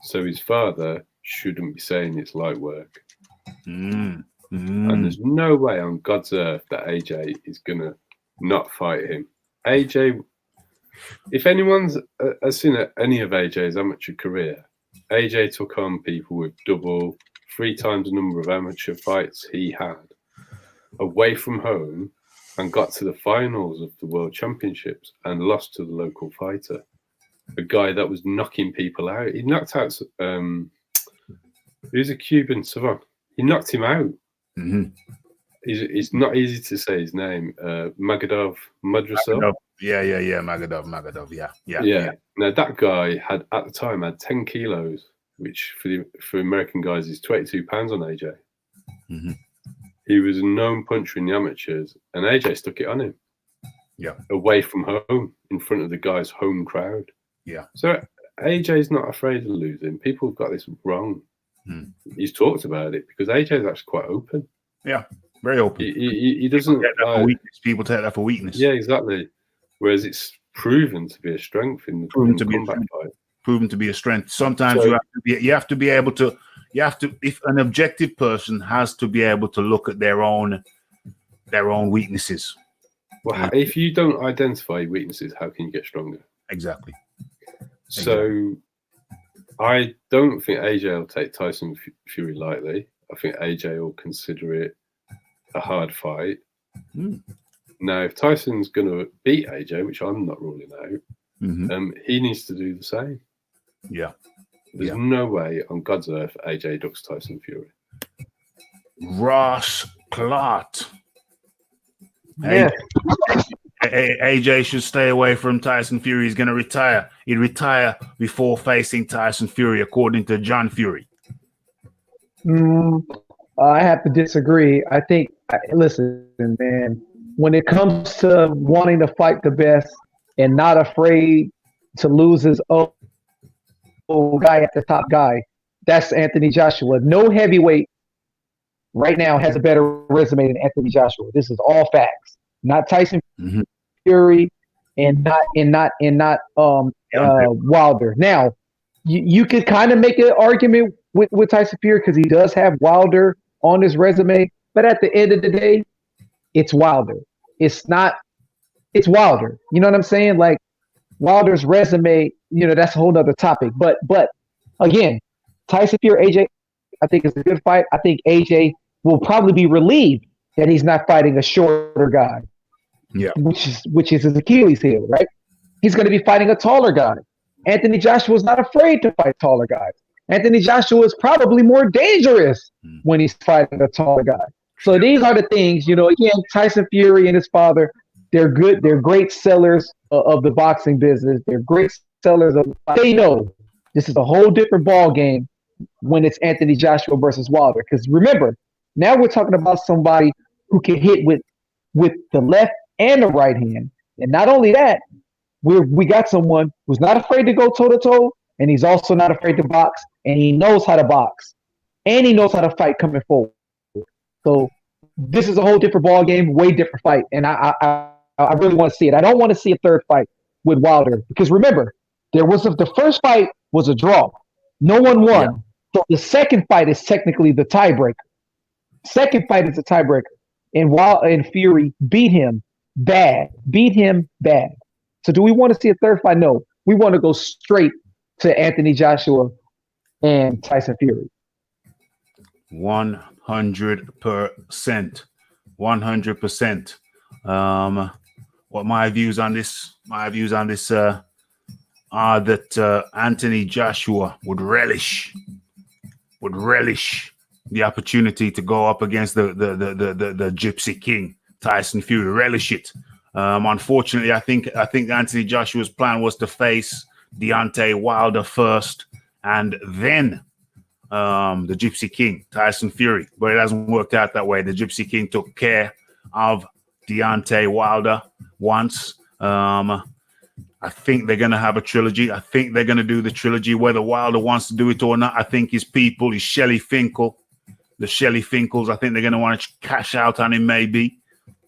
So his father shouldn't be saying it's light work. Mm-hmm. And there's no way on God's earth that AJ is going to not fight him. AJ, if anyone's has seen any of AJ's amateur career, AJ took on people with 3 times the number of amateur fights he had away from home and got to the finals of the World Championships and lost to the local fighter, a guy that was knocking people out. He knocked out, who's a Cuban, Savon. He knocked him out. Mm-hmm. It's not easy to say his name. Magadov Madrasov. Yeah. Magadov. Yeah. Now that guy had at the time 10 kilos, which for American guys is 22 pounds on AJ. Mm-hmm. He was a known puncher in the amateurs, and AJ stuck it on him. Yeah. Away from home, in front of the guy's home crowd. Yeah. So AJ's not afraid of losing. People have got this wrong. He's talked about it because AJ's actually quite open. Yeah, very open. He doesn't. People take that for weakness. Yeah, exactly. Whereas it's proven to be a strength in the combat fight. Proven to be a strength. Sometimes you have to be able to. If an objective person has to be able to look at their own weaknesses. Well, if you don't identify weaknesses, how can you get stronger? Exactly. So I don't think AJ will take Tyson Fury lightly. I think AJ will consider it a hard fight. Now, if Tyson's going to beat AJ, which I'm not ruling out, he needs to do the same. Yeah. There's no way on God's earth AJ ducks Tyson Fury. Ross Clot. Yeah. AJ should stay away from Tyson Fury. He's going to retire. He'd retire before facing Tyson Fury, according to John Fury. I have to disagree. I think, listen, man, when it comes to wanting to fight the best and not afraid to lose his own guy at the top guy, that's Anthony Joshua. No heavyweight right now has a better resume than Anthony Joshua. This is all facts. Not Tyson Fury and not Wilder. Now, you could kind of make an argument with Tyson Fury because he does have Wilder on his resume, but at the end of the day, it's Wilder. It's Wilder. You know what I'm saying? Like Wilder's resume, that's a whole nother topic. But again, Tyson Fury, AJ, I think it's a good fight. I think AJ will probably be relieved that he's not fighting a shorter guy. Yeah. Which is his Achilles heel, right? He's going to be fighting a taller guy. Anthony Joshua is not afraid to fight taller guys. Anthony Joshua is probably more dangerous when he's fighting a taller guy. So these are the things, again, Tyson Fury and his father, they're good. They're great sellers of the boxing business. They're great sellers of. They know this is a whole different ball game when it's Anthony Joshua versus Wilder. Because remember, now we're talking about somebody who can hit with the left and the right hand. And not only that, we got someone who's not afraid to go toe-to-toe, and he's also not afraid to box, and he knows how to box, and he knows how to fight coming forward. So this is a whole different ball game, way different fight, and I really want to see it. I don't want to see a third fight with Wilder because remember, the first fight was a draw. No one won. Yeah. So the second fight is technically the tiebreaker. Second fight is a tiebreaker, and Fury beat him bad. So do we want to see a third fight? No. We want to go straight to Anthony Joshua and Tyson Fury. 100%. 100%. What my views on this are that Anthony Joshua would relish the opportunity to go up against the Gypsy King, Tyson Fury. Relish it. Unfortunately, I think Anthony Joshua's plan was to face Deontay Wilder first, and then the Gypsy King, Tyson Fury. But it hasn't worked out that way. The Gypsy King took care of Deontay Wilder once. I think they're going to have a trilogy. I think they're going to do the trilogy, whether Wilder wants to do it or not. I think his people, his Shelley Finkel, the Shelley Finkels, I think they're going to want to cash out on him maybe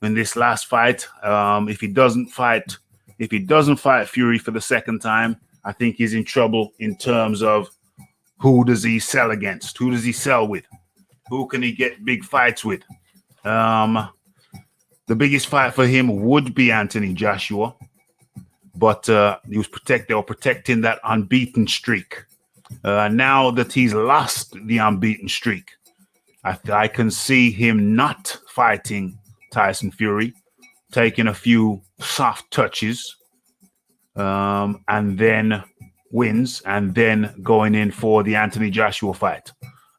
in this last fight. If he doesn't fight Fury for the second time, I think he's in trouble in terms of who does he sell against? Who does he sell with? Who can he get big fights with? The biggest fight for him would be Anthony Joshua. But they were protecting that unbeaten streak. Now that he's lost the unbeaten streak, I can see him not fighting Tyson Fury, taking a few soft touches, and then wins, and then going in for the Anthony Joshua fight.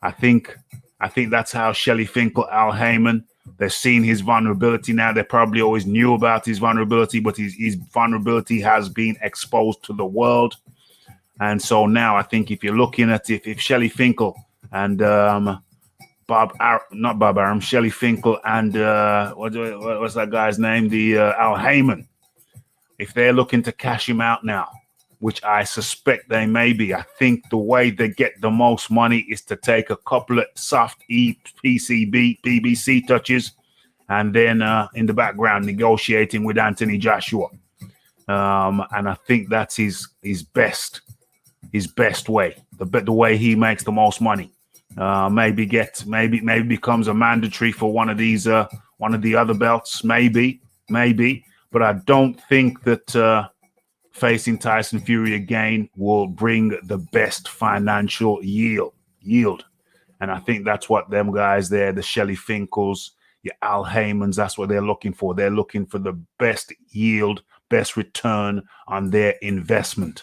I think that's how Shelley Finkel, Al Heyman, they're seeing his vulnerability now. They probably always knew about his vulnerability, but his vulnerability has been exposed to the world. And so now I think if you're looking at if Shelley Finkel and Shelley Finkel and what's that guy's name? Al Heyman. If they're looking to cash him out now, which I suspect they may be, I think the way they get the most money is to take a couple of soft PBC touches, and then in the background negotiating with Anthony Joshua. And I think that's his best way, the way he makes the most money. Maybe becomes a mandatory for one of the other belts, maybe, but I don't think that facing Tyson Fury again will bring the best financial yield. And I think that's what them guys there, the Shelley Finkels, your Al Heymans, that's what they're looking for. They're looking for the best yield, best return on their investment.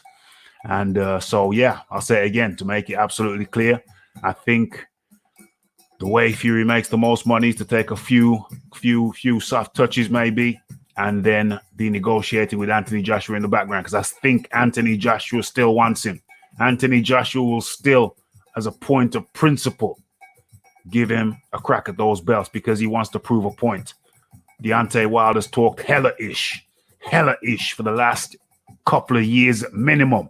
And so, yeah, I'll say it again to make it absolutely clear. I think the way Fury makes the most money is to take a few soft touches maybe, and then be negotiating with Anthony Joshua in the background, because I think Anthony Joshua still wants him. Anthony Joshua will still, as a point of principle, give him a crack at those belts because he wants to prove a point. Deontay Wilder's talked hella-ish for the last couple of years minimum.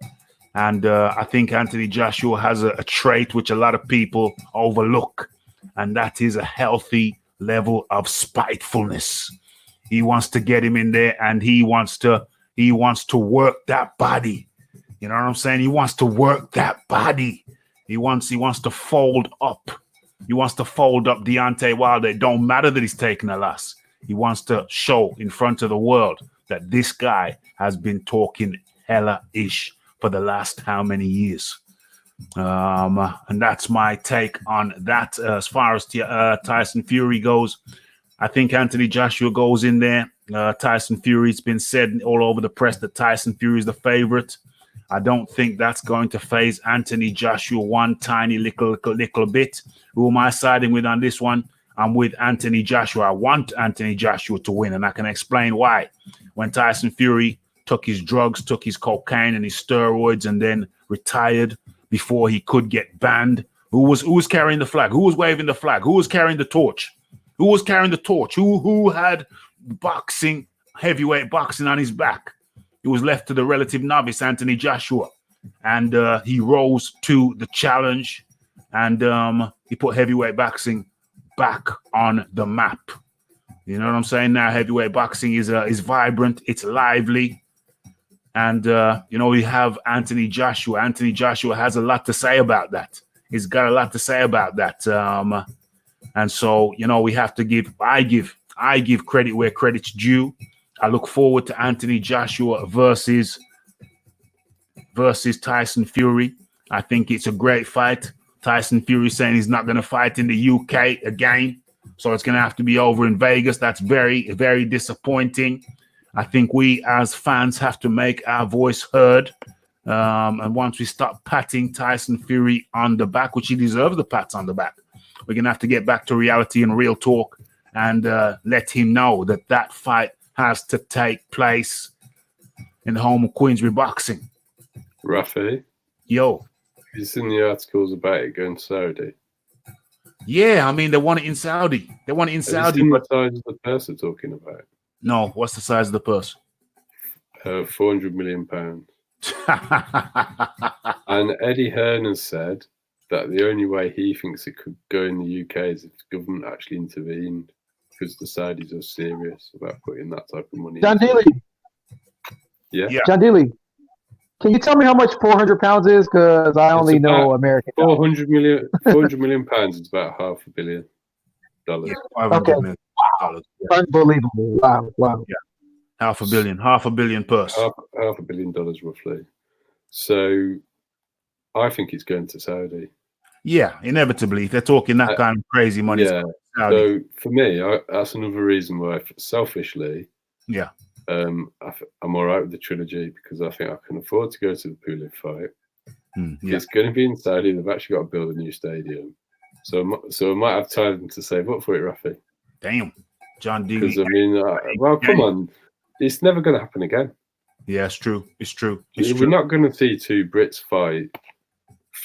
And I think Anthony Joshua has a trait which a lot of people overlook, and that is a healthy level of spitefulness. He wants to get him in there, and he wants to work that body. You know what I'm saying? He wants to work that body. He wants to fold up. He wants to fold up Deontay Wilder. It don't matter that he's taking a loss. He wants to show in front of the world that this guy has been talking hella-ish for the last how many years. And that's my take on that. As far as Tyson Fury goes, I think Anthony Joshua goes in there. Tyson Fury, it's been said all over the press that Tyson Fury is the favorite. I don't think that's going to phase Anthony Joshua one tiny little bit. Who am I siding with on this one? I'm with Anthony Joshua. I want Anthony Joshua to win, and I can explain why. When Tyson Fury took his drugs, took his cocaine and his steroids, and then retired before he could get banned, who was carrying the flag? Who was waving the flag? Who was carrying the torch? Who was carrying the torch? Who had boxing, heavyweight boxing on his back? It was left to the relative novice, Anthony Joshua. And he rose to the challenge, and he put heavyweight boxing back on the map. You know what I'm saying? Now heavyweight boxing is vibrant, it's lively. And, we have Anthony Joshua. Anthony Joshua has a lot to say about that. He's got a lot to say about that. And so, we have to I give credit where credit's due. I look forward to Anthony Joshua versus Tyson Fury. I think it's a great fight. Tyson Fury saying he's not going to fight in the UK again. So it's going to have to be over in Vegas. That's very, very disappointing. I think we as fans have to make our voice heard. And once we start patting Tyson Fury on the back, which he deserves the pats on the back, We're going to have to get back to reality and real talk and let him know that that fight has to take place in the home of Queensbury Boxing. Raphie, Yo. have you seen the articles about it going to Saudi? Yeah, I mean, they want it in Saudi. They want it in Saudi. Have you seen but the size of the purse they're talking about? No, what's the size of the purse? £400 million. And Eddie Hearn has said that the only way he thinks it could go in the UK is if the government actually intervened, because the Saudis are serious about putting that type of money. John into Daly. it. Yeah. John Daly, can you tell me how much 400 pounds is? Because I only know American. 400 million pounds is about $500 million. Yeah, Okay. $500 million. Yeah. Unbelievable. Wow. Yeah. $500 million purse. $500 million roughly. So I think it's going to Saudi. Yeah, inevitably. If they're talking that kind of crazy money. Yeah. So for me, that's another reason why, selfishly, yeah, I'm all right with the trilogy, because I think I can afford to go to the Pulev fight. Yeah. It's going to be in Saudi. They've actually got to build a new stadium. So I might have time to save up for it, Raphie. Damn. John D. Because, I mean, well, come on. It's never going to happen again. Yeah, it's true. It's true. We're not going to see two Brits fight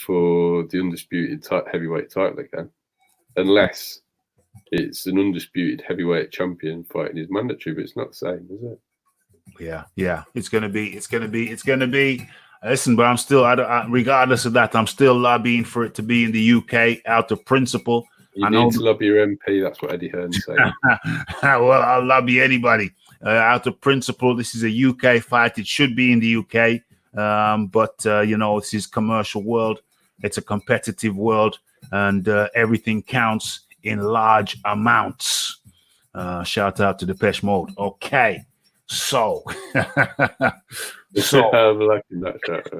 for the undisputed heavyweight title again, unless it's an undisputed heavyweight champion fighting his mandatory, but it's not the same, is it? Yeah. It's gonna be. Listen, but I'm still, regardless of that, I'm still lobbying for it to be in the UK out of principle. You need to lobby your MP. That's what Eddie Hearn's saying. Well, I'll lobby anybody. Out of principle, this is a UK fight. It should be in the UK. But this is commercial world. It's a competitive world, and everything counts in large amounts. Shout out to Depeche Mode. Okay, so I'm liking that shout.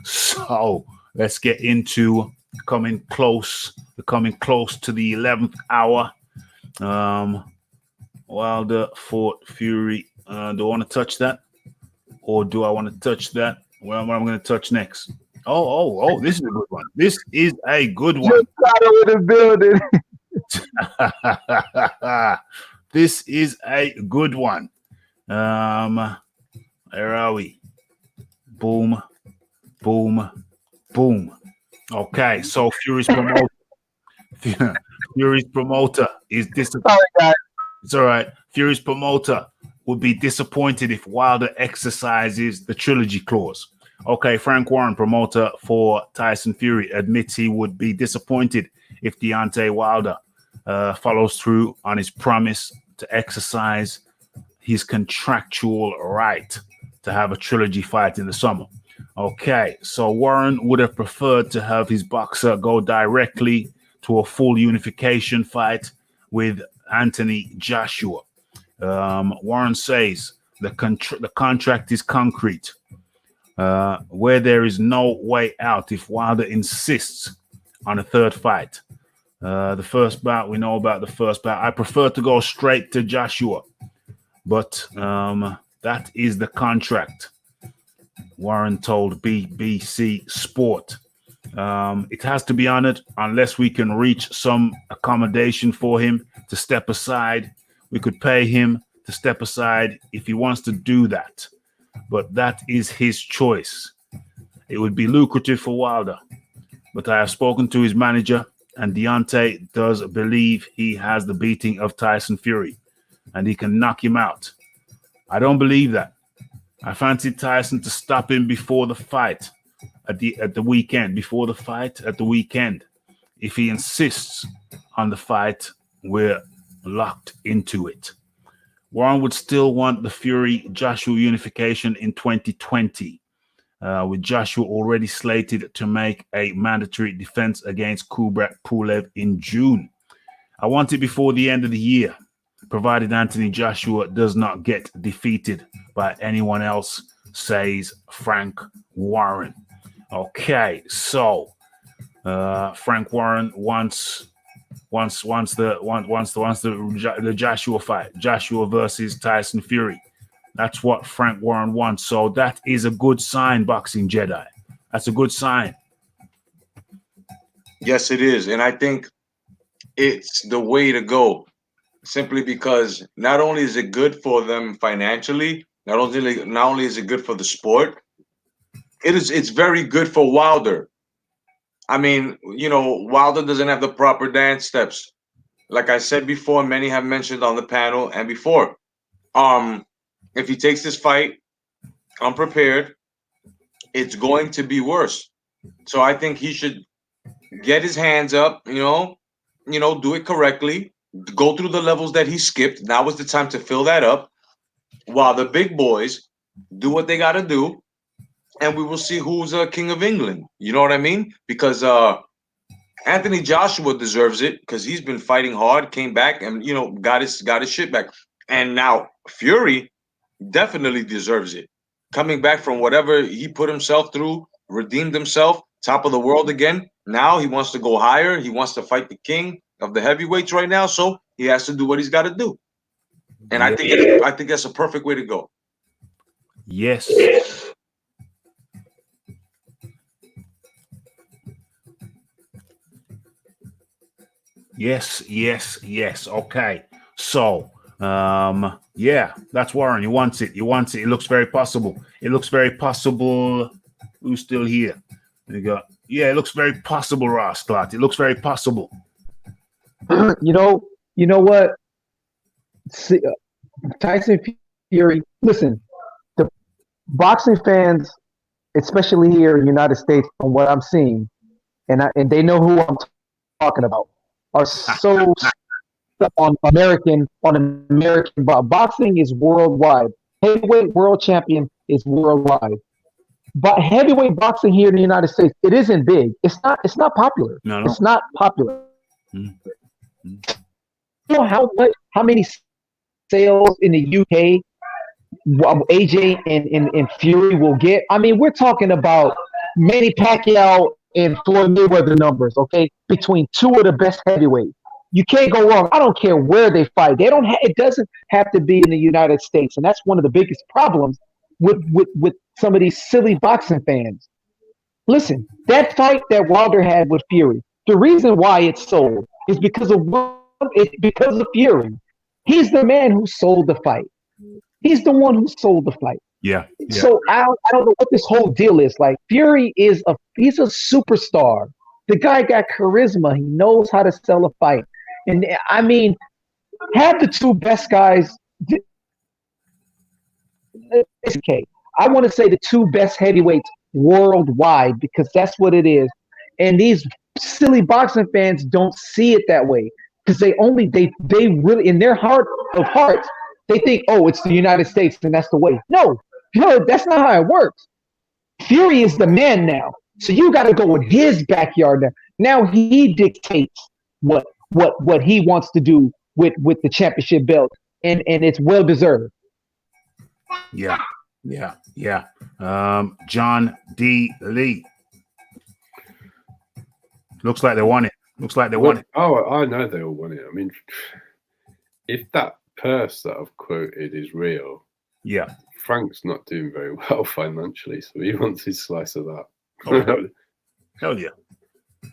So let's get into coming close to the 11th hour. Wilder fought Fury. Do I want to touch that? Or do I want to touch that? What am I going to touch next? Oh, this is a good one. This is a good one. Just got over the building. This is a good one. Where are we? Boom. Okay, so Fury's promoter is disappointed. Sorry, guys. It's all right. Fury's promoter would be disappointed if Wilder exercises the trilogy clause. Okay, Frank Warren, promoter for Tyson Fury, admits he would be disappointed if Deontay Wilder follows through on his promise to exercise his contractual right to have a trilogy fight in the summer. Okay, so Warren would have preferred to have his boxer go directly to a full unification fight with Anthony Joshua. Warren says the contract is concrete, where there is no way out if Wilder insists on a third fight. The first bout, we know about the first bout. I prefer to go straight to Joshua, but that is the contract, Warren told BBC Sport. It has to be honored unless we can reach some accommodation for him to step aside. We could pay him to step aside if he wants to do that, but that is his choice. It would be lucrative for Wilder, but I have spoken to his manager, and Deontay does believe he has the beating of Tyson Fury and he can knock him out. I don't believe that. I fancy Tyson to stop him before the fight at the weekend. Before the fight at the weekend. If he insists on the fight, we're locked into it. Warren would still want the Fury-Joshua unification in 2020, with Joshua already slated to make a mandatory defense against Kubrat Pulev in June. I want it before the end of the year, provided Anthony Joshua does not get defeated by anyone else, says Frank Warren. Okay, so Frank Warren wants the Joshua fight, Joshua versus Tyson Fury. That's what Frank Warren wants. So that is a good sign, Boxing Jedi. That's a good sign. Yes, it is. And I think it's the way to go. Simply because not only is it good for them financially, not only is it good for the sport, it's very good for Wilder. I mean, Wilder doesn't have the proper dance steps. Like I said before, many have mentioned on the panel and before. If he takes this fight unprepared, it's going to be worse. So I think he should get his hands up, do it correctly, go through the levels that he skipped. Now is the time to fill that up while the big boys do what they got to do. And we will see who's king of England. You know what I mean? Because Anthony Joshua deserves it because he's been fighting hard, came back and, got his shit back. And now Fury definitely deserves it. Coming back from whatever he put himself through, redeemed himself, top of the world again. Now he wants to go higher. He wants to fight the king of the heavyweights right now. So he has to do what he's got to do. And I think that's a perfect way to go. Yes. Yes. Okay. So, yeah, that's Warren. He wants it. It looks very possible. Who's still here? You got, it looks very possible, Ross Clark. It looks very possible. You know what? Tyson Fury. Listen, the boxing fans, especially here in the United States, from what I'm seeing, and they know who I'm talking about, are so stuck on American. Boxing is worldwide. Heavyweight world champion is worldwide. But heavyweight boxing here in the United States, it isn't big. It's not popular. No. It's not popular. Mm-hmm. You know how many sales in the UK AJ and Fury will get? I mean, we're talking about Manny Pacquiao and Floyd Mayweather numbers, okay? Between two of the best heavyweights. You can't go wrong. I don't care where they fight. It doesn't have to be in the United States. And that's one of the biggest problems with some of these silly boxing fans. Listen, that fight that Wilder had with Fury, the reason why it sold is because of Fury. He's the man who sold the fight. He's the one who sold the fight. Yeah. So I don't know what this whole deal is. Like, Fury he's a superstar. The guy got charisma. He knows how to sell a fight. And I mean, have the two best guys. Okay, I want to say the two best heavyweights worldwide because that's what it is. And these silly boxing fans don't see it that way because they really, in their heart of hearts, they think, oh, it's the United States and that's the way. No, that's not how it works. Fury is the man now. So you got to go in his backyard now. Now he dictates what he wants to do with the championship belt, and it's well deserved. Yeah. John D. Lee. Looks like they won it. Oh, I know they all want it. I mean, if that purse that I've quoted is real, yeah, Frank's not doing very well financially, so he wants his slice of that. Oh, hell yeah.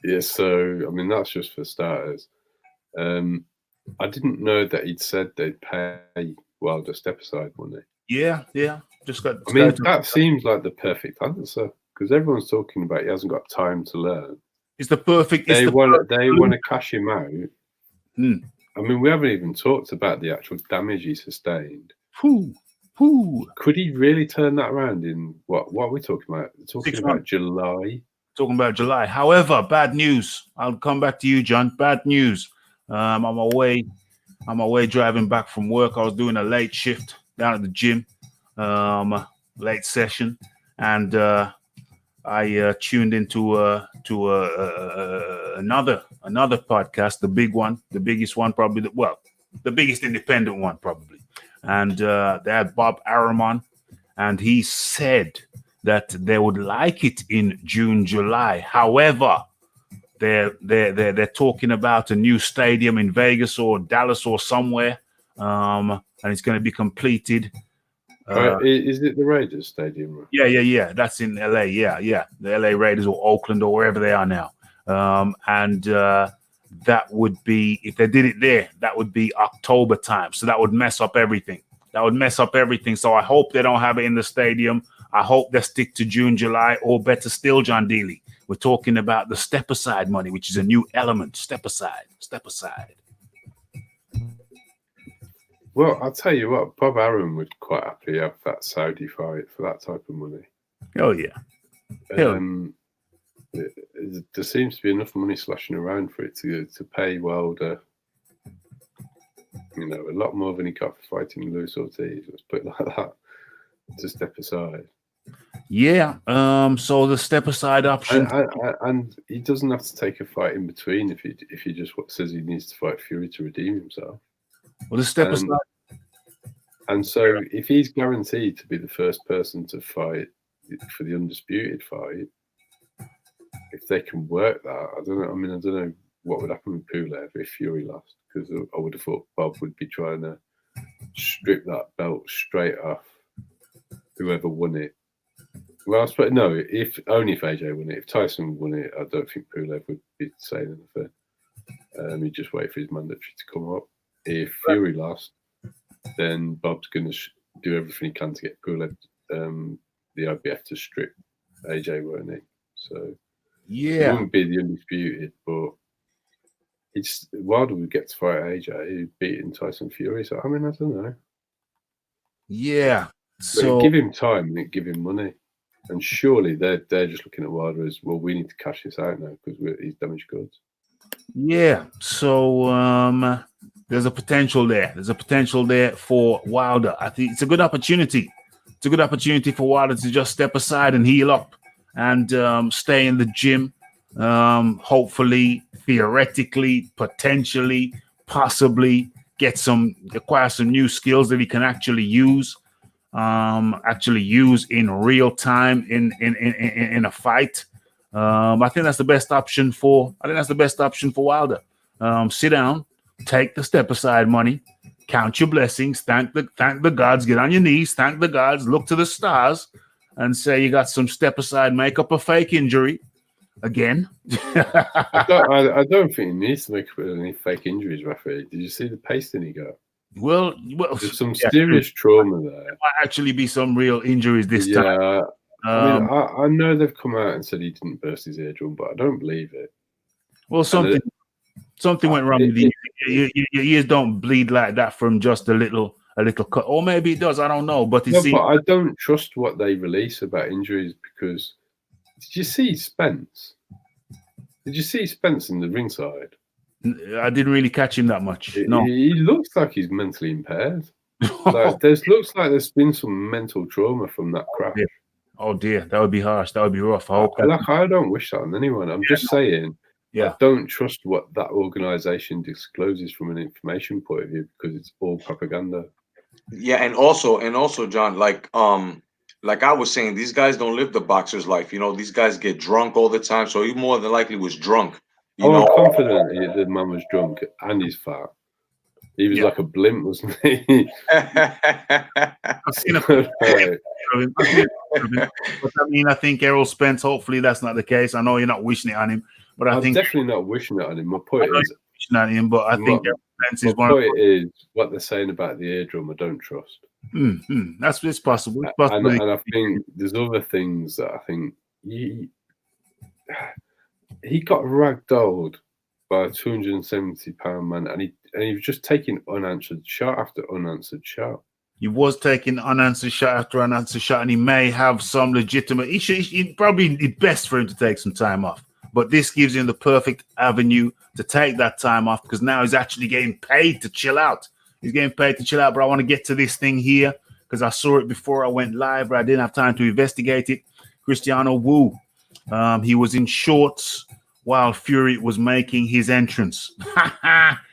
Yeah, so I mean that's just for starters. I didn't know that he'd said they'd pay Wilder step aside money. Yeah. I mean, that seems like the perfect answer because everyone's talking about he hasn't got time to learn. It's the perfect. They want to cash him out. Mm. I mean, we haven't even talked about the actual damage he sustained. Who? Could he really turn that around in what are we talking about? July. Talking about July. However, bad news. I'll come back to you, John. Bad news. I'm away driving back from work. I was doing a late shift down at the gym, late session, and I tuned into another podcast, the big one, the biggest one, probably the biggest independent one, probably. And they had Bob Arum on, and he said that they would like it in June, July. However, they're talking about a new stadium in Vegas or Dallas or somewhere, and it's going to be completed. Is it the Raiders Stadium? Yeah. That's in LA. Yeah. The LA Raiders or Oakland or wherever they are now. and that would be, if they did it there, that would be October time. So that would mess up everything. So I hope they don't have it in the stadium. I hope they stick to June, July, or better still, John Dealey. We're talking about the step aside money, which is a new element. Step aside. Well, I'll tell you what, Bob Arum would quite happily have that Saudi fight for that type of money. Oh, yeah. There seems to be enough money sloshing around for it to pay Wilder, a lot more than he got for fighting Luis Ortiz. Let's put it like that. To step aside. Yeah. So the step aside option, and he doesn't have to take a fight in between if he just says he needs to fight Fury to redeem himself. Well, the step aside. And so if he's guaranteed to be the first person to fight for the undisputed fight, if they can work that, I don't know. I mean, I don't know what would happen with Pulev if Fury lost, because I would have thought Bob would be trying to strip that belt straight off whoever won it. Well, I suppose, no, if AJ won it. If Tyson won it, I don't think Pulev would be saying anything. He'd just wait for his mandatory to come up. If Fury lost, then Bob's going to do everything he can to get Pulev, the IBF to strip AJ, won't he? So yeah, it wouldn't be the undisputed, but Wilder would get to fight AJ, who'd beaten Tyson Fury. So I mean, I don't know. Yeah. So give him time and give him money, and surely they're just looking at Wilder as, well, we need to cash this out now because he's damaged goods. Yeah. So there's a potential there. There's a potential there for Wilder. I think it's a good opportunity. It's a good opportunity for Wilder to just step aside and heal up and stay in the gym. Hopefully, theoretically, potentially, possibly acquire some new skills that he can actually use in real time in a fight. I think that's the best option for Wilder. Sit down, take the step aside money, count your blessings, thank the gods, get on your knees, thank the gods, look to the stars, and say you got some step aside, make up a fake injury again. I don't think he needs to make up any fake injuries, Raphie. Did you see the pasting he got? Well, there's some serious trauma there. There might actually be some real injuries this time. I mean, I know they've come out and said he didn't burst his eardrum, but I don't believe it. Well, something went wrong with you. Your ears don't bleed like that from just a little cut, or maybe it does. I don't know, but but I don't trust what they release about injuries, because did you see Spence? Did you see Spence in the ringside? I didn't really catch him that much. No, he looks like he's mentally impaired. Looks like there's been some mental trauma from that crash. Yeah. Oh dear, that would be harsh. That would be rough. I don't wish that on anyone. I'm just saying. Yeah. I don't trust what that organization discloses from an information point of view, because it's all propaganda. Yeah, and also, John, like I was saying, these guys don't live the boxer's life. These guys get drunk all the time, so he more than likely was drunk. I'm confident the man was drunk and he's fat. He was like a blimp, wasn't he? I've seen a picture of him. But I mean, I think Errol Spence, hopefully that's not the case. I know you're not wishing it on him, but I'm definitely not wishing it on him. My point is, wishing on him, but I think Errol Spence is one. My point is, what they're saying about the eardrum, I don't trust. It's possible. It's possible. And I think there's other things that I think he got ragdolled by a 270-pound man, and he was just taking unanswered shot after unanswered shot. He was taking unanswered shot after unanswered shot, and he may have some legitimate. He probably it's best for him to take some time off. But this gives him the perfect avenue to take that time off, because now he's actually getting paid to chill out. He's getting paid to chill out. But I want to get to this thing here because I saw it before I went live, but I didn't have time to investigate it. Cristiano Wu, he was in shorts while Fury was making his entrance.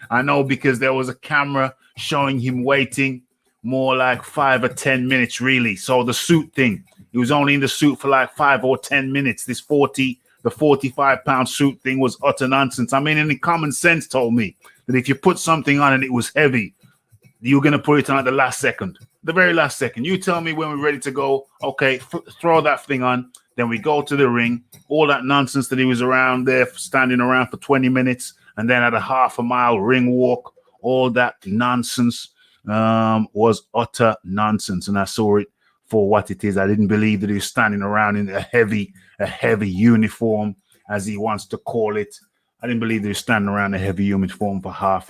I know, because there was a camera showing him waiting more like 5 or 10 minutes, really. So the suit thing, he was only in the suit for like 5 or 10 minutes. The 45-pound suit thing was utter nonsense. I mean, any common sense told me that if you put something on and it was heavy, you're going to put it on at the last second, the very last second. You tell me when we're ready to go, okay, throw that thing on, Then we go to the ring. All that nonsense that he was around there, standing around for 20 minutes, and then at a half a mile ring walk, all that nonsense was utter nonsense. And I saw it for what it is. I didn't believe that he was standing around in a heavy uniform, as he wants to call it. I didn't believe that he was standing around in a heavy uniform for half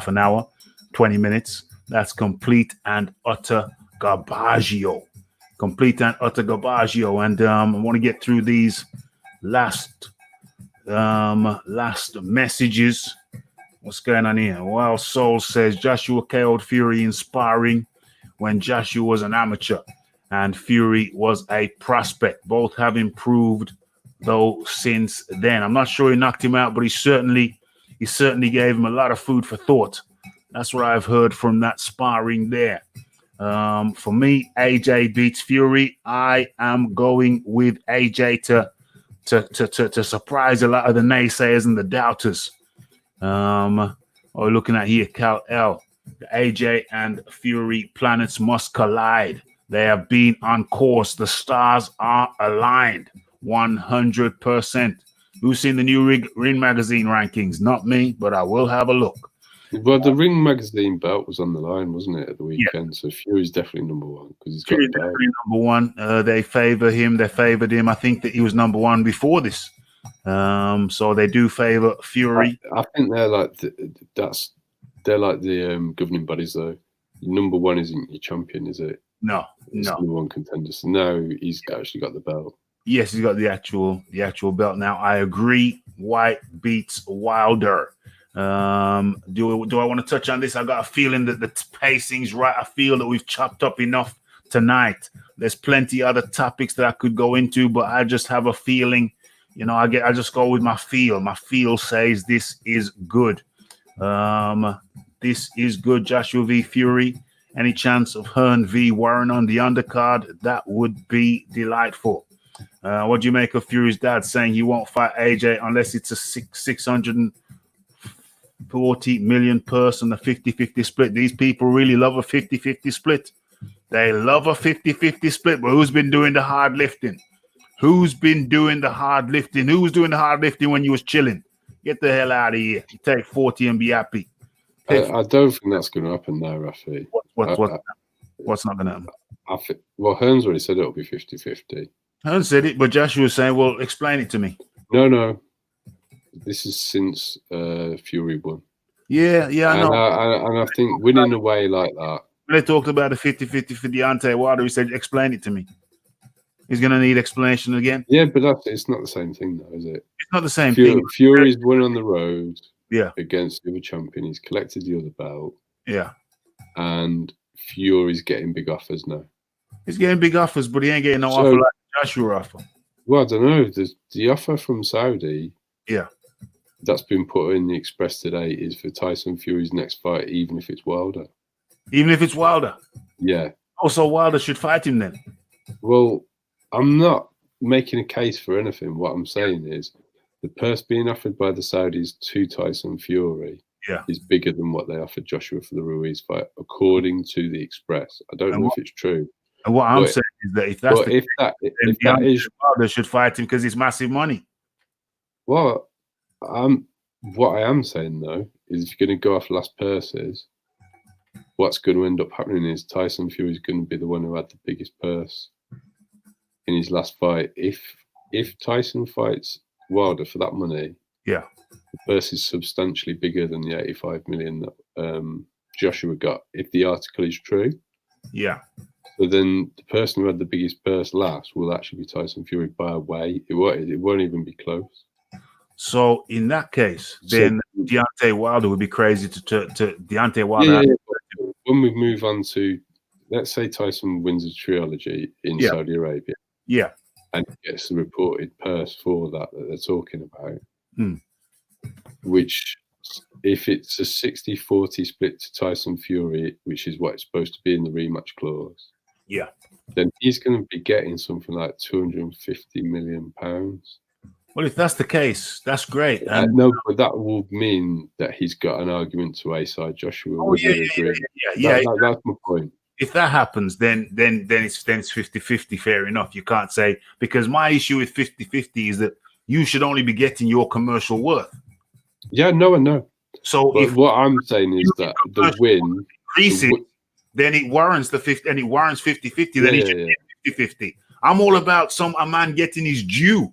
an hour, 20 minutes. That's complete and utter garbaggio. Complete and utter garbaggio. And I want to get through these last messages. What's going on here? Wild Soul says Joshua KO'd Fury in sparring when Joshua was an amateur and Fury was a prospect. Both have improved though since then. I'm not sure he knocked him out, but he certainly gave him a lot of food for thought. That's what I've heard from that sparring there. For me, AJ beats Fury. I am going with AJ to surprise a lot of the naysayers and the doubters. We're looking at here, Cal L. The AJ and Fury planets must collide. They have been on course. The stars are aligned 100%. Who's seen the new Ring Magazine rankings? Not me, but I will have a look. Well, the Ring Magazine belt was on the line, wasn't it, at the weekend? Yeah. So Fury's definitely number one because he's got the belt. Number one. They favor him. They favored him. I think that he was number one before this. So they do favor Fury. I think they're like the governing bodies, though. Number one isn't your champion, is it? No. Number one contender. So now he's actually got the belt. Yes, he's got the actual belt now. I agree. White beats Wilder. Do I want to touch on this? I got a feeling that the pacing's right. I feel that we've chopped up enough tonight. There's plenty other topics that I could go into, but I just have a feeling. I just go with my feel. My feel says this is good. This is good. Joshua v. Fury. Any chance of Hearn v. Warren on the undercard? That would be delightful. What do you make of Fury's dad saying he won't fight AJ unless it's a 640 million person, a 50-50 split? These people really love a 50-50 split. They love a 50-50 split, but who's been doing the hard lifting? Who's been doing the hard lifting? Who was doing the hard lifting when you was chilling? Get the hell out of here. You take 40 and be happy. I don't think that's going to happen now, Raphie. What's not going to happen? Hearn's already said it'll be 50-50. Hearn said it, but Joshua was saying, well, explain it to me. No. This is since Fury won. Yeah, I know. And I think winning away like that. When they talked about the 50-50 for Deontay Wilder, he said, explain it to me. He's going to need explanation again. Yeah, but it's not the same thing, though, is it? It's not the same thing. Fury's won on the road against the other champion. He's collected the other belt. Yeah. And Fury's getting big offers now. He's getting big offers, but he ain't getting no offer like Joshua offer. Well, I don't know. The offer from Saudi, that's been put in the Express today, is for Tyson Fury's next fight, even if it's Wilder. Even if it's Wilder? Yeah. Oh, so Wilder should fight him then? Well, I'm not making a case for anything. What I'm saying is the purse being offered by the Saudis to Tyson Fury is bigger than what they offered Joshua for the Ruiz fight, according to the Express. I don't know if it's true. And what I'm saying is that if that's if that is, Wilder should fight him because it's massive money. Well, what I am saying though is if you're going to go off last purses, what's going to end up happening is Tyson Fury is going to be the one who had the biggest purse in his last fight. If Tyson fights Wilder for that money, the purse is substantially bigger than the 85 million that Joshua got. If the article is true, so then the person who had the biggest purse last will actually be Tyson Fury by a way. It won't even be close. So in that case, then Deontay Wilder would be crazy to Deontay Wilder. Yeah. When we move on to, let's say Tyson wins a trilogy in Saudi Arabia. Yeah. And gets the reported purse for that they're talking about. Which, if it's a 60-40 split to Tyson Fury, which is what it's supposed to be in the rematch clause, then he's going to be getting something like £250 million. Well, if that's the case, that's great. No, but that will mean that he's got an argument to A-side Joshua. Oh, yeah. That's my point. if that happens, then it's 50-50. Fair enough. You can't say, because my issue with 50-50 is that you should only be getting your commercial worth. Yeah, no one know. So but what I'm saying is that the win increases, then it warrants the 50, and it warrants 50-50. Then it should be 50-50. I'm all about a man getting his due.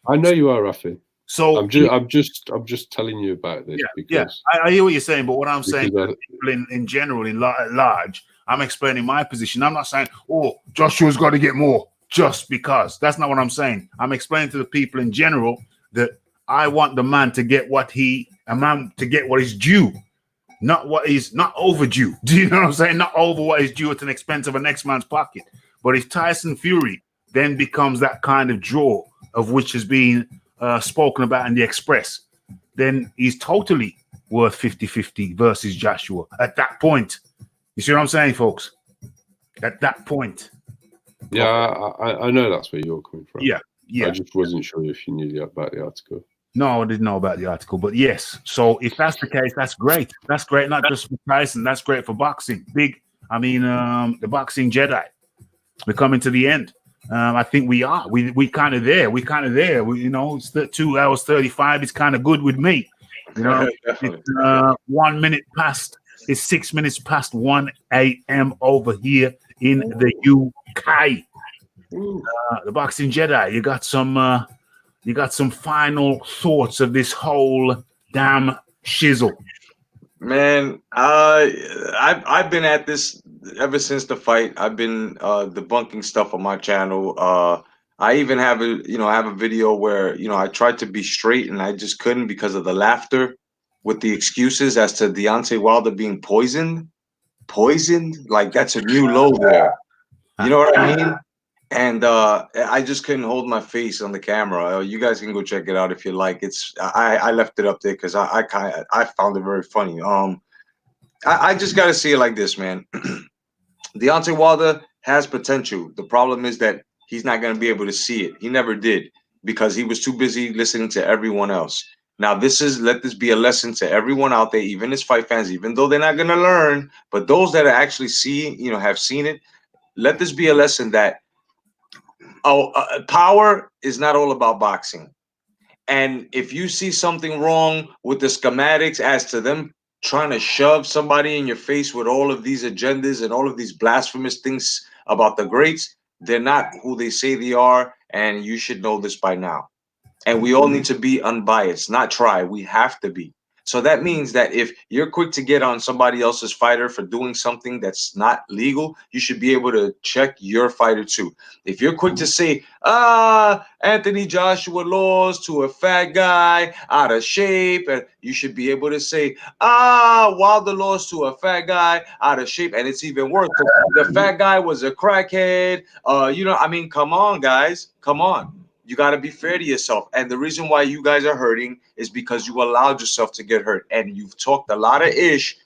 I know you are, Raphie. So I'm just telling you about this because I hear what you're saying, but what I'm saying to people in general, at large, I'm explaining my position. I'm not saying, oh, Joshua's got to get more just because. That's not what I'm saying. I'm explaining to the people in general that I want the man to get what is due, not what is not overdue. Do you know what I'm saying? Not over what is due at an expense of a next man's pocket. But if Tyson Fury then becomes that kind of draw of which has been spoken about in the Express, then he's totally worth 50-50 versus Joshua at that point. You see what I'm saying, folks? At that point. Yeah, I know that's where you're coming from. Yeah. I just wasn't sure if you knew about the article. No, I didn't know about the article, but yes. So if that's the case, that's great. That's great, not just for Tyson. That's great for boxing. The boxing Jedi. We're coming to the end. I think we are. We kind of there. We kind of there. It's 2 hours 35. It's kind of good with me. It's 1 minute past. It's 6 minutes past 1 a.m. over here in the UK. The boxing Jedi. You got some final thoughts of this whole damn shizzle. Man, I've been at this ever since the fight. I've been debunking stuff on my channel. I even have a video where I tried to be straight and I just couldn't because of the laughter with the excuses as to Deontay Wilder being poisoned. Like that's a new low there. You know what I mean? And I just couldn't hold my face on the camera. You guys can go check it out if you like. I left it up there because I found it very funny. I just gotta see it like this, man. Deontay Wilder has potential. The problem is that he's not gonna be able to see it. He never did because he was too busy listening to everyone else. Now let this be a lesson to everyone out there, even his fight fans, even though they're not gonna learn, but those that are actually have seen it. Let this be a lesson that power is not all about boxing. And if you see something wrong with the schematics as to them trying to shove somebody in your face with all of these agendas and all of these blasphemous things about the greats, they're not who they say they are. And you should know this by now. And we all need to be unbiased, not try. We have to be. So that means that if you're quick to get on somebody else's fighter for doing something that's not legal, you should be able to check your fighter too. If you're quick to say, Anthony Joshua lost to a fat guy out of shape, and you should be able to say, Wilder lost to a fat guy out of shape, and it's even worse. The fat guy was a crackhead. Come on, guys. Come on. You got to be fair to yourself. And the reason why you guys are hurting is because you allowed yourself to get hurt. And you've talked a lot of ish.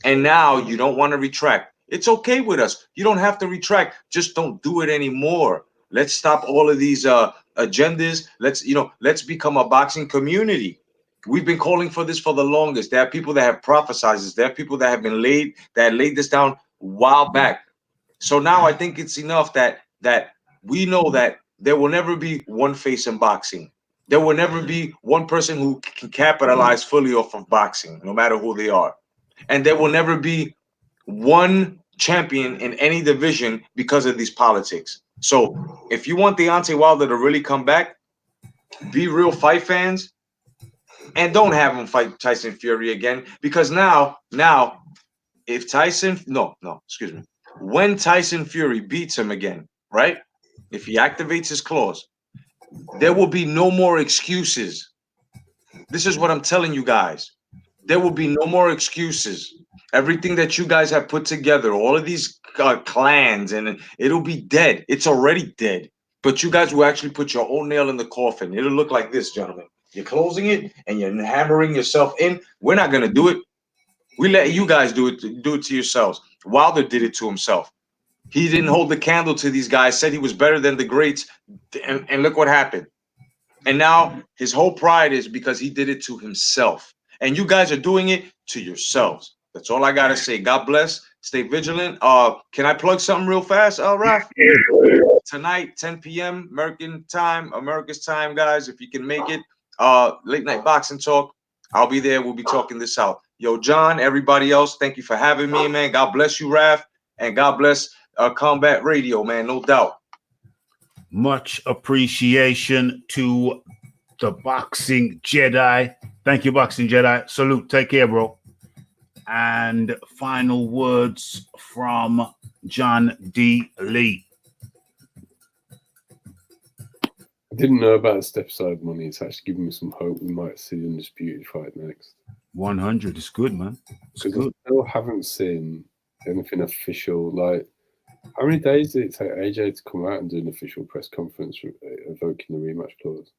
And now you don't want to retract. It's okay with us. You don't have to retract. Just don't do it anymore. Let's stop all of these agendas. Let's become a boxing community. We've been calling for this for the longest. There are people that have prophesied this. There are people that have laid this down a while back. So now I think it's enough that we know that there will never be one face in boxing. There will never be one person who can capitalize fully off of boxing, no matter who they are. And there will never be one champion in any division because of these politics. So if you want Deontay Wilder to really come back, be real fight fans and don't have him fight Tyson Fury again. Because now, if when Tyson Fury beats him again, right? If he activates his clause, there will be no more excuses. This is what I'm telling you guys. There will be no more excuses. Everything that you guys have put together, all of these clans, and it'll be dead. It's already dead. But you guys will actually put your own nail in the coffin. It'll look like this, gentlemen. You're closing it and you're hammering yourself in. We're not going to do it. We let you guys do it to yourselves. Wilder did it to himself. He didn't hold the candle to these guys, said he was better than the greats, and look what happened. And now his whole pride is because he did it to himself. And you guys are doing it to yourselves. That's all I gotta say. God bless. Stay vigilant. Can I plug something real fast, Raph? Tonight, 10 p.m. America's time, guys. If you can make it, late night boxing talk. I'll be there. We'll be talking this out. Yo, John, everybody else, thank you for having me, man. God bless you, Raph, and God bless Combat Radio, man. No doubt. Much appreciation to the Boxing Jedi. Thank you, Boxing Jedi. Salute. Take care, bro. And final words from John D. Lee. I didn't know about the step side money. It's actually giving me some hope we might see the Undisputed fight next. 100 is good, man. It's good. I still haven't seen anything official. Like, how many days did it take AJ to come out and do an official press conference evoking the rematch clause?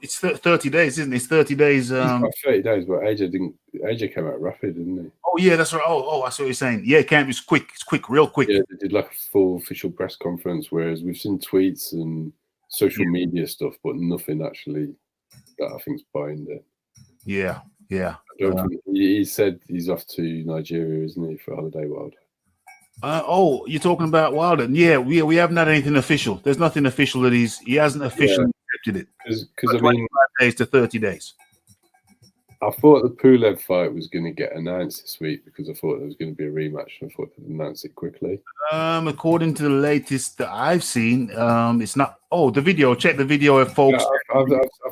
It's 30 days, isn't it? It's 30 days. He's got 30 days, but AJ came out rapid, didn't he? Oh yeah, that's right. Oh, I see what you're saying. Yeah, it can't. It's quick. It's quick, real quick. Yeah, they did like a full official press conference, whereas we've seen tweets and social media stuff, but nothing actually that I think's behind it. Yeah. He said he's off to Nigeria, isn't he, for holiday, Wilder? You're talking about Wilder? Yeah, we haven't had anything official. There's nothing official that he hasn't officially accepted it. Because I mean, 25 days to 30 days. I thought the Pulev fight was going to get announced this week because I thought there was going to be a rematch, and I thought they'd announce it quickly. According to the latest that I've seen, it's not. Oh, the video. Check the video, folks. I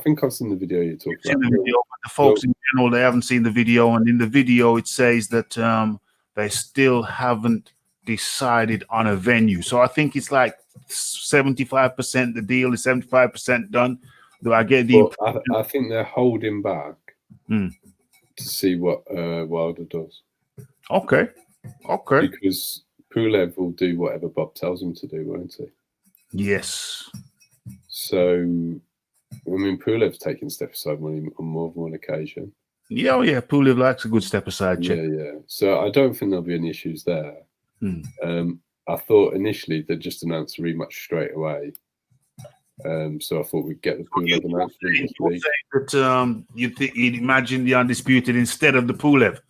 think I've seen the video you're talking about. The video, but the folks in general, they haven't seen the video, and in the video it says that they still haven't decided on a venue. So I think it's like 75%. The deal is 75% done. Do I get the? I think they're holding back to see what Wilder does. Okay. Because Pulev will do whatever Bob tells him to do, won't he? Yes. So, I mean, Pulev's taken step aside money on more than one occasion. Yeah, Pulev likes a good step aside check. Yeah. So I don't think there'll be any issues there. I thought initially they'd just announce a rematch straight away. So I thought we'd get the Pulev announcement this week. That you'd imagine the Undisputed instead of the Pulev.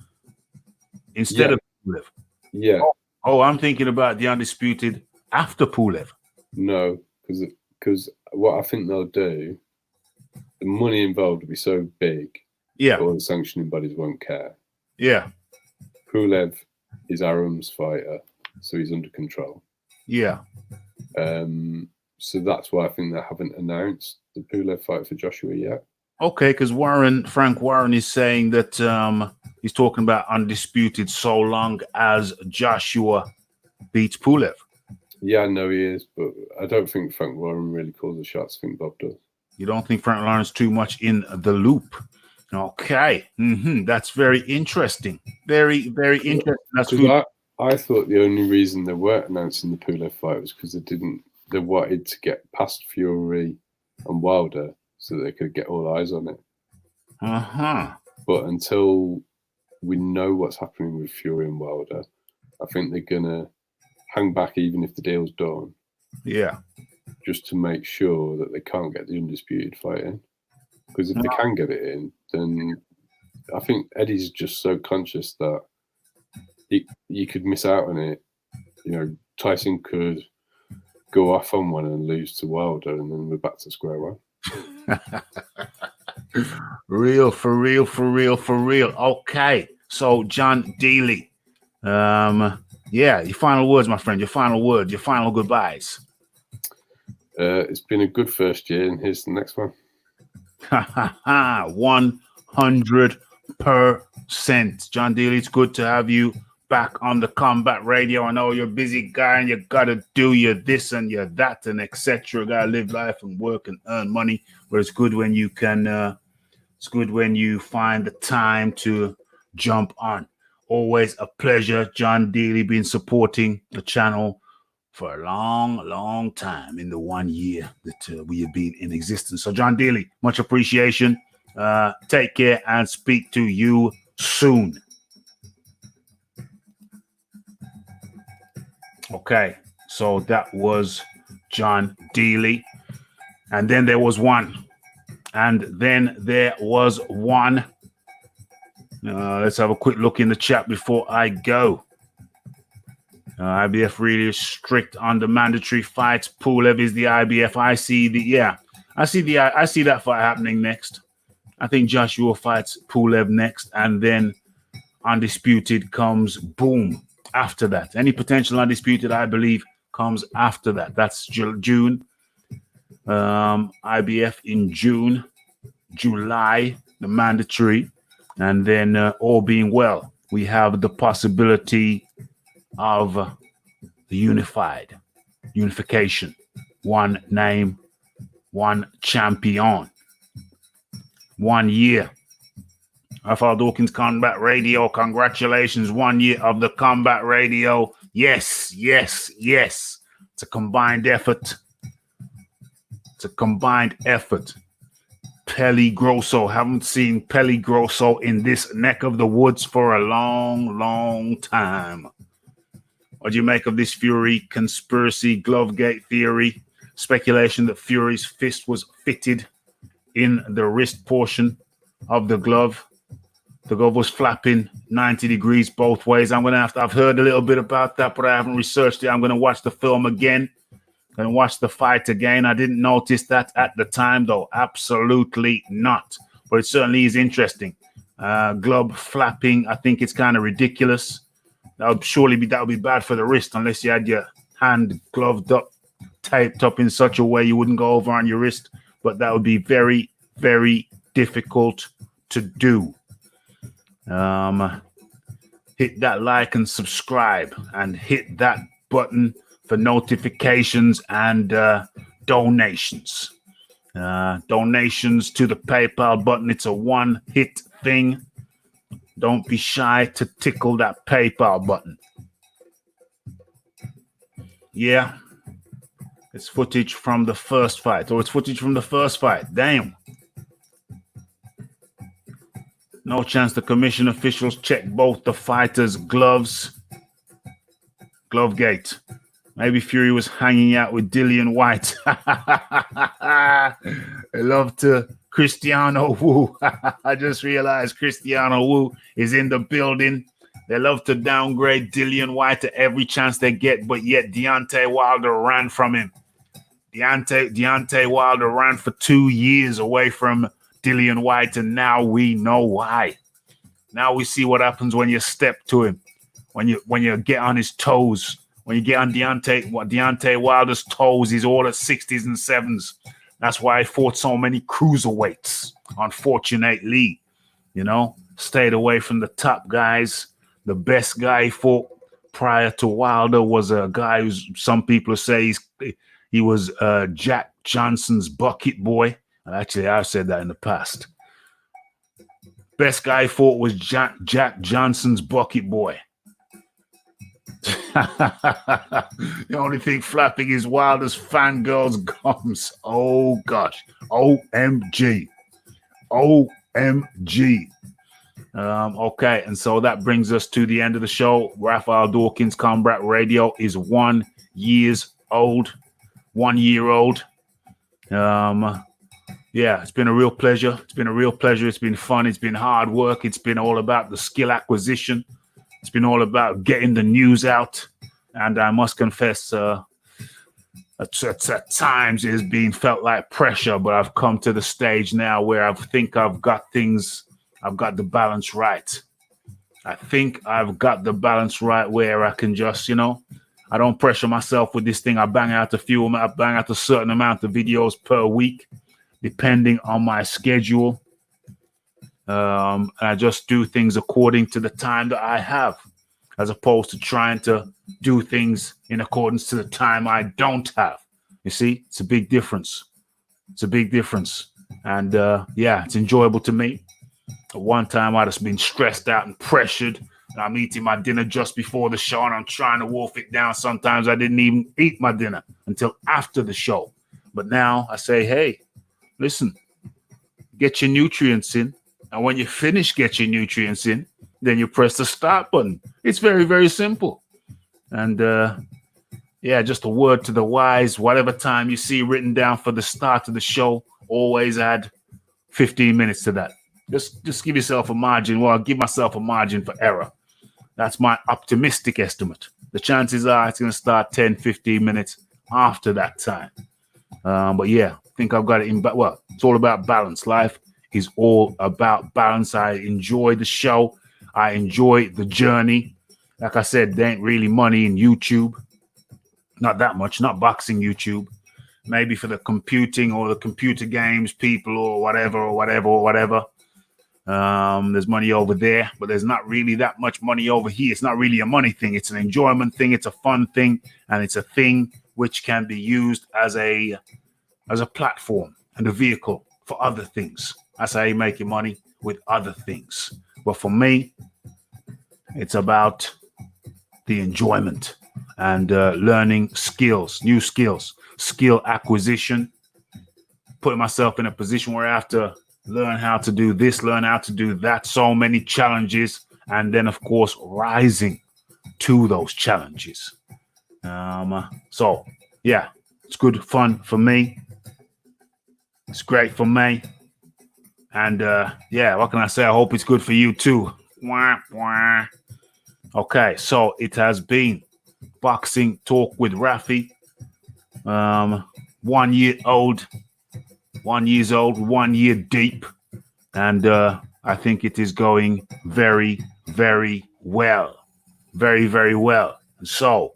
Instead of Pulev. Yeah. Oh, I'm thinking about the Undisputed after Pulev. No, because what I think they'll do, the money involved will be so big. Yeah. All the sanctioning bodies won't care. Yeah. Pulev is Aram's fighter, so he's under control. Yeah. So that's why I think they haven't announced the Pulev fight for Joshua yet. Okay, because Frank Warren is saying that he's talking about Undisputed so long as Joshua beats Pulev. Yeah, I know he is, but I don't think Frank Warren really calls the shots. I think Bob does. You don't think Frank Warren's too much in the loop? Okay. That's very interesting. Very, very interesting. That's good. I thought the only reason they weren't announcing the Pulev fight was because they wanted to get past Fury and Wilder so they could get all eyes on it. But until we know what's happening with Fury and Wilder, I think they're gonna hang back even if the deal's done. Yeah. Just to make sure that they can't get the Undisputed fight in. Because if they can get it in, then I think Eddie's just so conscious that you could miss out on it. You know, Tyson could go off on one and lose to Wilder, and then we're back to square one. For real. Okay. So, John Daly, your final words, my friend, your final words, your final goodbyes. It's been a good first year, and here's the next one. 100%. John Daly, it's good to have you back on the Combat Radio. I know you're a busy guy and you gotta do your this and your that and etc. Gotta live life and work and earn money. But it's good when you can it's good when you find the time to jump on. Always a pleasure. John Daly been supporting the channel for a long time in the 1 year that we have been in existence. So John Daly, much appreciation. Take care and speak to you soon. Okay, so that was John Daly. And then there was one. Let's have a quick look in the chat before I go. IBF really is strict on the mandatory fights. Pulev is the IBF. I see that fight happening next. I think Joshua fights Pulev next, and then Undisputed comes boom after that. Any potential Undisputed, I believe, comes after that. That's June. IBF in June, July, the mandatory, and then all being well, we have the possibility of the unification. One name, one champion. 1 year. Raphie Dawkins Combat Radio. Congratulations. 1 year of the Combat Radio. Yes, yes, yes. It's a combined effort. Peli Grosso. Haven't seen Peli Grosso in this neck of the woods for a long, long time. What do you make of this Fury conspiracy, Glovegate theory? Speculation that Fury's fist was fitted in the wrist portion of the glove. The glove was flapping 90 degrees both ways. I've heard a little bit about that, but I haven't researched it. I'm going to watch the film again and watch the fight again. I didn't notice that at the time, though. Absolutely not. But it certainly is interesting. Glove flapping, I think it's kind of ridiculous. That would be bad for the wrist unless you had your hand gloved up, taped up in such a way you wouldn't go over on your wrist. But that would be very, very difficult to do. Hit that like and subscribe, and hit that button for notifications and donations. Donations to the PayPal button. It's a one-hit thing. Don't be shy to tickle that PayPal button. Yeah. It's footage from the first fight. Damn. No chance the commission officials check both the fighters' gloves. Glovegate. Maybe Fury was hanging out with Dillian White. I love to Cristiano Wu. I just realized Cristiano Wu is in the building. They love to downgrade Dillian White at every chance they get, but yet Deontay Wilder ran from him. Deontay Wilder ran for 2 years away from Dillian White, and now we know why. Now we see what happens when you step to him, when you get on his toes. When you get on Deontay Wilder's toes, he's all at 60s and 7s. That's why he fought so many cruiserweights, unfortunately. Stayed away from the top guys. The best guy he fought prior to Wilder was a guy who some people say he was Jack Johnson's bucket boy. Actually, I've said that in the past. Best guy he fought was Jack Johnson's bucket boy. The only thing flapping is Wilder's fangirl's gums. Oh, gosh. OMG. Okay, and so that brings us to the end of the show. Raphie Dawkins Combat Radio is 1 year old. 1 year old. Yeah, it's been a real pleasure. It's been fun. It's been hard work. It's been all about the skill acquisition. It's been all about getting the news out. And I must confess, at times it has been felt like pressure, but I've come to the stage now where I think I've got the balance right. I think I've got the balance right where I can just, I don't pressure myself with this thing. I bang out a certain amount of videos per week, depending on my schedule. I just do things according to the time that I have, as opposed to trying to do things in accordance to the time I don't have. You see, it's a big difference. And it's enjoyable to me. At one time, I'd have been stressed out and pressured. And I'm eating my dinner just before the show, and I'm trying to wolf it down. Sometimes I didn't even eat my dinner until after the show. But now I say, hey, listen, get your nutrients in. And when you finish get your nutrients in, then you press the start button. It's very, very simple. And just a word to the wise. Whatever time you see written down for the start of the show, always add 15 minutes to that. Just give yourself a margin. Well, give myself a margin for error. That's my optimistic estimate. The chances are it's going to start 10, 15 minutes after that time. But yeah, I think I've got it in. Well, it's all about balance. Life is all about balance. I enjoy the show. I enjoy the journey. Like I said, there ain't really money in YouTube. Not that much. Not boxing YouTube. Maybe for the computing or the computer games people or whatever. There's money over there, but there's not really that much money over here. It's not really a money thing. It's an enjoyment thing. It's a fun thing, and it's a thing which can be used as a platform and a vehicle for other things. That's how you make your money, with other things. But for me, it's about the enjoyment and learning skills, new skills, skill acquisition, putting myself in a position where I have to learn how to do this, learn how to do that, so many challenges, and then, of course, rising to those challenges. So, yeah, it's good fun for me. It's great for me. And, yeah, what can I say? I hope it's good for you, too. Wah, wah. Okay, so it has been Boxing Talk with Raphie. 1 year old, 1 year old, 1 year deep. And I think it is going very, very well. Very, very well. And so,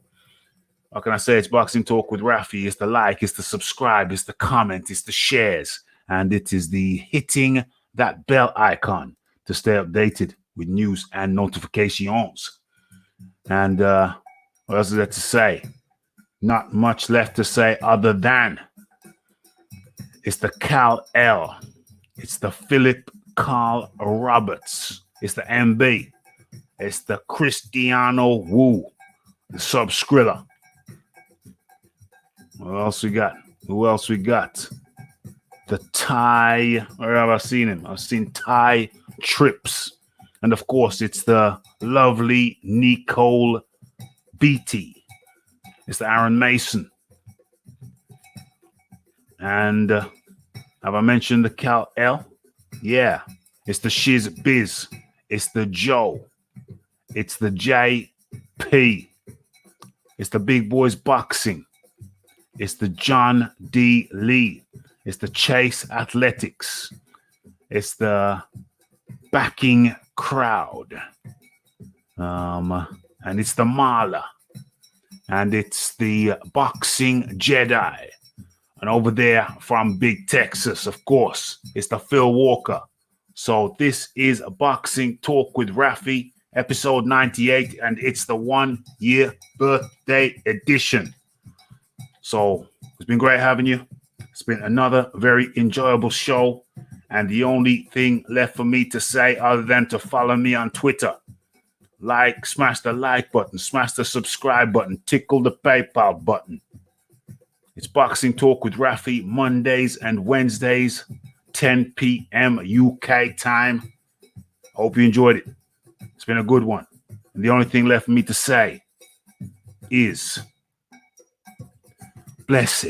how can I say? It's Boxing Talk with Raphie. It's the like, it's the subscribe, it's the comment, it's the shares, and it is the hitting that bell icon to stay updated with news and notifications. And what else is there to say? Not much left to say other than it's the Cal L. It's the Philip Carl Roberts. It's the MB. It's the Cristiano Wu. The Sub-Skrilla. What else we got? Who else we got? The Thai. Where have I seen him? I've seen Thai Trips. And of course, it's the lovely Nicole Beatty. It's the Aaron Mason. And have I mentioned the Cal L? Yeah. It's the Shiz Biz. It's the Joe. It's the JP. It's the Big Boys Boxing. It's the John D. Lee. It's the Chase Athletics. It's the Backing Crowd. And it's the Mala. And it's the Boxing Jedi. And over there from Big Texas, of course, it's the Phil Walker. So this is a Boxing Talk with Raphie, episode 98, and it's the 1 year birthday edition. So it's been great having you. It's been another very enjoyable show. And the only thing left for me to say other than to follow me on Twitter, like, smash the like button, smash the subscribe button, tickle the PayPal button. It's Boxing Talk with Raphie, Mondays and Wednesdays, 10 p.m. UK time. Hope you enjoyed it. It's been a good one. And the only thing left for me to say is blessed.